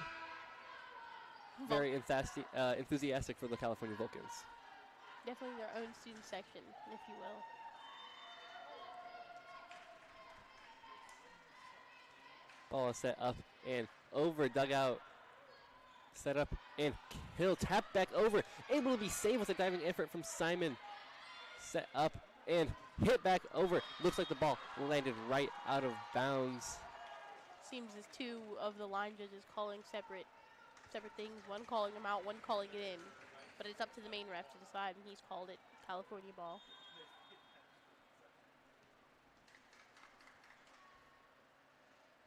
Very enthusiastic for the California Vulcans. Definitely their own student section, if you will. Ball is set up and over, dugout. Set up and kill. Tap back over. Able to be saved with a diving effort from Simon. Set up and hit back over. Looks like the ball landed right out of bounds. Seems as two of the line judges calling separate things. One calling them out, one calling it in. But it's up to the main ref to decide, and he's called it California ball.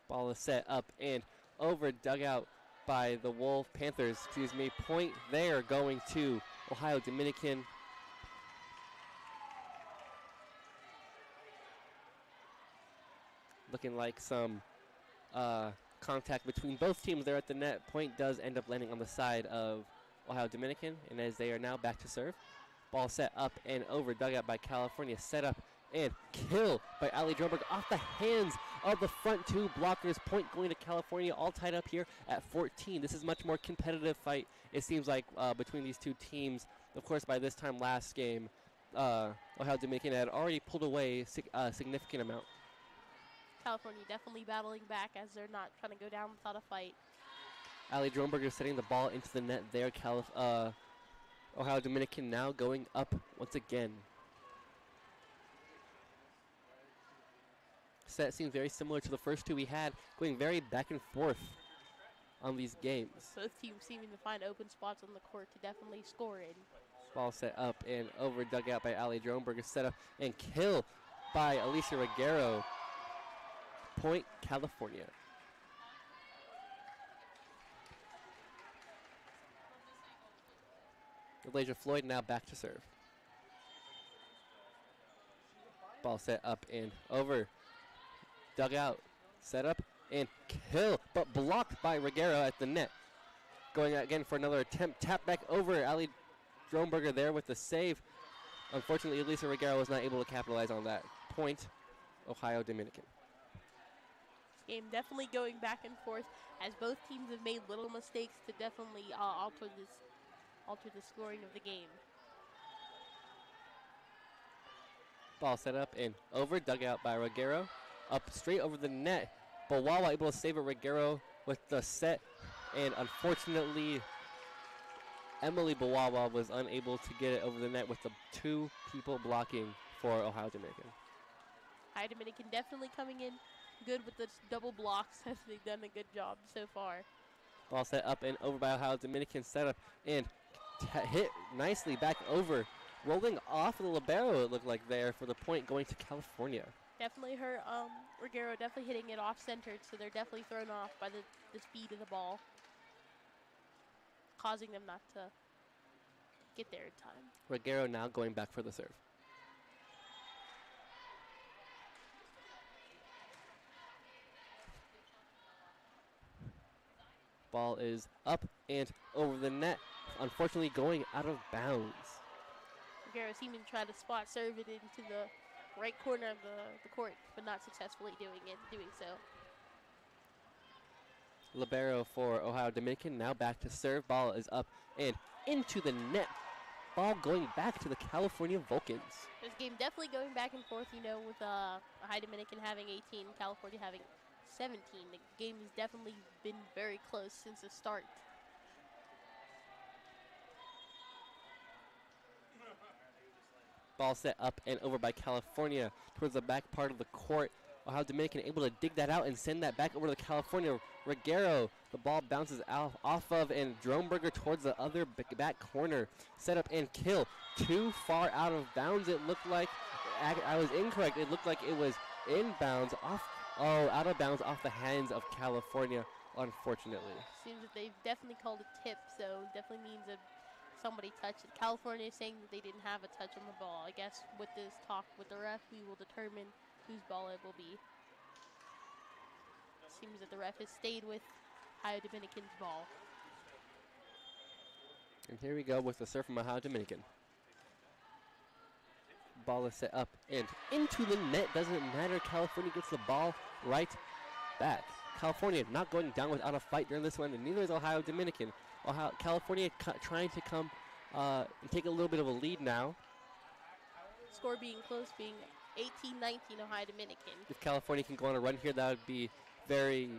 Ball is set up and over, dugout by the Panthers. Point there going to Ohio Dominican. Looking like some contact between both teams there at the net. Point does end up landing on the side of Ohio Dominican, and as they are now back to serve. Ball set up and over, dugout by California. Set up and kill by Ali Drumberg off the hands of the front two blockers. Point going to California, all tied up here at 14. This is much more competitive fight, it seems like, between these two teams. Of course, by this time last game, Ohio Dominican had already pulled away a significant amount. California definitely battling back as they're not trying to go down without a fight. Ali Drumberger setting the ball into the net there. Ohio Dominican now going up once again. Set seems very similar to the first two we had, going very back and forth on these games. Both teams seeming to find open spots on the court to definitely score in. Ball set up and over, dugout by Ali Drumberger. Set up and kill by Alicia Ruggiero. Point California. Alasia Floyd now back to serve. Ball set up and over. Dug out. Set up and kill, but blocked by Reguero at the net. Going out again for another attempt. Tap back over. Ali Dronberger there with the save. Unfortunately, Elisa Reguero was not able to capitalize on that point. Ohio Dominican. Game definitely going back and forth as both teams have made little mistakes to definitely alter the scoring of the game. Ball set up and over, dug out by Reguero. Up straight over the net. Bawawa able to save it. Reguero with the set, and unfortunately, Emily Bawawa was unable to get it over the net with the two people blocking for Ohio Dominican. Ohio Dominican definitely coming in good with the double blocks as they've done a good job so far. Ball set up and over by Ohio Dominican, set up and hit nicely back over. Rolling off the libero, it looked like there for the point going to California. Definitely her, Reguero definitely hitting it off-centered, so they're definitely thrown off by the speed of the ball, causing them not to get there in time. Reguero now going back for the serve. Ball is up and over the net, unfortunately going out of bounds. Reguero seeming to try to spot serve it into the right corner of the court, but not successfully doing so. Libero for Ohio Dominican, now back to serve. Ball is up and into the net. Ball going back to the California Vulcans. This game definitely going back and forth, you know, with Ohio Dominican having 18, California having 17. The game has definitely been very close since the start. Ball set up and over by California towards the back part of the court. Ohio Dominican able to dig that out and send that back over to California. Reguero, the ball bounces off of, and Dronberger towards the other back corner. Set up and kill. Too far out of bounds, it looked like. I was incorrect. It looked like it was inbounds off. Oh, out of bounds off the hands of California, unfortunately. Seems that they've definitely called a tip, so definitely means that somebody touched it. California is saying that they didn't have a touch on the ball. I guess with this talk with the ref, we will determine whose ball it will be. Seems that the ref has stayed with Ohio Dominican's ball. And here we go with the serve from Ohio Dominican. Ball is set up and into the net. Doesn't matter. California gets the ball right back. California not going down without a fight during this one, and neither is Ohio Dominican. California trying to come and take a little bit of a lead now. Score being close, being 18-19 Ohio Dominican. If California can go on a run here, that would be very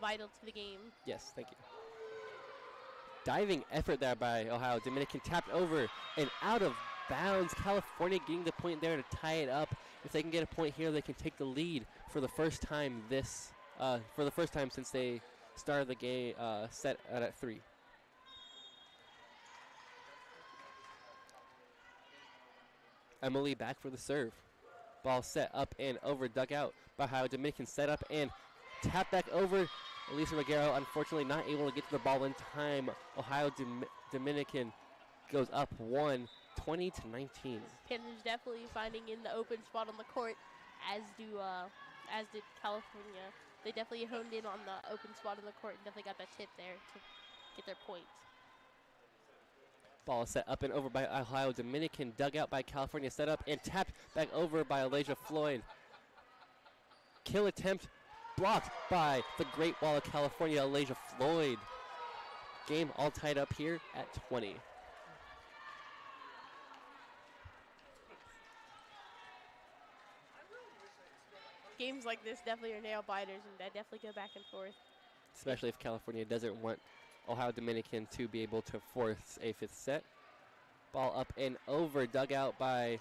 vital to the game. Yes, thank you. Diving effort there by Ohio Dominican, tapped over and out of bounds. California getting the point there to tie it up. If they can get a point here, they can take the lead for the first time since they started the game set at 3. Emily back for the serve. Ball set up and over, dug out by Ohio Dominican, set up and tap back over. Elisa Reguero unfortunately not able to get to the ball in time. Ohio Dominican goes up 1, 20-19. Panthers definitely finding in the open spot on the court, as did California. They definitely honed in on the open spot on the court and definitely got that tip there to get their points. Ball is set up and over by Ohio Dominican, dug out by California, set up and tapped back over by Alasia Floyd. Kill attempt blocked by the Great Wall of California, Alasia Floyd. Game all tied up here at 20. Games like this definitely are nail biters, and they definitely go back and forth. Especially if California doesn't want Ohio Dominican to be able to force a 5th set. Ball up and over, dug out by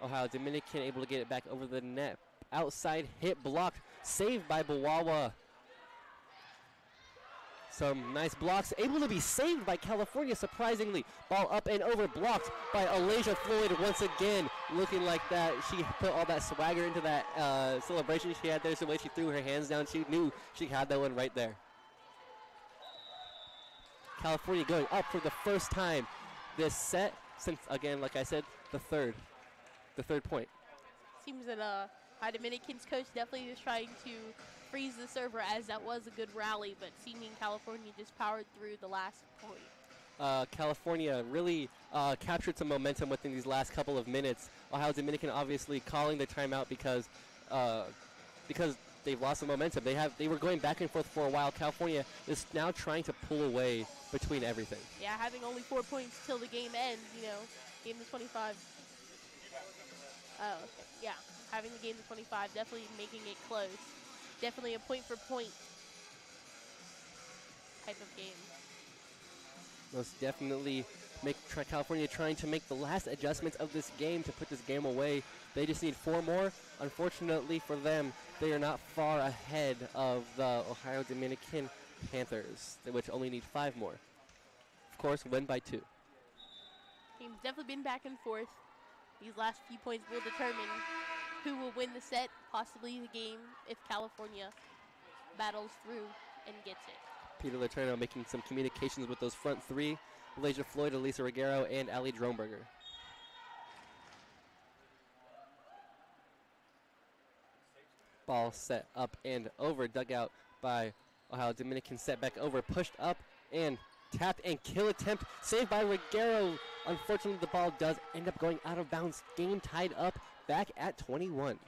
Ohio Dominican, able to get it back over the net. Outside hit blocked, saved by Bawawa. Some nice blocks, able to be saved by California, surprisingly. Ball up and over, blocked by Alasia Floyd once again. Looking like that, she put all that swagger into that celebration she had there, so when she threw her hands down, she knew she had that one right there. California going up for the first time. this set since, again, like I said, the third point. Seems that Ohio Dominican's coach definitely is trying to freeze the server, as that was a good rally, but seeming California just powered through the last point. California really captured some momentum within these last couple of minutes. Ohio Dominican obviously calling the timeout because they've lost some momentum. They were going back and forth for a while. California is now trying to pull away between everything. Yeah, having only 4 points till the game ends, game to 25. Oh, okay. Yeah, having the game to 25, definitely making it close. Definitely a point-for-point type of game. Most definitely California trying to make the last adjustments of this game to put this game away. They just need 4 more. Unfortunately for them, they are not far ahead of the Ohio Dominican Panthers, which only need 5 more. Of course, win by 2. Team's definitely been back and forth. These last few points will determine who will win the set, possibly the game, if California battles through and gets it. Peter Letourneau making some communications with those front 3, Elijah Floyd, Elisa Ruggiero, and Ali Dronberger. Ball set up and over, dug out by Ohio Dominican, set back over, pushed up and tapped, and kill attempt saved by Ruggiero. Unfortunately, the ball does end up going out of bounds. Game tied up back at 21. This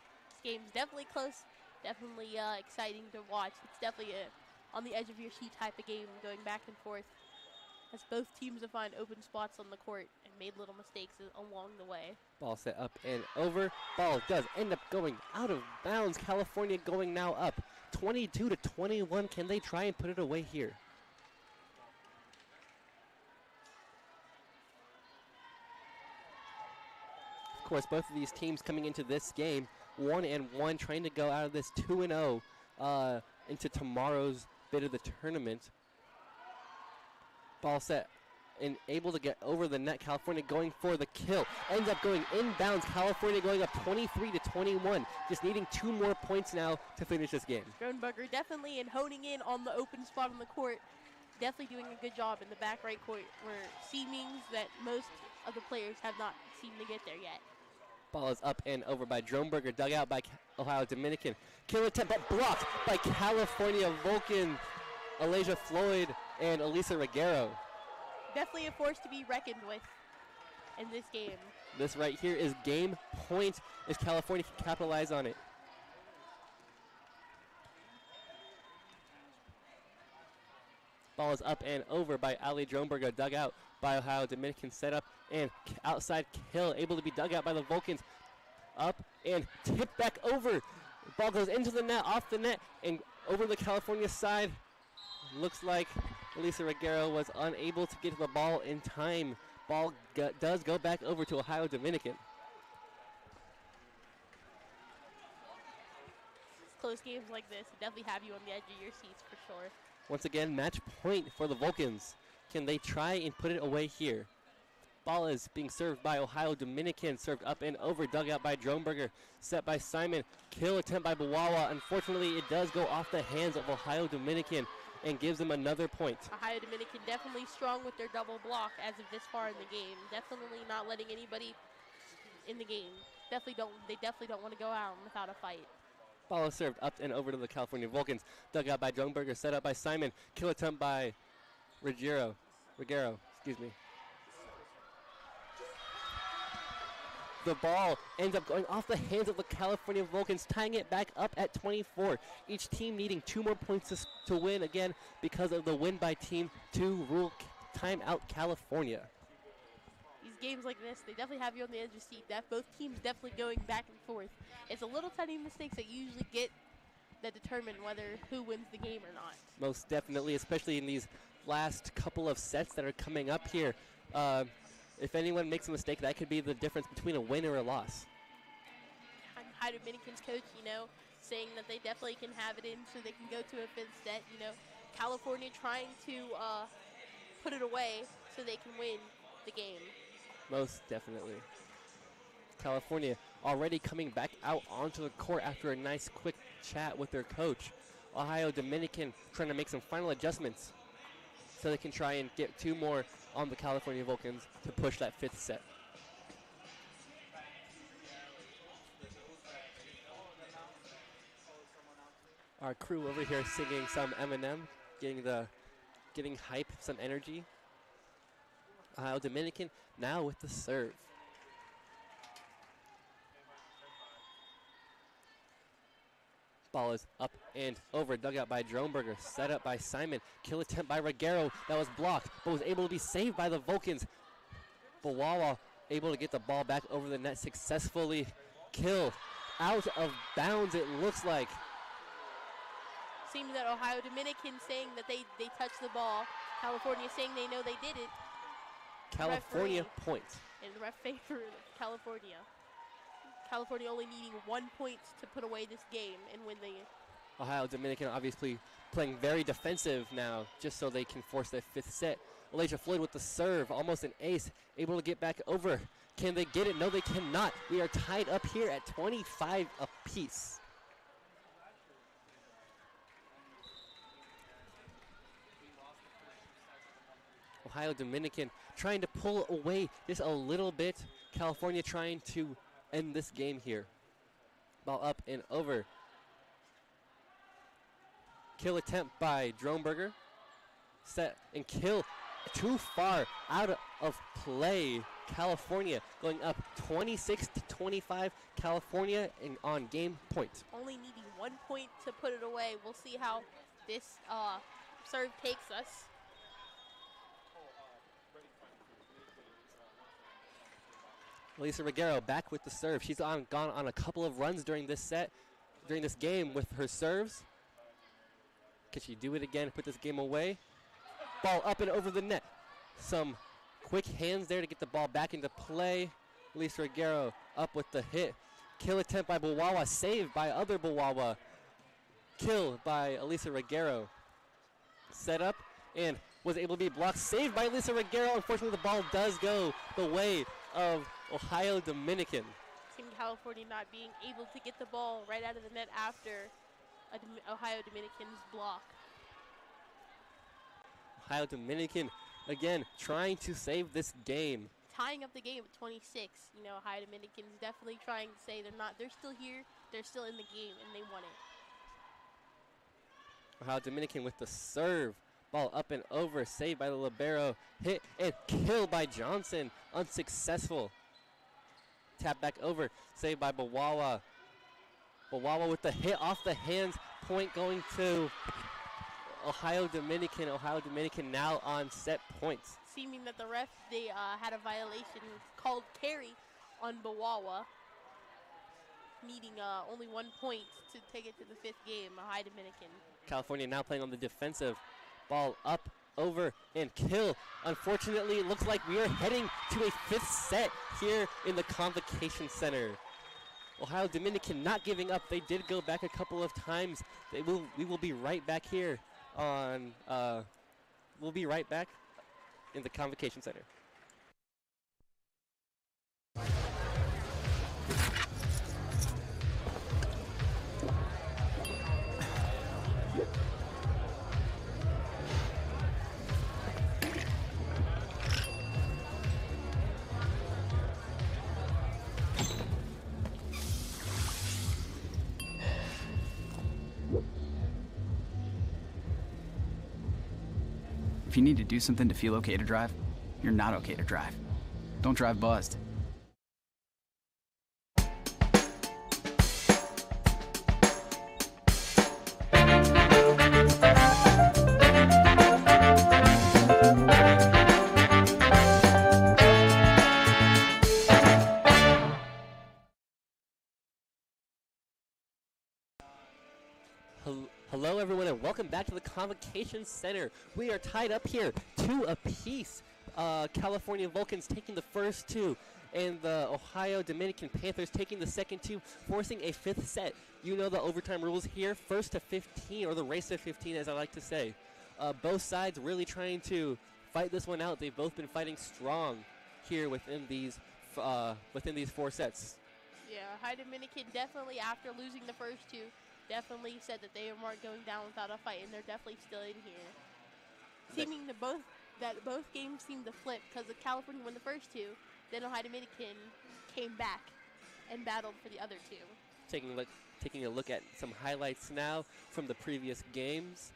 game's definitely close, definitely exciting to watch. It's definitely on the edge of your seat type of game, going back and forth, as both teams have found open spots on the court and made little mistakes along the way. Ball set up and over. Ball does end up going out of bounds. California going now up 22-21. Can they try and put it away here? Of course, both of these teams coming into this game 1-1, trying to go out of this 2-0 into tomorrow's bit of the tournament. Ball set and able to get over the net. California going for the kill. Ends up going inbounds. California going up 23-21. Just needing 2 more points now to finish this game. Dronberger definitely honing in on the open spot on the court. Definitely doing a good job in the back right court, where seemings that most of the players have not seemed to get there yet. Ball is up and over by Dronberger, dug out by Ohio Dominican. Kill attempt, but blocked by California Vulcan, Elijah Floyd, and Elisa Ruggiero. Definitely a force to be reckoned with in this game. This right here is game point, as California can capitalize on it. Ball is up and over by Ali Dronberger, dug out by Ohio Dominican, set up and outside kill, able to be dug out by the Vulcans. Up and tipped back over. Ball goes into the net, off the net, and over the California side. Looks like Elisa Ruggiero was unable to get to the ball in time. Ball does go back over to Ohio Dominican. Close games like this definitely have you on the edge of your seats for sure. Once again, match point for the Vulcans. Can they try and put it away here? Ball is being served by Ohio Dominican, served up and over, dug out by Dronberger, set by Simon. Kill attempt by Bawawa. Unfortunately, it does go off the hands of Ohio Dominican and gives them another point. Ohio Dominican definitely strong with their double block as of this far in the game. Definitely not letting anybody in the game. They definitely don't want to go out without a fight. Ball is served up and over to the California Vulcans. Dug out by Dronberger, set up by Simon. Kill attempt by Ruggiero, excuse me. The ball ends up going off the hands of the California Vulcans, tying it back up at 24. Each team needing 2 more points to win, again, because of the win by team 2 rule. Timeout California. These games like this, they definitely have you on the edge of your seat. Both teams definitely going back and forth. It's a little tiny mistakes that you usually get that determine who wins the game or not. Most definitely, especially in these last couple of sets that are coming up here. If anyone makes a mistake, that could be the difference between a win or a loss. Ohio Dominican's coach, saying that they definitely can have it in so they can go to a 5th set. California trying to put it away so they can win the game. Most definitely. California already coming back out onto the court after a nice quick chat with their coach. Ohio Dominican trying to make some final adjustments so they can try and get 2 more on the California Vulcans to push that 5th set. Our crew over here singing some Eminem, getting hype, some energy. Ohio Dominican now with the serve. Ball is up and over, dug out by Dronberger, set up by Simon. Kill attempt by Reguero, that was blocked, but was able to be saved by the Vulcans. Bawawa able to get the ball back over the net successfully. Kill out of bounds, it looks like. Seems that Ohio Dominican saying that they touched the ball. California saying they know they did it. California points. And the ref favored California. California only needing 1 point to put away this game and win the. Ohio Dominican obviously playing very defensive now, just so they can force their 5th set. Elijah Floyd with the serve, almost an ace, able to get back over. Can they get it? No, they cannot. We are tied up here at 25 apiece. Ohio Dominican trying to pull away just a little bit. California trying to end this game here. Ball up and over. Kill attempt by Dronberger. Set and kill. Too far out of play. California going up 26-25. California on game point. Only needing 1 point to put it away. We'll see how this serve takes us. Elisa Reguero back with the serve. She's gone on a couple of runs during this game with her serves. Can she do it again, put this game away? Ball up and over the net. Some quick hands there to get the ball back into play. Elisa Reguero up with the hit. Kill attempt by Bawawa, saved by other Bawawa. Kill by Elisa Reguero. Set up and was able to be blocked. Saved by Elisa Reguero. Unfortunately, the ball does go the way of Ohio Dominican. Team California not being able to get the ball right out of the net after Ohio Dominican's block. Ohio Dominican, again, trying to save this game. Tying up the game at 26. You know, Ohio Dominican's definitely trying to say they're still here, they're still in the game, and they won it. Ohio Dominican with the serve. Ball up and over, saved by the libero. Hit and kill by Johnson, unsuccessful. Tap back over, saved by Bawawa. Bawawa with the hit off the hands, point going to Ohio Dominican. Ohio Dominican now on set points. Seeming that the ref, they had a violation called carry on Bawawa, needing only 1 point to take it to the 5th game, Ohio Dominican. California now playing on the defensive. Ball up, over, and kill. Unfortunately, it looks like we are heading to a 5th set here in the Convocation Center. Ohio Dominican not giving up. They did go back a couple of times. We will be right back here on, we'll be right back in the Convocation Center. If you need to do something to feel okay to drive, you're not okay to drive. Don't drive buzzed. Hello everyone and welcome back to the Convocation Center. We are tied up here 2 apiece. California Vulcans taking the first 2 and the Ohio Dominican Panthers taking the second 2, forcing a 5th set. You know the overtime rules here, first to 15, or the race to 15 as I like to say. Both sides really trying to fight this one out. They've both been fighting strong here within these 4 sets. Yeah, Ohio Dominican definitely, after losing the first 2, definitely said that they weren't going down without a fight, and they're definitely still in here. Seeming to both that both games seemed to flip because California won the first two, then Ohio Dominican came back and battled for the other two. Taking a look at some highlights now from the previous games.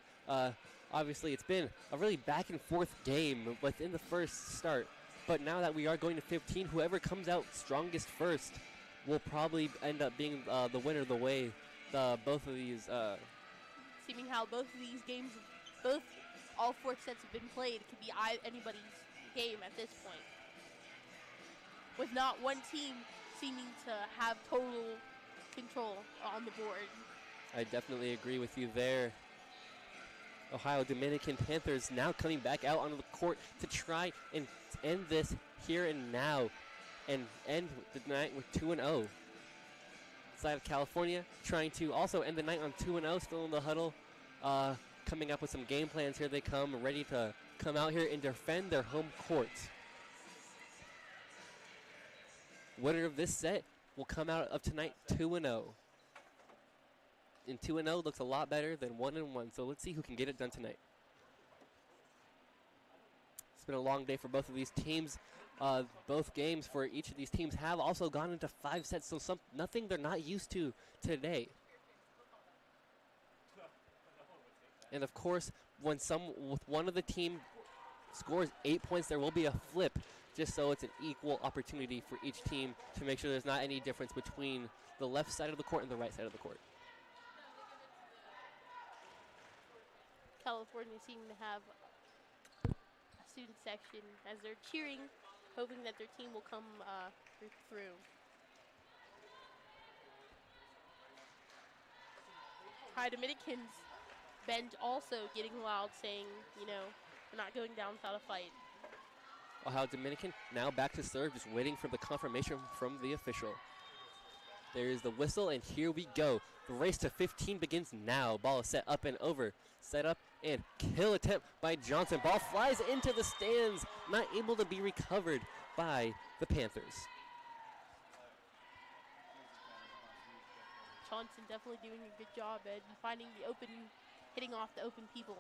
Obviously, it's been a really back and forth game within the first start. But now that we are going to 15, whoever comes out strongest first will probably end up being the winner the way both of these. Seeming how both of these games, all 4 sets have been played, it could be anybody's game at this point. With not one team seeming to have total control on the board. I definitely agree with you there. Ohio Dominican Panthers now coming back out onto the court to try and end this here and now and end the night with 2-0. Side of California trying to also end the night on 2-0, still in the huddle, coming up with some game plans. Here they come, ready to come out here and defend their home court. Winner of this set will come out of tonight 2-0. And 2-0 looks a lot better than 1-1, so let's see who can get it done tonight. It's been a long day for both of these teams. Both games for each of these teams have also gone into 5 sets, so nothing they're not used to today. And of course, when one of the team scores 8 points, there will be a flip, just so it's an equal opportunity for each team to make sure there's not any difference between the left side of the court and the right side of the court. California seeming to have a student section as they're cheering, hoping that their team will come through. Ohio Dominican's bench also getting loud, saying, we're not going down without a fight. Ohio Dominican now back to serve, just waiting for the confirmation from the official. There is the whistle, and here we go. The race to 15 begins now. Ball is set up and over. Set up and kill attempt by Johnson. Ball flies into the stands, not able to be recovered by the Panthers. Johnson definitely doing a good job at hitting off the open people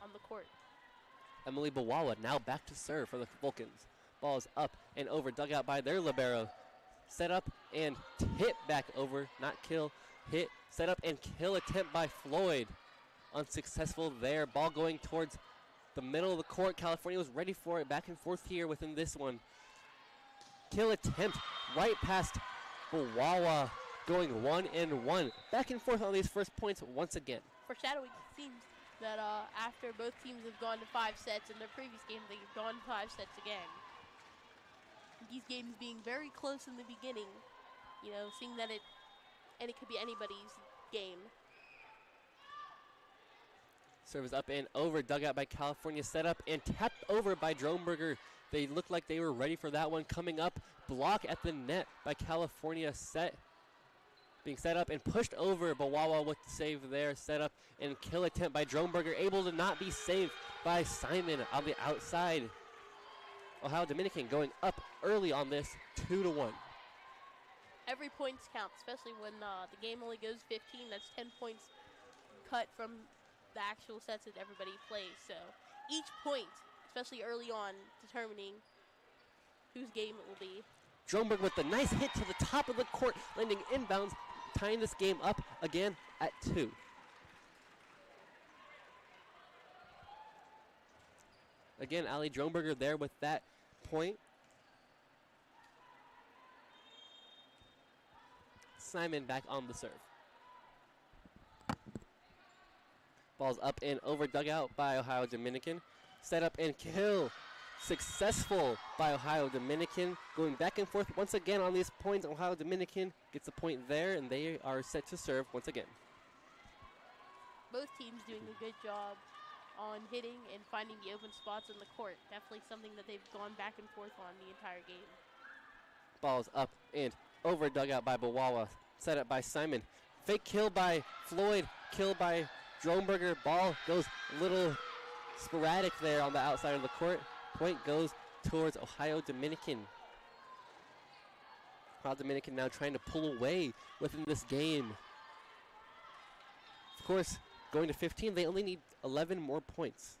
on the court. Emily Bawawa now back to serve for the Vulcans. Ball is up and over, dug out by their libero. Set up and hit back over, not kill, hit, set up and kill attempt by Floyd. Unsuccessful there. Ball going towards the middle of the court. California was ready for it. Back and forth here within this one. Kill attempt right past Bawawa, going 1-1. Back and forth on these first points once again. Foreshadowing, it seems that after both teams have gone to 5 sets in their previous game, they've gone 5 sets again. These games being very close in the beginning, seeing that it could be anybody's game. Serve is up and over, dug out by California, set up and tapped over by Droneberger. They looked like they were ready for that one. Coming up, block at the net by California, being set up and pushed over. Bawawa with the save there, set up and kill attempt by Droneberger, able to not be saved by Simon on the outside. Ohio Dominican going up early on this, 2-1. Every points count, especially when the game only goes 15. That's 10 points cut from the actual sets that everybody plays. So each point, especially early on, determining whose game it will be. Droneberg with the nice hit to the top of the court, landing inbounds, tying this game up again at 2. Again, Ali Droneberger there with that point. Simon back on the serve. Ball's up and over, dugout by Ohio Dominican. Set up and kill. Successful by Ohio Dominican. Going back and forth once again on these points. Ohio Dominican gets a point there, and they are set to serve once again. Both teams doing a good job on hitting and finding the open spots in the court. Definitely something that they've gone back and forth on the entire game. Ball's up and over, dugout by Bawawa. Set up by Simon. Fake kill by Floyd. Kill by Droneberger. Ball goes a little sporadic there on the outside of the court. Point goes towards Ohio Dominican. Ohio Dominican now trying to pull away within this game. Of course, going to 15, they only need 11 more points.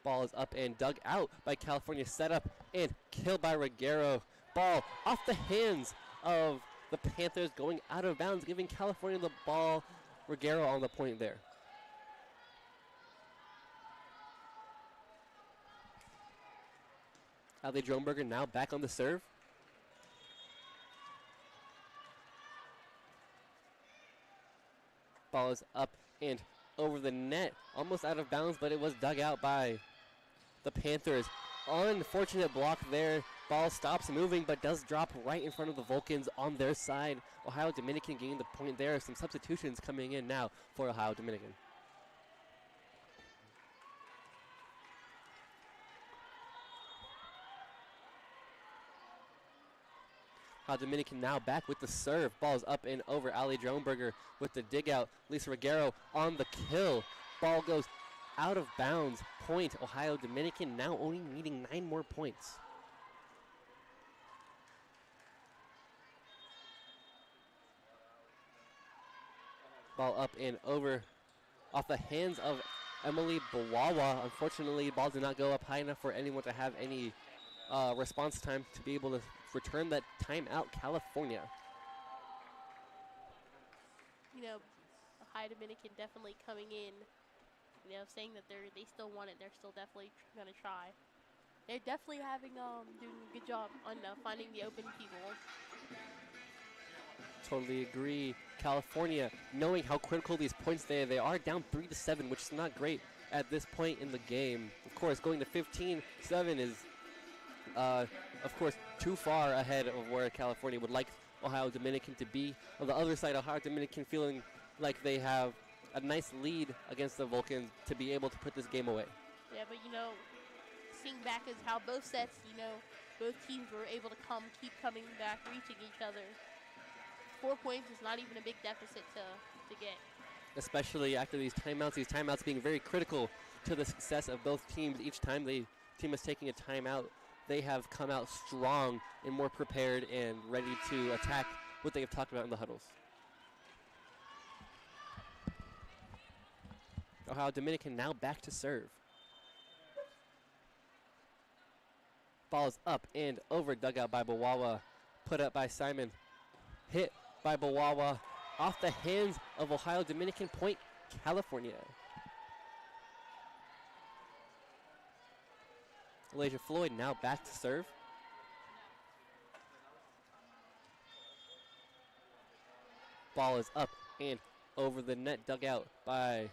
Ball is up and dug out by California. Set up and killed by Reguero. Ball off the hands of the Panthers, going out of bounds, giving California the ball. Reguero on the point there. Ali Dronberger now back on the serve. Ball is up and over the net, almost out of bounds, but it was dug out by the Panthers. Unfortunate block there. Ball stops moving, but does drop right in front of the Vulcans on their side. Ohio Dominican gaining the point there. Some substitutions coming in now for Ohio Dominican. Ohio Dominican now back with the serve. Ball's up and over. Ali Dronberger with the dig out. Lisa Reguero on the kill. Ball goes out of bounds. Point. Ohio Dominican now only needing 9 more points. Ball up and over off the hands of Emily Bawawa. Unfortunately, ball did not go up high enough for anyone to have any response time to be able to return that timeout, California. You know, Ohio Dominican definitely coming in, you know, saying that they still want it. They're still definitely going to try. They're definitely doing a good job on finding the open people. Totally agree. California, knowing how critical these points they are down 3-7, which is not great at this point in the game. Of course, going to 15-7 is, of course, too far ahead of where California would like Ohio Dominican to be. On the other side, Ohio Dominican feeling like they have a nice lead against the Vulcans to be able to put this game away. Yeah, but, you know, seeing back as how both sets, you know, both teams were able to keep coming back, reaching each other. 4 points is not even a big deficit to get. Especially after these timeouts being very critical to the success of both teams. Each time the team is taking a timeout, they have come out strong and more prepared and ready to attack what they have talked about in the huddles. Ohio Dominican now back to serve. Ball is up and over, dug out by Bawawa. Put up by Simon. Hit by Bawawa off the hands of Ohio Dominican. Point, California. Elijah Floyd now back to serve. Ball is up and over the net, dug out by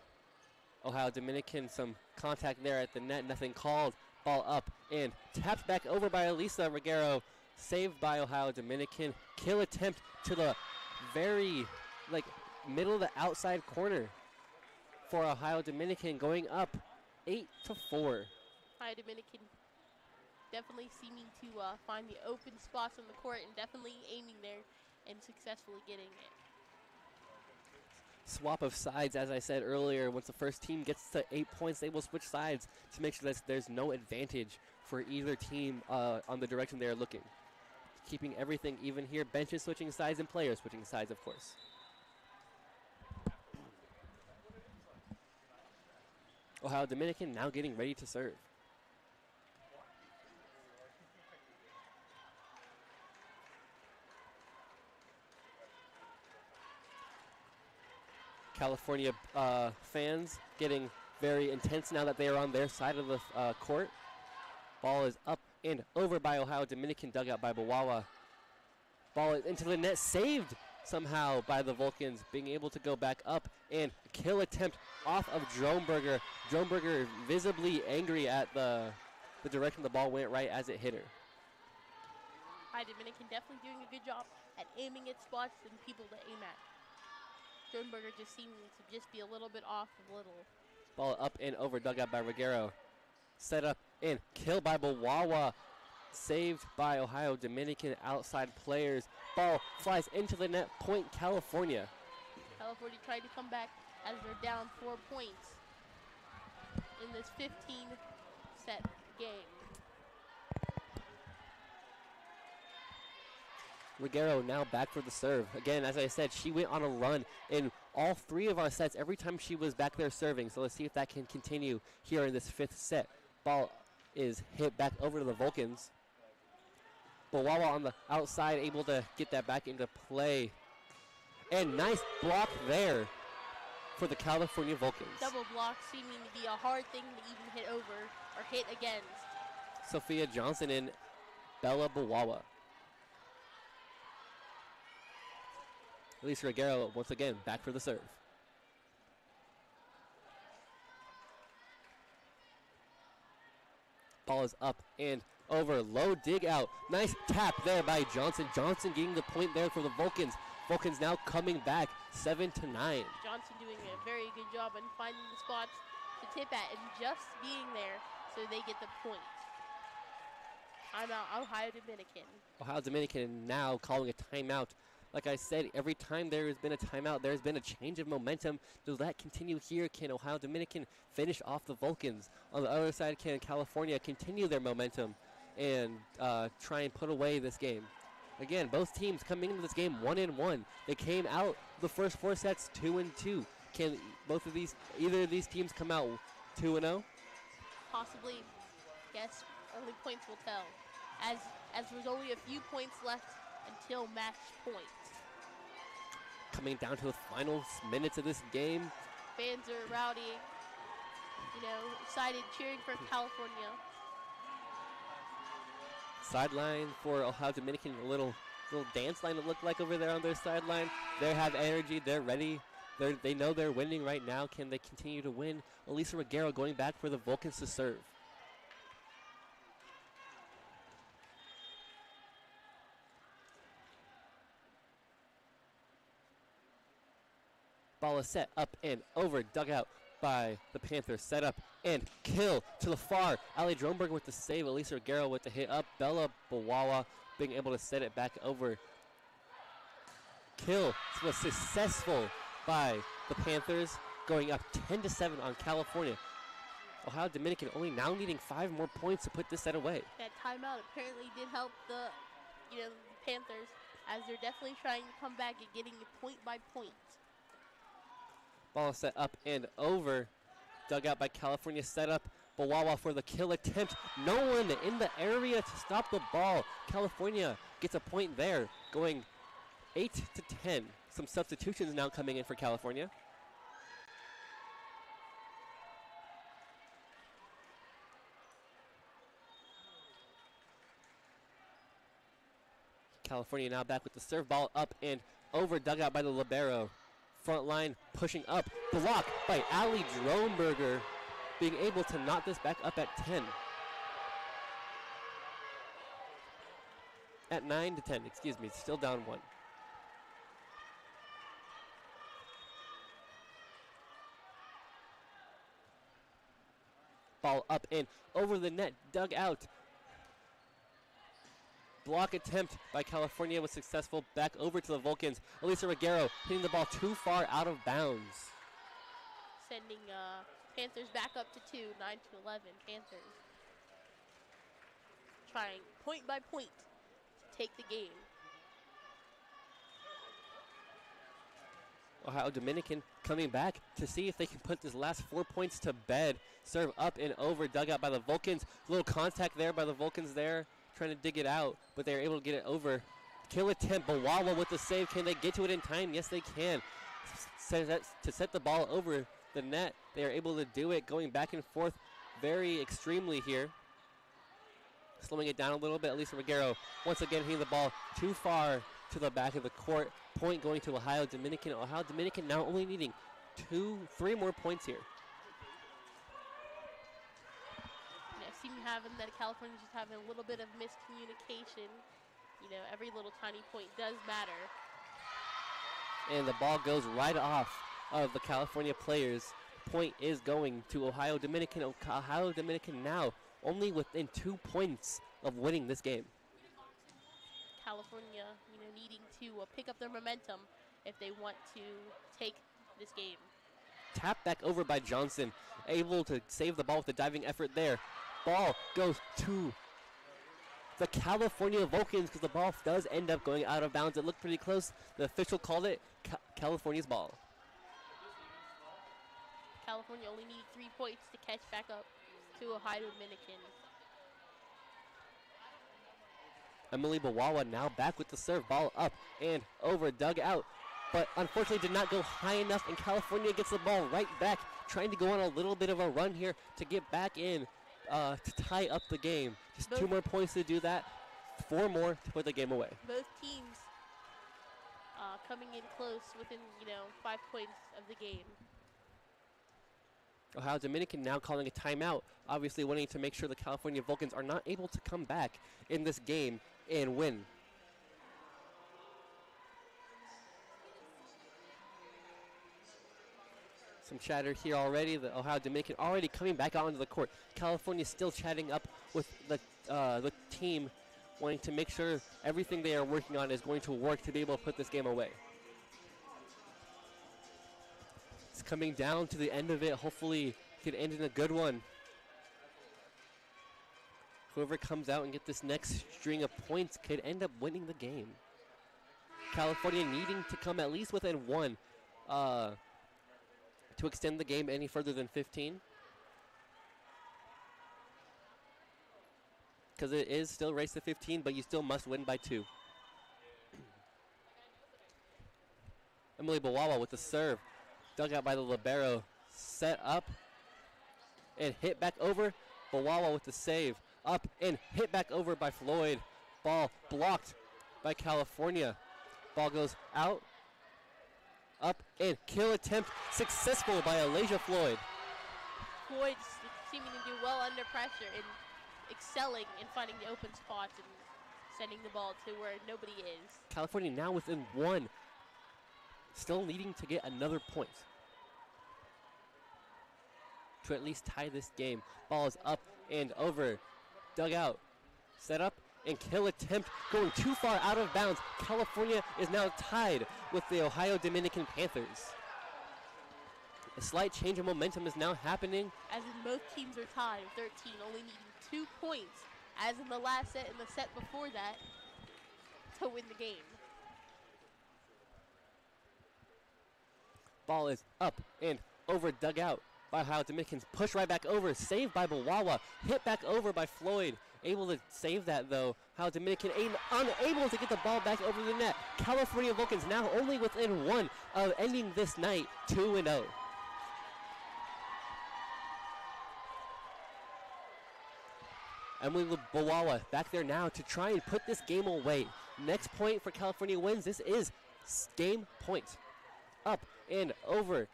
Ohio Dominican. Some contact there at the net, nothing called. Ball up and tapped back over by Elisa Reguero. Saved by Ohio Dominican. Kill attempt to the very middle of the outside corner for Ohio Dominican, going up 8-4. Ohio Dominican definitely seeming to find the open spots on the court and definitely aiming there and successfully getting it. Swap of sides, as I said earlier. Once the first team gets to 8 points, they will switch sides to make sure that there's no advantage for either team on the direction they are looking. Keeping everything even here. Benches switching sides and players switching sides, of course. Ohio Dominican now getting ready to serve. California fans getting very intense now that they are on their side of the court. Ball is up and over by Ohio Dominican, dug out by Bawawa. Ball is into the net, saved somehow by the Vulcans, being able to go back up and kill attempt off of Dronberger. Dronberger visibly angry at the direction the ball went right as it hit her. Ohio Dominican definitely doing a good job at aiming at spots and people to aim at. Dronberger just seeming to just be a little bit off a little. Ball up and over, dug out by Reguero. Set up and killed by Bawawa. Saved by Ohio Dominican outside players. Ball flies into the net. Point, California. California tried to come back as they're down 4 points in this 15-set game. Reguero now back for the serve. Again, as I said, she went on a run in all 3 of our sets every time she was back there serving. So let's see if that can continue here in this 5th set. Ball is hit back over to the Vulcans. Bawawa on the outside, able to get that back into play. And nice block there for the California Vulcans. Double block seeming to be a hard thing to even hit over or hit against. Sophia Johnson and Bella Bawawa. Elisa Reguero once again back for the serve. Ball is up and over. Low dig out. Nice tap there by Johnson. Johnson getting the point there for the Vulcans. Vulcans now coming back 7-9. Johnson doing a very good job in finding the spots to tip at and just being there so they get the point. Timeout, Ohio Dominican. Ohio Dominican now calling a timeout. Like I said, every time there has been a timeout, there's been a change of momentum. Does that continue here? Can Ohio Dominican finish off the Vulcans? On the other side, can California continue their momentum and try and put away this game? Again, both teams coming into this game 1-1. They came out the first 4 sets 2-2. Can either of these teams come out 2-0? Possibly, yes. Only points will tell. As there's only a few points left until match point. Coming down to the final minutes of this game. Fans are rowdy, excited, cheering for California. Sideline for Ohio Dominican, a little dance line it looked like over there on their sideline. They have energy, they're ready. They know they're winning right now. Can they continue to win? Elisa Reguero going back for the Vulcans to serve. Ball is set up and over, dug out by the Panthers. Set up and kill to the far. Ali Dronberg with the save. Elisa Reguero with the hit up. Bella Bawawa being able to set it back over. Kill was successful by the Panthers, going up 10-7 on California. Ohio Dominican only now needing 5 more points to put this set away. That timeout apparently did help the Panthers, as they're definitely trying to come back and getting it point by point. Ball set up and over. Dug out by California. Set up. Bawawa for the kill attempt. No one in the area to stop the ball. California gets a point there, going 8-10. Some substitutions now coming in for California. California now back with the serve. Ball up and over. Dug out by the libero. Front line pushing up. Block by Ali Dronberger, being able to knock this back up at 10. At 9-10, excuse me, still down 1. Ball up and over the net, dug out. Block attempt by California was successful. Back over to the Vulcans. Elisa Reguero hitting the ball too far out of bounds. Sending Panthers back up to 2, 9-11. Panthers trying point by point to take the game. Ohio Dominican coming back to see if they can put this last 4 points to bed. Serve up and over, dug out by the Vulcans. A little contact there by the Vulcans there, trying to dig it out, but they're able to get it over. Kill attempt, Bawawa with the save. Can they get to it in time? Yes, they can. To set the ball over the net, they are able to do it, going back and forth very extremely here. Slowing it down a little bit, Elisa Reguero once again hitting the ball too far to the back of the court. Point going to Ohio Dominican. Ohio Dominican now only needing 3 more points here. Seem having that California's just having a little bit of miscommunication. Every little tiny point does matter. And the ball goes right off of the California players. Point is going to Ohio Dominican. Ohio Dominican now only within 2 points of winning this game. California, needing to pick up their momentum if they want to take this game. Tap back over by Johnson, able to save the ball with a diving effort there. Ball goes to the California Vulcans because the ball does end up going out of bounds. It looked pretty close. The official called it California's ball. California only needs 3 points to catch back up to Ohio Dominican. Emily Bawawa now back with the serve. Ball up and over, dug out. But unfortunately did not go high enough, and California gets the ball right back, trying to go on a little bit of a run here to get back in to tie up the game. Just 2 more points to do that, 4 more to put the game away. Both teams coming in close within, 5 points of the game. Ohio Dominican now calling a timeout, obviously wanting to make sure the California Vulcans are not able to come back in this game and win. Some chatter here already. The Ohio Dominican already coming back out onto the court. California still chatting up with the team, wanting to make sure everything they are working on is going to work to be able to put this game away. It's coming down to the end of it. Hopefully it can end in a good one. Whoever comes out and get this next string of points could end up winning the game. California needing to come at least within 1 to extend the game any further than 15. Because it is still race to 15, but you still must win by 2. Emily Bawawa with the serve. Dug out by the libero. Set up and hit back over. Bawawa with the save. Up and hit back over by Floyd. Ball blocked by California. Ball goes out. Up and kill attempt successful by Alasia Floyd. Floyd seeming to do well under pressure and excelling in finding the open spots and sending the ball to where nobody is. California now within 1. Still needing to get another point to at least tie this game. Ball is up and over. Dug out. Set up. And kill attempt going too far out of bounds. California is now tied with the Ohio Dominican Panthers. A slight change of momentum is now happening. As in both teams are tied, 13, only needing 2 points, as in the last set and the set before that, to win the game. Ball is up and over, dug out by Ohio Dominicans. Push right back over, saved by Bawawa. Hit back over by Floyd. Able to save that though. Ohio Dominican unable to get the ball back over the net. California Vulcans now only within 1 of ending this night 2-0. Emily Bawawa back there now to try and put this game away. Next point for California wins. This is game point. Up and over.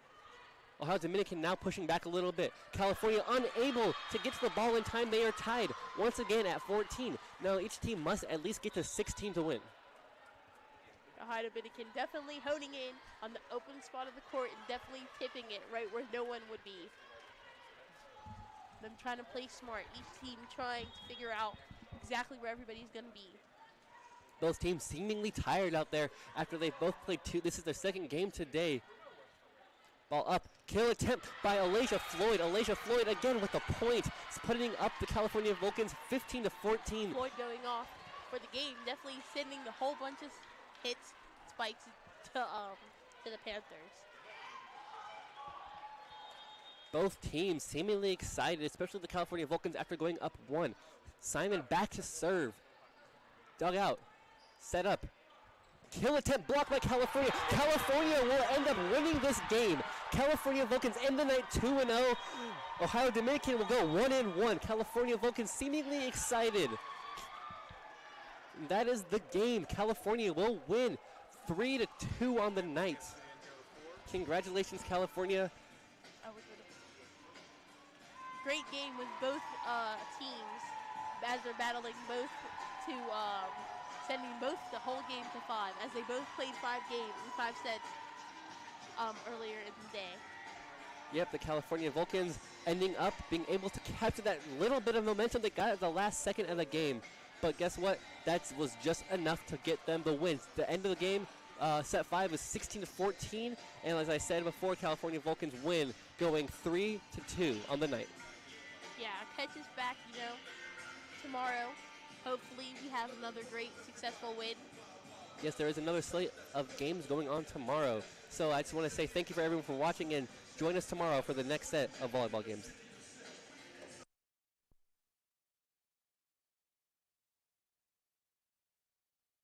Ohio Dominican now pushing back a little bit. California unable to get to the ball in time. They are tied once again at 14. Now each team must at least get to 16 to win. Ohio Dominican definitely honing in on the open spot of the court and definitely tipping it right where no one would be. Them trying to play smart. Each team trying to figure out exactly where everybody's going to be. Both teams seemingly tired out there after they've both played 2. This is their second game today. Ball up, kill attempt by Alasia Floyd. Alasia Floyd again with the point. It's putting up the California Vulcans 15-14. Floyd going off for the game, definitely sending a whole bunch of hits, spikes to the Panthers. Both teams seemingly excited, especially the California Vulcans after going up 1. Simon back to serve. Dug out, set up. Kill attempt blocked by California. California will end up winning this game. California Vulcans end the night 2-0. Ohio Dominican will go 1-1. California Vulcans seemingly excited. That is the game. California will win 3-2 on the night. Congratulations, California. Great game with both teams as they're battling both to sending both the whole game to 5, as they both played 5 games in 5 sets earlier in the day. Yep, the California Vulcans ending up being able to capture that little bit of momentum they got at the last second of the game. But guess what? That was just enough to get them the win. The end of the game, set 5 was 16-14, and as I said before, California Vulcans win, going 3-2 on the night. Yeah, catch us back, tomorrow. Hopefully we have another great, successful win. Yes, there is another slate of games going on tomorrow. So I just want to say thank you for everyone for watching, and join us tomorrow for the next set of volleyball games.